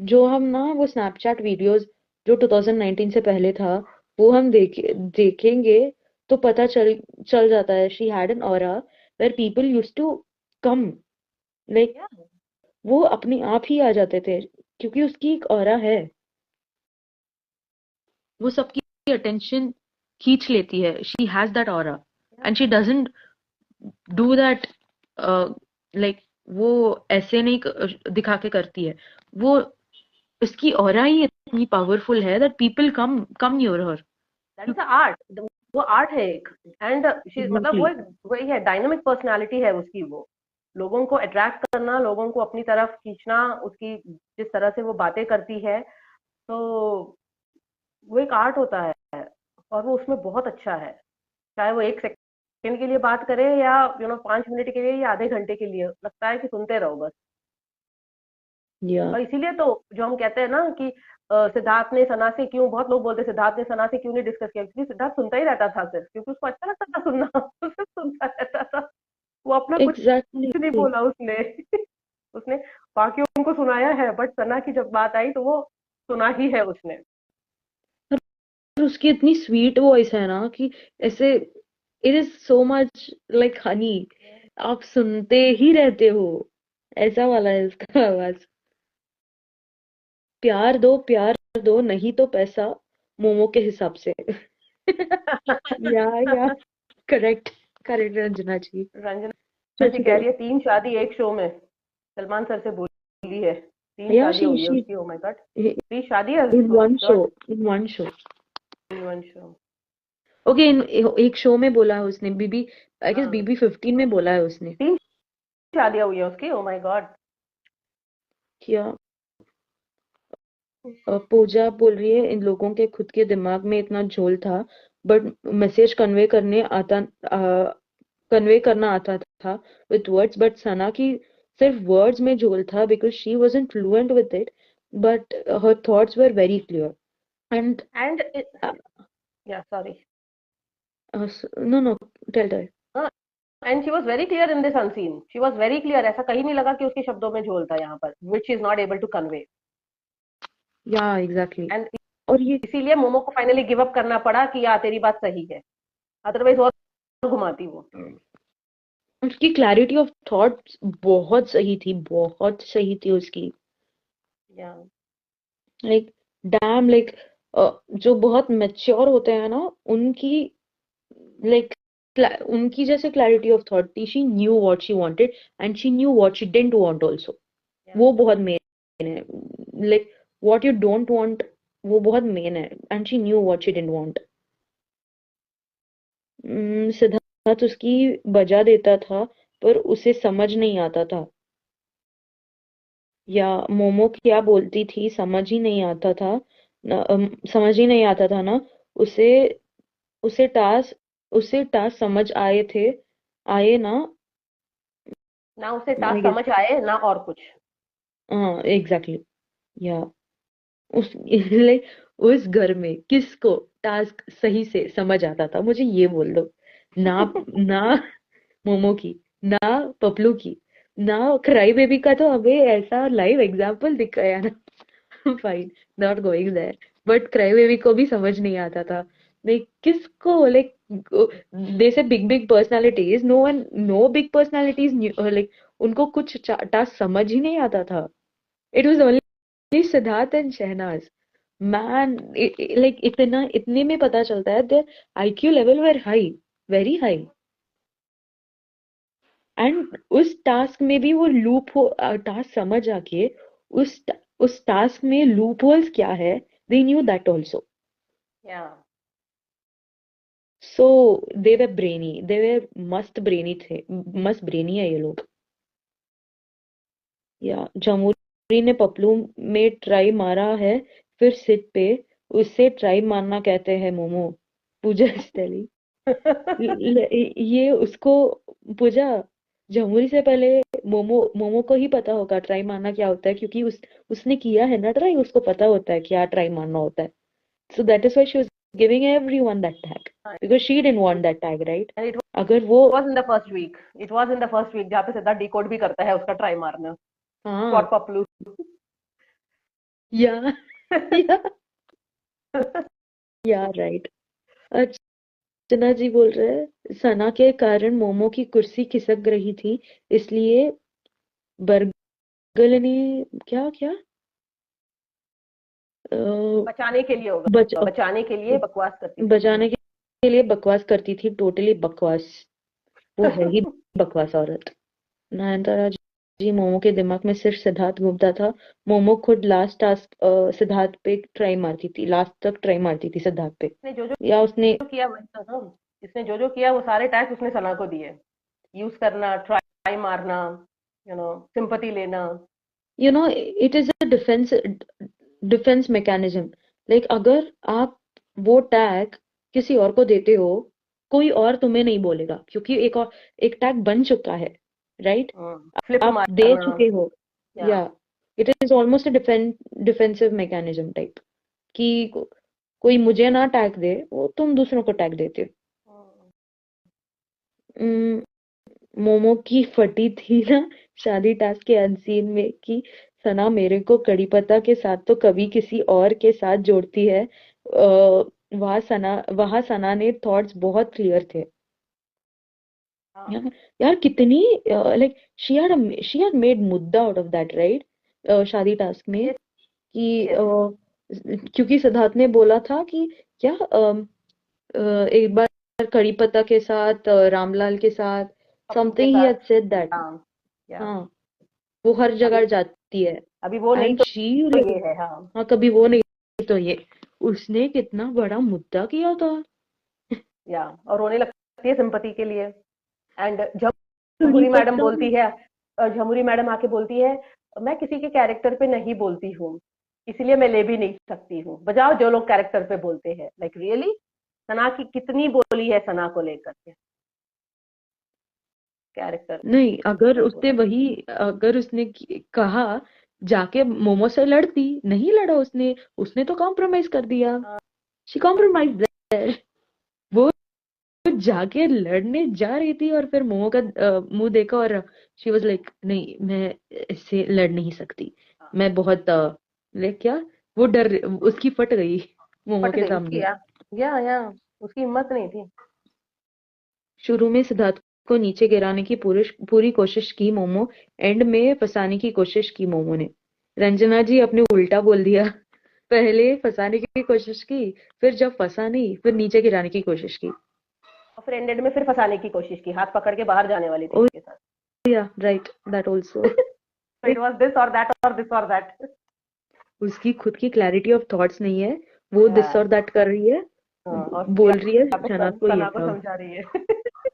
जो हम ना वो स्नैपचैट वीडियोस जो 2019 से पहले था, वो हम देखेंगे तो पता चल जाता है। She had an aura where people used to come, like या वो अपने आप ही आ जाते थे, क्योंकि उसकी एक ऑरा है। वो सबकी अटेंशन खींच लेती है। शी हैज दैट ऑरा या and she doesn't do that like वो ऐसे नहीं दिखा के करती है वो। उसकी ऑरा ही इतनी पावरफुल है that people come near her. That is art. वो आर्ट है एक। एंड मतलब एग्जैक्टली। वो एक वही है, डायनामिक पर्सनालिटी है उसकी वो। लोगों को अट्रैक्ट करना, लोगों को अपनी तरफ खींचना, उसकी जिस तरह से वो बातें करती है, तो वो एक आर्ट होता है। और वो उसमें बहुत अच्छा है, चाहे वो एक सेकंड के लिए बात करे, या 5 मिनट के लिए, या आधे घंटे के लिए, लगता है कि सुनते रहो बस। या और इसीलिए तो जो हम कहते हैं ना कि सिद्धार्थ ने सना से क्यों, बहुत लोग बोलते हैं सिद्धार्थ ने सना से क्यों नहीं डिस्कस किया, क्योंकि सिद्धार्थ सुनता ही रहता था सिर्फ, क्योंकि उसको अच्छा लगता था सुनना। वो सिर्फ सुनता रहता था। वो अपना कुछ एग्जैक्टली। नहीं बोला उसने। उसने बाकियों को सुनाया है, बट सना की जब बात आई तो वो सुना ही है उसने। और उसकी इतनी स्वीट वॉइस है ना कि ऐसे it is so much like Honey, आप सुनते ही रहते हो, ऐसा वाला है इसका आवाज। प्यार दो नहीं तो पैसा, मोमो के हिसाब से। या करेक्ट, करेक्ट रंजना जी। रंजना जी सच कह में। रही है 3 शादी एक शो में, सलमान सर से बोली है, तीन या शादी हुई है उसकी। ओ माय गॉड, 3 शादी है in one show, god, in one show. In one show. Okay, in एक शो में बोला है उसने, बीबी, आई गेस हाँ, BB15 में बोला है उसने। 3 शादियां हुई है उसकी। Oh my God. क्या पूजा बोल रही है इन लोगों के खुद के दिमाग में इतना झोल था, बट मैसेज कन्वे करना आता था विथ वर्ड्स, बट सना की सिर्फ वर्ड्स में झोल था because she wasn't fluent with it, but her thoughts were very clear and and या sorry, no no, tell. And she was very clear in this unseen, she was very clear, ऐसा कहीं नहीं लगा कि उसके शब्दों में झोल था यहाँ पर, which is not able to convey. Yeah exactly. And और ये इसीलिए मोमो को फाइनली गिव अप करना पड़ा कि या तेरी बात सही है, अदरवाइज और घुमाती वो। उसकी क्लैरिटी ऑफ थॉट्स बहुत सही थी, बहुत सही थी उसकी। या लाइक डैम, लाइक जो बहुत मैच्योर होते हैं ना, उनकी लाइक उनकी जैसे क्लैरिटी ऑफ थॉट थी। She knew what she wanted and she knew what she didn't want also. वो बहुत मेन है, like what you don't want, वो बहुत मेन है, and she knew what she didn't want. Siddharth उसकी बजा देता था पर उसे समझ नहीं आता था, या मोमो क्या बोलती थी समझ ही नहीं आता था समझ ही नहीं आता था ना उसे। उसे टास्क समझ आए थे, आए ना। ना उसे आई टास्क गेस, समझ आए ना और कुछ। हाँ एग्जैक्टली। या उस like, उस घर में किसको टास्क सही से समझ आता था, मुझे ये बोल दो। ना ना मोमो की, ना पपलू की, ना क्राई बेबी का, तो हमें ऐसा लाइव एग्जाम्पल दिख गया ना। Fine, not going there, but cry baby को भी समझ नहीं आता था। लाइक किसको, like they say big big personalities, no one, no big personalities, like उनको कुछ टास्क समझ ही नहीं आता था। It was only Siddharth and Shehnaaz. Man, like इतना, इतने में पता चलता है their IQ level were high, very high. And उस टास्क में भी वो लूप हो, टास्क समझ आके उस टास्क में लूप होल्स क्या है, दे न्यू दैट ऑल्सो। या सो दे वे ब्रेनी, दे वे मस्त ब्रेनी थे, मस्त ब्रेनी है ये लोग। या जमूरी ने पपलू में ट्राई मारा है, फिर सिट पे, उससे ट्राई मारना कहते हैं मोमो। पूजा स्टेली, ये उसको, पूजा, जमुई से पहले मोमो मोमो को ही पता होगा ट्राई मारना क्या होता है, क्योंकि उसने किया है ना ट्राई, उसको पता होता है क्या ट्राई मारना होता है। So that is why she was giving everyone that tag, because she didn't want that tag, right? And it अगर वो, was in the first week, it was in the first week जहाँ पे Siddharth decode भी करता है उसका try मारना, हाँ, फॉर पपलू। या या या राइट। अर्चना जी बोल रहे हैं सना के कारण मोमो की कुर्सी खिसक रही थी, इसलिए बर्गल ने, क्या क्या, अ, बचाने के लिए बच होगा, बचाने के लिए बकवास करती थी। बचाने के लिए बकवास करती थी, टोटली बकवास। वो है ही बकवास औरत। नयनतारा जी, मोमो के दिमाग में सिर्फ सिद्धार्थ घूमता था। मोमो खुद लास्ट टास्क सिद्धार्थ पे ट्राई मारती थी, लास्ट तक ट्राई मारती थी सिद्धार्थ पे, इसने जो जो या उसने, किया वही तो ना, इसने जो जो किया वो सारे टैक्स उसने सना को दिए, यूज करना, ट्राई मारना, सिंपैथी लेना। It is a defence mechanism. Like अगर आप वो टैग किसी और को देते हो, कोई और तुम्हें नहीं बोलेगा, क्योंकि एक टैग बन चुका है, राइट? फ्लिप आप दे मारना। चुके हो। या या it is almost a defensive mechanism type, कि कोई मुझे ना टैग दे, वो तुम दूसरों को टैग देते हो। मोमो की फटी थी ना शादी टास्क के अनसीन में कि सना मेरे को कड़ी पत्ता के साथ तो कभी किसी और के साथ जोड़ती है। वहां सना ने थॉट्स बहुत क्लियर थे। हाँ यार, यार कितनी लाइक शी हैड मेड मुद्दा आउट ऑफ दैट, राइट, शादी टास्क में यस कि यस क्योंकि सिद्धार्थ ने बोला था कि क्या एक बार कड़ी पत्ता के साथ रामलाल के साथ पप्पू के समथिंग ही साथ हैड सेड दैट। हाँ या हाँ, वो हर अभी जगह जाती है। अभी वो नहीं एंड तो शी, ये है हाँ हाँ कभी वो नहीं तो ये, उसने कितना बड़ा मुद्दा किया था। या और रोने लगती है सिंपति के लिए एंड कड़ी झमुरी मैडम पत्ता बोलती है झमुरी मैडम आके बोलती है मैं किसी के कैरेक्टर पे नहीं बोलती हूँ इसलिए मैं ले भी नहीं सकती हूँ बजाओ जो लोग कैरेक्टर पे बोलते हैं लाइक रियली सना की कितनी बोली है सना को लेकर के कैरेक्टर नहीं, अगर वही उसने बोला वही, अगर उसने कहा जाके मोमो से लड़ती, नहीं लड़ा उसने, उसने तो कॉम्प्रोमाइज कर दिया। हाँ शी कॉम्प्रोमाइज देयर। वो जाके लड़ने जा रही थी और फिर मोमो का मुंह देखा और शी वाज लाइक नहीं, मैं इससे लड़ नहीं सकती। हाँ मैं बहुत क्या, वो डर उसकी फट गई मोमो फट के गई उसकी सामने। या उसकी हिम्मत नहीं थी शुरू में सिद्धार्थ को नीचे गिराने की पूरी पूरी कोशिश की मोमो, एंड में फंसाने की कोशिश की मोमो ने। रंजना जी अपने उल्टा बोल दिया। पहले फंसाने की कोशिश की, फिर जब फंसा नहीं फिर नीचे गिराने की कोशिश की। और फिर एंडेड में फिर फंसाने की कोशिश की हाथ पकड़ के बाहर जाने वाली थी ओ उसके साथ या राइट, दैट आल्सो। तो इट वाज दिस और दैट और दिस और दैट उसकी खुद की क्लैरिटी ऑफ थॉट्स नहीं है, वो दिस और दैट कर रही है, हाँ, और बोल रही है यहाँ पे शहनाज को ये सना को सब। समझा रही है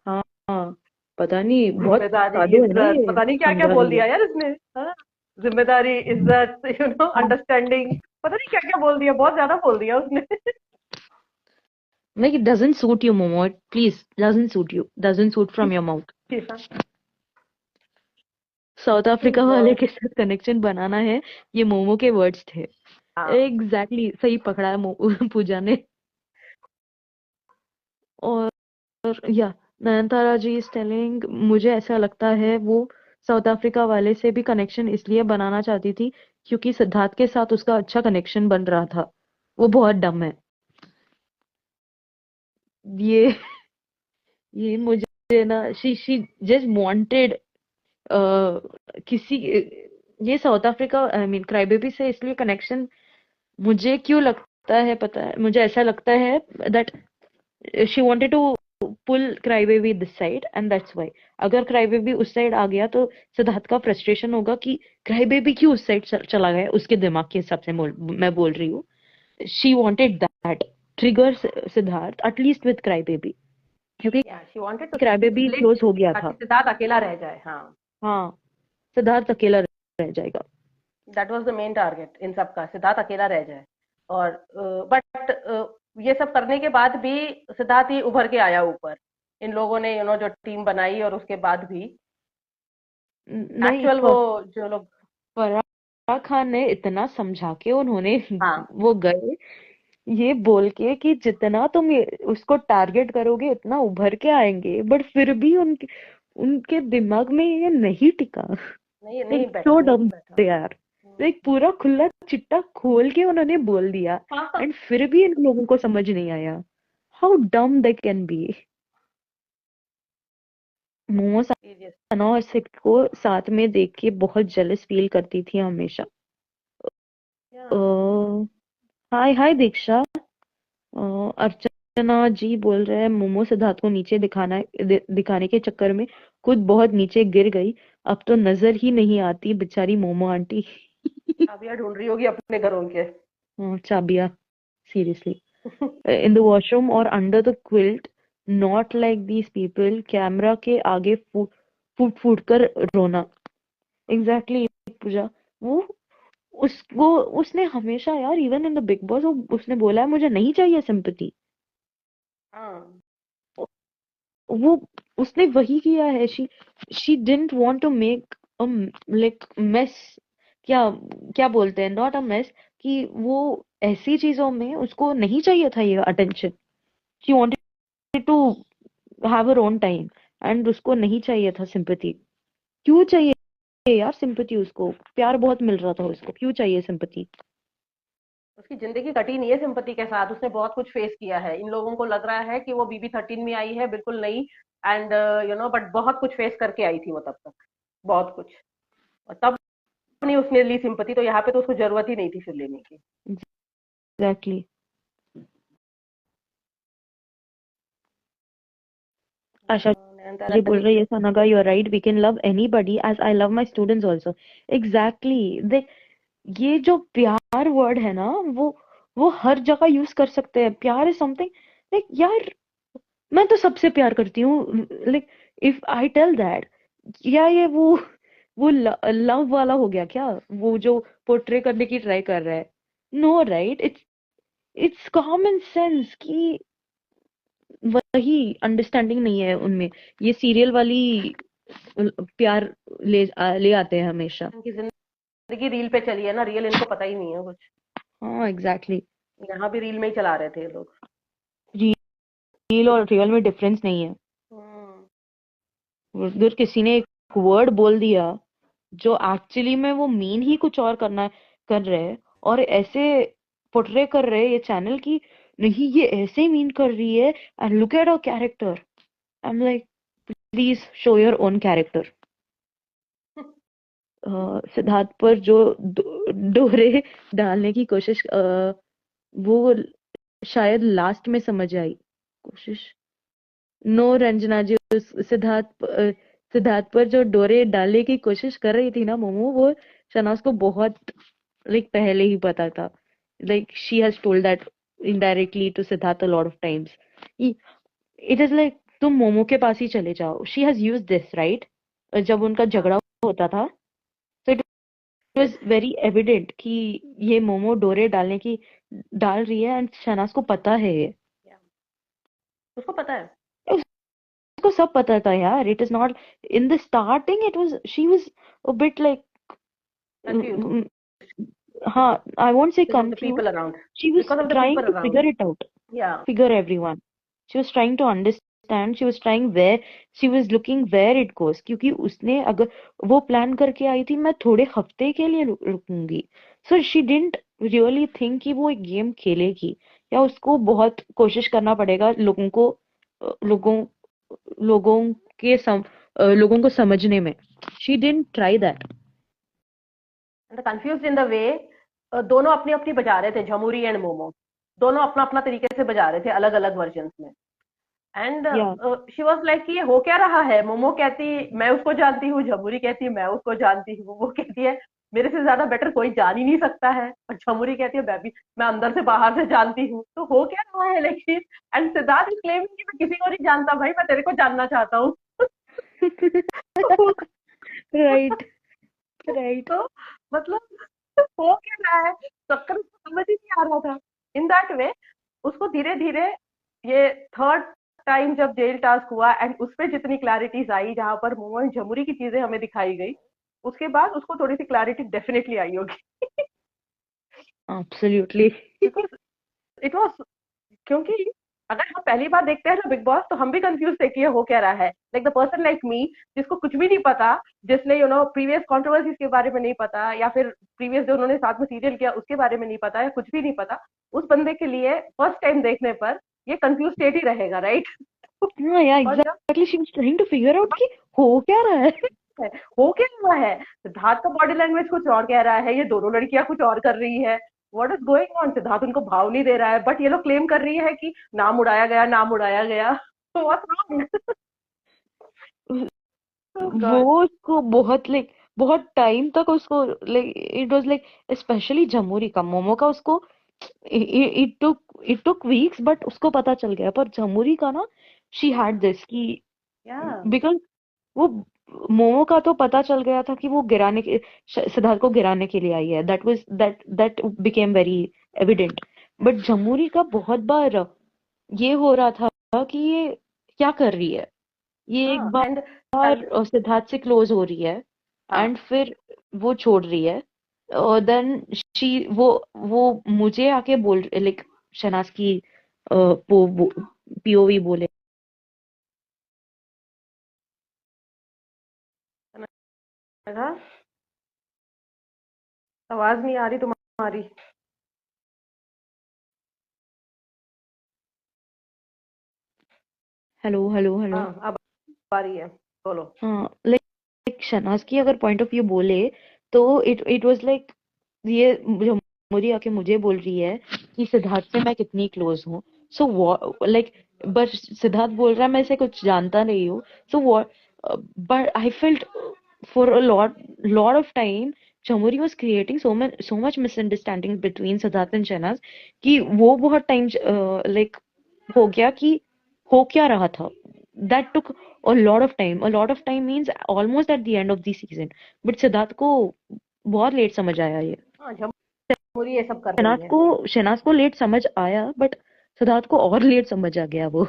हाँ हाँ, पता नहीं बहुत जिम्मेदारी साधु है ना इज्जत ये, पता नहीं क्या क्या समझा बोल रही है। दिया यार इसने हाँ जिम्मेदारी इज्जत अंडरस्टैंडिंग पता नहीं क्या क्या बोल दिया बहुत ज्यादा बोल दिया उसने Like it doesn't suit you, Momo. Please, doesn't suit you. Doesn't suit from your mouth. South Africa वाले के साथ कनेक्शन बनाना है, ये मोमो के वर्ड्स थे। हाँ एग्जैक्टली सही पकड़ा है पूजा ने। और या नयनतारा जी इज टेलिंग, मुझे ऐसा लगता है वो साउथ अफ्रीका वाले से भी कनेक्शन इसलिए बनाना चाहती थी क्योंकि सिद्धार्थ के साथ उसका अच्छा कनेक्शन बन रहा था। वो बहुत डम है। ये ये मुझे ना, शी जस्ट वांटेड किसी, ये south Africa I mean cry baby से इसलिए कनेक्शन, मुझे क्यों लगता है पता है, मुझे ऐसा लगता है that she wanted to pull cry baby this side and that's why. अगर क्राई बेबी उस साइड आ गया तो सिद्धार्थ का फ्रस्ट्रेशन होगा कि क्राई बेबी क्यों उस साइड चला गया, उसके दिमाग के हिसाब से मैं बोल रही हूँ। She wanted that trigger Siddharth at least with cry baby, क्योंकि या she wanted to cry baby split close हो गया ताकि था। सिद्धार्थ अकेला रह जाए हाँ हाँ, सिद्धार्थ अकेला रह जाएगा। That was the main target in सब का सिद्धार्थ अकेला रह जाए और बट ये सब करने के बाद भी सिद्धार्थ ही उभर के आया ऊपर इन लोगों ने जो टीम बनाई और उसके बाद भी नहीं, एक्चुअल वो जो लोग फराह खान ने इतना समझा के उन्होंने, हाँ वो गए ये बोल के कि जितना तुम उसको टारगेट करोगे इतना उभर के आएंगे, बट फिर भी उनके उनके दिमाग में ये नहीं टिका। नहीं एक नहीं सो बैठा नहीं डम बैठा यार। एक पूरा खुला चिट्टा खोल के उन्होंने बोल दिया, हाँ एंड फिर भी इन लोगों को समझ नहीं आया। How dumb they can be. Momo serious Sana और सिड को साथ में देख के बहुत जेलस फील करती थी हमेशा। हाय हाय दीक्षा। अर्चना जी बोल रहे हैं मोमो सिद्धार्थ को नीचे दिखाने के चक्कर में खुद बहुत नीचे गिर गई, अब तो नजर ही नहीं आती बेचारी मोमो आंटी। चाबियां ढूंढ रही होगी अपने घरों के चाबिया, सीरियसली। इन द वॉशरूम और under the quilt, not like these people, camera के आगे फूट फूट फूट कर रोना। एग्जैक्टली पूजा, वो वो उसने हमेशा यार, even in the big boss उसने बोला है मुझे नहीं चाहिए सिंपैथी। हाँ वो उसने वही किया है। She didn't want to make a like mess, क्या क्या बोलते हैं, नॉट अ मेस, कि वो ऐसी चीजों में उसको नहीं चाहिए था ये attention. She wanted to have her own time, and उसको नहीं चाहिए था सिंपैथी। क्यों चाहिए यार सिंपैथी, उसको प्यार बहुत मिल रहा था, उसको क्यों चाहिए सिंपैथी? उसकी जिंदगी कटी नहीं है सिंपति के साथ, उसने बहुत कुछ फेस किया है। इन लोगों को लग रहा है कि वो BB13 में आई है बिल्कुल नई, एंड बट बहुत कुछ फेस करके आई थी वो तब तक, बहुत कुछ। और तब नहीं उसने ली सिंपति, तो यहाँ पे तो उसको जरूरत ही नहीं थी फिर लेने की। एग्जैक्टली। आशा नयनतारा जी बोल जी। रही है, सनागा you are right, we can love anybody as I love my students also. Exactly. देख, ये जो प्यार वर्ड है ना, वो हर जगह यूज कर सकते हैं। प्यार इज समथिंग लाइक, यार मैं तो सबसे प्यार करती हूँ, like if I tell that, या ये वो लव वाला हो गया क्या, वो जो पोर्ट्रे करने की ट्राई कर रहा है? No right, it's common sense कि वही अंडरस्टैंडिंग नहीं है उनमें। ये सीरियल वाली प्यार ले आते हैं हमेशा। इनकी जिंदगी रील पे चली है ना, रियल इनको पता ही नहीं है कुछ। हाँ एग्जैक्टली। यहाँ भी रील में ही चला रहे थे ये लोग। रियल और रियल में डिफरेंस नहीं है। हम्म। अगर किसी ने एक वर्ड बोल दिया जो एक्चुअली में वो मीन ही कुछ और कर रहे हैं, और ऐसे पोर्ट्रे कर रहे हैं ये चैनल की, नहीं ये ऐसे मीन कर रही है, and look at a character. I am like, please show your own character. Siddharth पर जो डोरे डालने की कोशिश, वो शायद लास्ट में समझ आई कोशिश। नो रंजना जी, सिद्धार्थ पर जो डोरे डालने की कोशिश कर रही थी ना मोमो, वो शनाज को बहुत लाइक पहले ही पता था। Like she has told that indirectly to Siddharth a lot of times. It is like, तुम मोमो के पास ही चले जाओ, she has used this right. जब उनका हाँ। झगड़ा होता था, तो it yes. Was very evident कि ये मोमो डोरे डाल रही है, एंड शनाज को पता है ये। उसको पता है। उसको सब पता था यार। It is not, in the starting it was, she was a bit like, confuse, हाँ, I won't say because of the confused. People around, She was because of the trying people to around. figure it out, या। figure everyone. She was trying to understand. She was trying where, she was looking where it goes. क्योंकि उसने अगर वो plan करके आई थी मैं थोड़े हफ्ते के लिए रुकूंगी, so she didn't really think कि वो एक गेम खेलेगी, या उसको बहुत कोशिश करना पड़ेगा लोगों को, लोगों लोगों लोगों को समझने में। She didn't try that. Confuse in the way, दोनों अपनी अपनी बजा रहे थे, झमुरी एंड मोमो, दोनों अपना अपना तरीके से बजा रहे थे अलग अलग वर्जन में। And Yeah. She was like कि ये हो क्या रहा है। मोमो कहती मैं उसको जानती हूँ, झमुरी कहती है मैं उसको जानती हूँ, वो कहती है मेरे से ज्यादा बेटर कोई जान ही नहीं सकता है, और झमुरी कहती है मैं अंदर से बाहर से जानती हूँ। तो हो क्या रहा है लेकिन। एंड सिद्धार्थ इज क्लेमिंग कि मैं किसी को नहीं जानता भाई, मैं तेरे को जानना चाहता हूँ। Right. Right. तो मतलब हो क्या रहा है, चक्कर उसको समझ ही नहीं आ रहा था। इन दैट वे उसको धीरे धीरे ये थर्ड टाइम जब जेल टास्क हुआ एंड उसपे जितनी क्लैरिटीज आई, जहां पर मोमो झमुरी की चीजें हमें दिखाई गई, उसके बाद उसको थोड़ी सी क्लैरिटी डेफिनेटली आई होगी। Absolutely. बिकॉज इट वॉज, क्योंकि अगर हम पहली बार देखते हैं ना बिग बॉस, तो हम भी कंफ्यूज थे कि ये हो क्या रहा है। Like the person like me, जिसको कुछ भी नहीं पता, जिसने प्रीवियस कंट्रोवर्सीज के बारे में नहीं पता, या फिर प्रीवियस जो उन्होंने साथ में सीरियल किया उसके बारे में नहीं पता, या कुछ भी नहीं पता, उस बंदे के लिए फर्स्ट टाइम देखने पर ये कंफ्यूज स्टेट ही रहेगा, राइट। हाँ यार, और जब exactly, she was trying to figure out कि हो क्या रहा है। है, हो क्या हुआ है, सिद्धार्थ का बॉडी लैंग्वेज कुछ और कह रहा है, ये दोनों लड़कियां कुछ और कर रही है। What is going on, Siddharth उनको भाव नहीं दे रहा है, बट ये लोग क्लेम कर रही है कि नाम उड़ाया गया, नाम उड़ाया गया। तो व्हाट्स रॉन्ग। ओह वो गॉड। उसको बहुत लाइक, बहुत टाइम तक उसको like, it was like, specially Jamuri का, मोमो का उसको इट टुक वीक्स, बट उसको पता चल गया। पर जमूरी का ना, शी हैड दिस कि, या। बिकॉज वो मोमो का तो पता चल गया था कि वो सिद्धार्थ को गिराने के लिए आई है। That became very evident. But Jamuri का बहुत बार ये हो रहा था कि ये क्या कर रही है, ये एक हाँ एंड बार सिद्धार्थ से क्लोज हो रही है, हाँ। एंड फिर वो छोड़ रही है, और देन शी वो मुझे आके बोल, लाइक शनाज की पीओवी बोले मेघा, आवाज नहीं आ रही तुम्हारी। Hello hello hello. हाँ, अब आ रही है, बोलो। हाँ, लाइक शनाज की अगर पॉइंट ऑफ व्यू बोले तो इट वाज लाइक, ये जो मोरी आके मुझे बोल रही है कि सिद्धार्थ से मैं कितनी क्लोज हूँ। सो लाइक, बट सिद्धार्थ बोल रहा है मैं इसे कुछ जानता नहीं हूँ। So what, but I felt for a lot of time Chamuri was creating so much misunderstanding between Siddharth and Shahnaz कि वो बहुत टाइम लाइक हो गया कि हो क्या रहा था। That took a lot of time. A lot of time means almost at the end of the season. But Siddharth को बहुत लेट समझ आया ये। हाँ, झमुरी ये सब कर रही है। शहनाज को लेट समझ आया, बट सिद्धार्थ को और लेट समझ आ गया वो।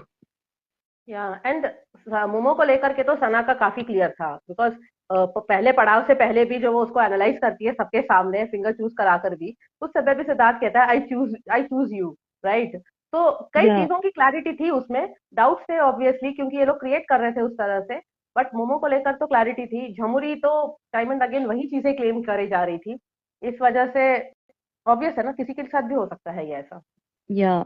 या एंड मोमो को लेकर के तो सना का काफी क्लियर था, बिकॉज पहले पड़ाव से पहले भी जो वो उसको एनालाइज करती है सबके सामने फिंगर चूज करा कर भी, उस समय भी सिद्धार्थ कहता है आई चूज यू, राइट। तो कई या चीजों की क्लैरिटी थी उसमें, डाउट्स थे ऑब्वियसली क्योंकि ये लोग क्रिएट कर रहे थे उस तरह से, बट मोमो को लेकर तो क्लैरिटी थी। झमुरी तो टाइम एंड अगेन वही चीजें क्लेम करी जा रही थी, इस वजह से ऑब्वियस है ना, किसी के साथ भी हो सकता है ये ऐसा। या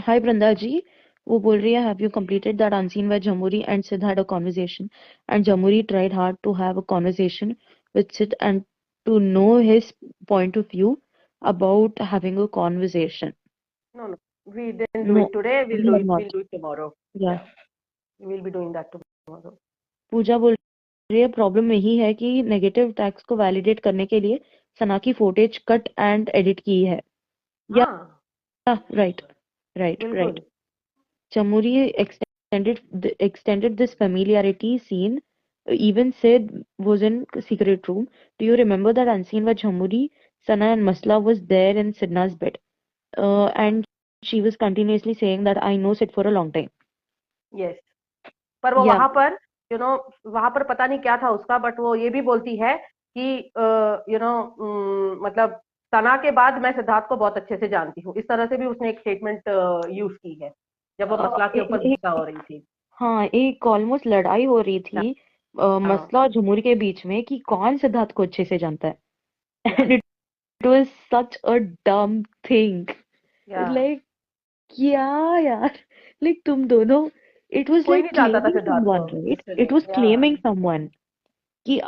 हाय वृंदा जी, वो बोल रही है have you completed that unseen where Jamuri and Sid had a conversation and Jamuri tried hard to have a conversation with Sid and to know his point of view about having a conversation. No no, we didn't do No, it today, we have will not. Do it tomorrow. Yeah. Yeah, we will be doing that tomorrow. Pooja बोल रही है problem यही है कि negative tags को validate करने के लिए सना की फुटेज कट एंड एडिट की है। या हाँ, राइट, राइट, राइट। बिल्कुल। Chamuri extended this familiarity scene. Even Sid was in secret room. Do you remember that unscene where Chamuri, Sana, and Masla was there in Sidna's bed? And she was continuously saying that I know Sid for a long time. Yes, पर वो Yeah. वहां पर you know वहां पर पता नहीं क्या था उसका, बट वो ये भी बोलती है कि मतलब सना के बाद मैं सिद्धार्थ को बहुत अच्छे से जानती हूँ, इस तरह से भी उसने एक स्टेटमेंट यूज की है जब वो मसला के ऊपर गुस्सा हो रही थी। हाँ, एक ऑलमोस्ट लड़ाई हो रही या, थी हाँ, मसला और झुमुर के बीच में कि कौन सिद्धार्थ को अच्छे से जानता है। या, एंड इट वाज सच अ डम थिंग। या, लाइक क्या यार, लाइक तुम दोनों, इट वाज कोई लाइक नहीं जानता था क्लेमिंग सिद्धार्थ समवन, को राइट? लिटरली। इट वाज या, क्लेमिंग समवन कि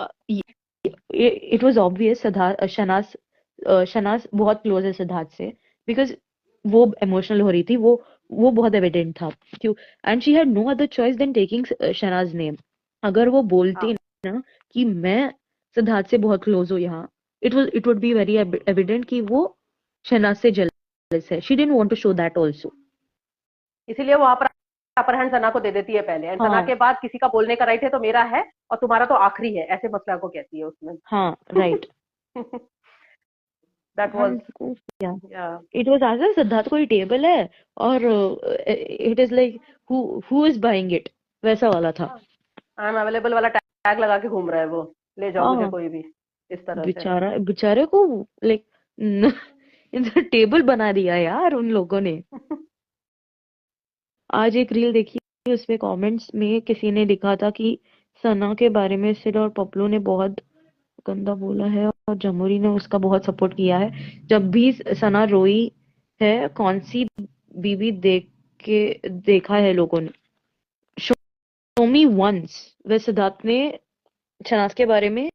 it was obvious Siddharth Shahnaz बहुत क्लोज है सिद्धार्थ से, बिकॉज वो इमोशनल हो रही थी, वो बहुत एविडेंट था। क्यों? And she had no other choice then taking Shehnaaz name. अगर वो बोलती हाँ, ना कि मैं सिद्धार्थ से बहुत क्लोज हूँ यहाँ, it would be very evident कि वो शनाज से जेलस है। She didn't want to show that also. इसीलिए वहां पर अपर हैंड सना को दे देती है पहले, एंड सना हाँ, के बाद किसी का बोलने का राइट है तो मेरा है, और तुम्हारा तो आखिरी है, ऐसे मसला को कहती है उसमें। हाँ, राइट। दैट हाँ, वाज। या या, इट वाज एज सिद्धार्थ कोई टेबल है और it is like who is buying it, वैसा वाला था। आई एम अवेलेबल वाला टैग लगा के घूम रहा है वो, ले जाओ मुझे हाँ, कोई भी, इस तरह से। बेचारे को लाइक टेबल बना दिया यार उन लोगों ने। आज एक रील देखी, उसमें कमेंट्स में किसी ने लिखा था कि सना के बारे में सिड और पप्लू ने बहुत गंदा बोला है और जमुरी ने उसका बहुत सपोर्ट किया है। जब भी सना रोई है कौन सी बीवी देखा है लोगों ने, शो मी वंस वे सिद्धार्थ ने शनाज के बारे में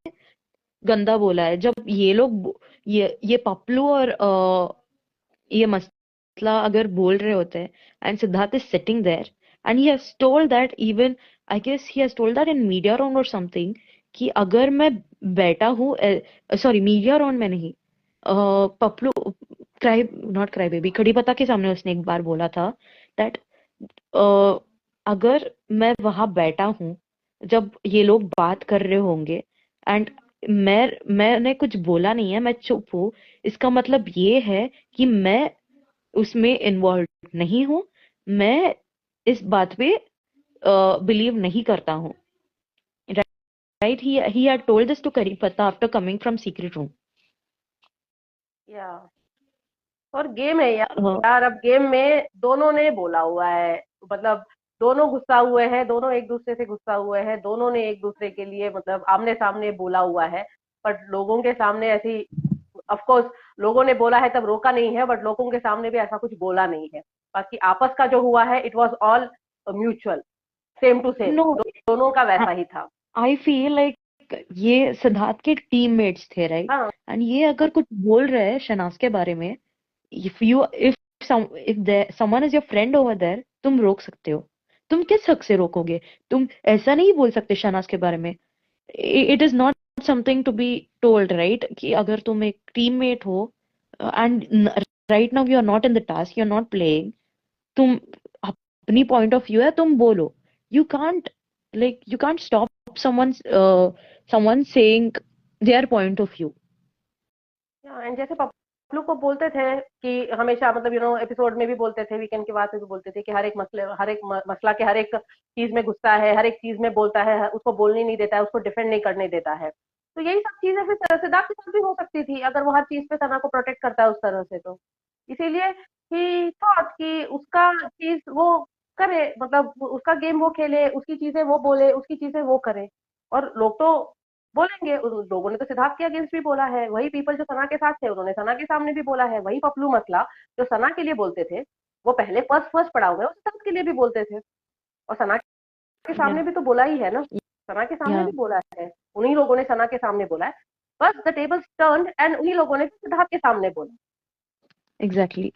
गंदा बोला है। जब ये लोग ये पप्लू और ये मसला अगर बोल रहे होते हैं and Siddharth is sitting there and he has told that, even I guess he has told that in media round और समथिंग, कि अगर मैं बैठा हूँ, सॉरी मीडिया राउंड में नहीं, Paplu cry not cry baby खड़ी पता के सामने उसने एक बार बोला था दैट अगर मैं वहां बैठा हूँ जब ये लोग बात कर रहे होंगे एंड मैंने कुछ बोला नहीं है, मैं चुप हूँ, इसका मतलब ये है कि मैं उसमें इन्वॉल्व नहीं हूँ, मैं इस बात पे बिलीव नहीं करता हूँ। Right, he had told this to करीपता after coming from secret room. Yeah, और गेम है यार, अब गेम में दोनों ने बोला हुआ है, मतलब दोनों गुस्सा हुए हैं, दोनों एक दूसरे से गुस्सा हुए हैं, दोनों ने एक दूसरे के लिए मतलब आमने सामने बोला हुआ है, बट लोगों के सामने ऐसी, ऑफ कोर्स लोगों ने बोला है तब रोका नहीं है, बट लोगों के सामने भी ऐसा कुछ बोला नहीं है। बाकी आपस का जो हुआ है, it was all mutual, same to same, no, दोनों का वैसा ही था। आई फील लाइक ये सिद्धार्थ के टीममेट्स थे, राइट? हाँ एंड ये अगर कुछ बोल रहे हैं शहनाज के बारे में, if you if if someone is your friend over there, तुम रोक सकते हो। तुम किस हक से रोकोगे? तुम ऐसा नहीं बोल सकते शहनाज के बारे में। It is not something to be told, right? कि अगर तुम एक टीममेट हो and right now you are not in the task, you are not playing, तुम अपनी पॉइंट ऑफ व्यू है, तुम बोलो। You can't, like you can't stop someone saying their point of view. And जैसे पप्लू को बोलते थे कि हमेशा मतलब एपिसोड में भी बोलते थे, वीकेंड के बाद में भी बोलते थे कि हर एक मसला के हर एक चीज में गुस्सा है, हर एक चीज में बोलता है, उसको बोलने नहीं देता है, उसको डिफेंड नहीं करने देता है। तो यही सब चीजें फिर सिद्धार्थ के साथ भी हो सकती थी, अगर वो हर चीज पे सना को प्रोटेक्ट करता है उस तरह से, तो इसीलिए ही थॉट कि उसका चीज वो करे, मतलब उसका गेम वो खेले, उसकी चीजें वो बोले, उसकी चीजें वो करे। और लोग तो बोलेंगे, उन लोगों ने तो सिद्धार्थ के अगेंस्ट भी बोला है, वही पीपल जो सना के साथ थे उन्होंने सना के सामने भी बोला है, वही पपलू मसला जो सना के लिए बोलते थे, वो पहले फर्स्ट फर्स्ट पड़ाव में वो सिद्धार्थ के लिए भी बोलते थे, और सना के Yeah, सामने भी तो बोला ही है ना, सना के सामने yeah, भी बोला है, उन्हीं लोगों ने सना के सामने बोला है, बस द टेबल्स टर्न्ड एंड उन्हीं लोगों ने सिद्धार्थ के सामने बोला। exactly.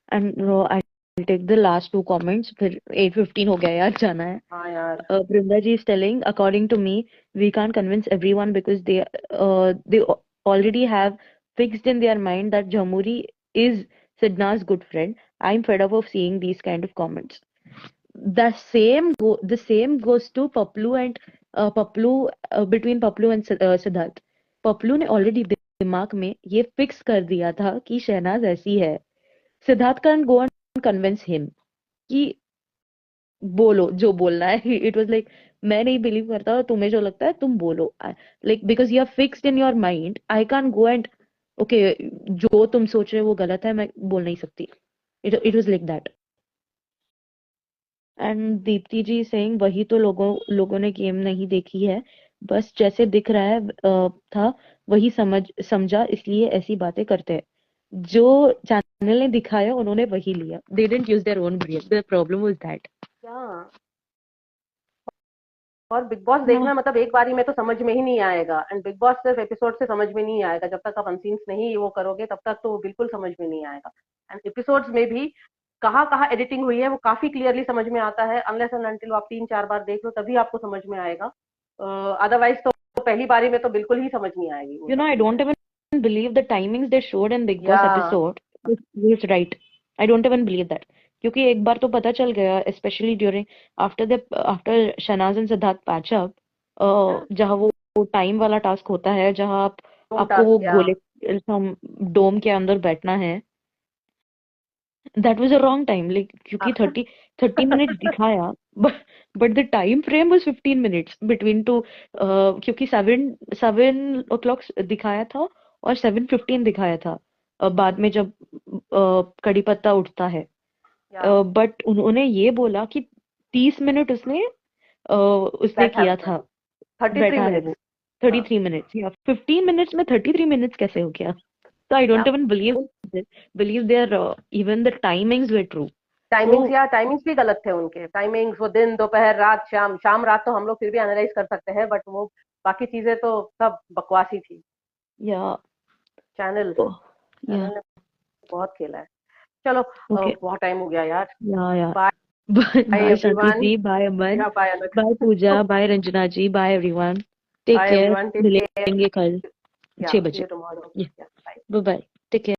And no, I'll take the last two comments. फिर 8:15 हो गया यार, जाना है. हाँ यार। Brinda ji is telling, according to me, we can't convince everyone because they already have fixed in their mind that Jamhuri is Sidna's good friend. I'm fed up of seeing these kind of comments. The same goes to Paplu and between Paplu and Siddharth. Paplu ने already दिमाग में ये fix कर दिया था कि शहनाज ऐसी है. Siddharth can go and convince him कि बोलो जो बोलना है. इट वाज लाइक, मैं नहीं बिलीव करता, तुम्हें जो लगता है तुम बोलो. Like because you are fixed in your mind, I can go and okay, जो तुम सोच रहे हो वो गलत है, मैं बोल नहीं सकती. It was like that. And Dipti ji saying, वही तो लोगों ने गेम नहीं देखी है, बस जैसे दिख रहा है था वही समझा, इसलिए ऐसी बातें करते हैं. जो चैनल ने दिखाया उन्होंने वही लिया. They didn't use their own brain. The problem was that. क्या, और बिग बॉस देखना मतलब एक बारी में तो समझ में ही नहीं आएगा, एंड बिग बॉस सिर्फ एपिसोड से समझ में नहीं आएगा, जब तक आप अनसीन्स नहीं वो करोगे तब तक तो वो बिल्कुल समझ में नहीं आएगा। एंड एपिसोड्स में भी कहाँ कहाँ एडिटिंग हुई है वो काफी क्लियरली समझ में आता है, अनलेस एंड अनटिल आप 3-4 बार देख लो तभी आपको समझ में आएगा, अदरवाइज तो पहली बारी में तो बिल्कुल ही समझ नहीं आएगी वो You सब know, I चीजें। don't even believe the timings they showed in Big Boss या episode was right. I don't even believe that. क्योंकि एक बार तो पता चल गया, especially during after Shanaz and Siddharth patch up, जहाँ वो टाइम वाला टास्क होता है, जहाँ आपको वो टास्क या गोले डोम के अंदर बैठना है. That was a wrong time, like क्योंकि 30 minutes दिखाया, but the time frame was 15 minutes between two. क्योंकि 7 o'clock दिखाया था और 7:15 दिखाया था. बाद में जब कड़ी पत्ता उठता है, या बट उन्होंने ये बोला कि 30 मिनट उसने बैठा किया हुआ है, था, 33 बैठा है वो. मिनट्स। हाँ 33 मिनट्स या 15 मिनट्स में 33 मिनट्स कैसे हो गया? So I या don't even believe their even the timings were true. Timings, So या टाइमिंग्स भी गलत थे उनके टाइमिंग्स, वो दिन दोपहर रात शाम, शाम रात तो हम लोग फिर भी एनालाइज कर सकते हैं, बट वो बाकी चीजें तो सब बकवास ही थी। yeah, channel oh, yeah, channel ने बहुत खेला है। चलो okay, बहुत टाइम हो गया यार। yeah. Bye Bye Shanti everyone. ji, bye Aman, या बाय अलग। bye Pooja, bye Ranjana ji, bye everyone. Take bye care. Everyone, take care. मिलेंगे कल या 6 सी बजे. You tomorrow. Yeah, या bye. bye bye. Take care.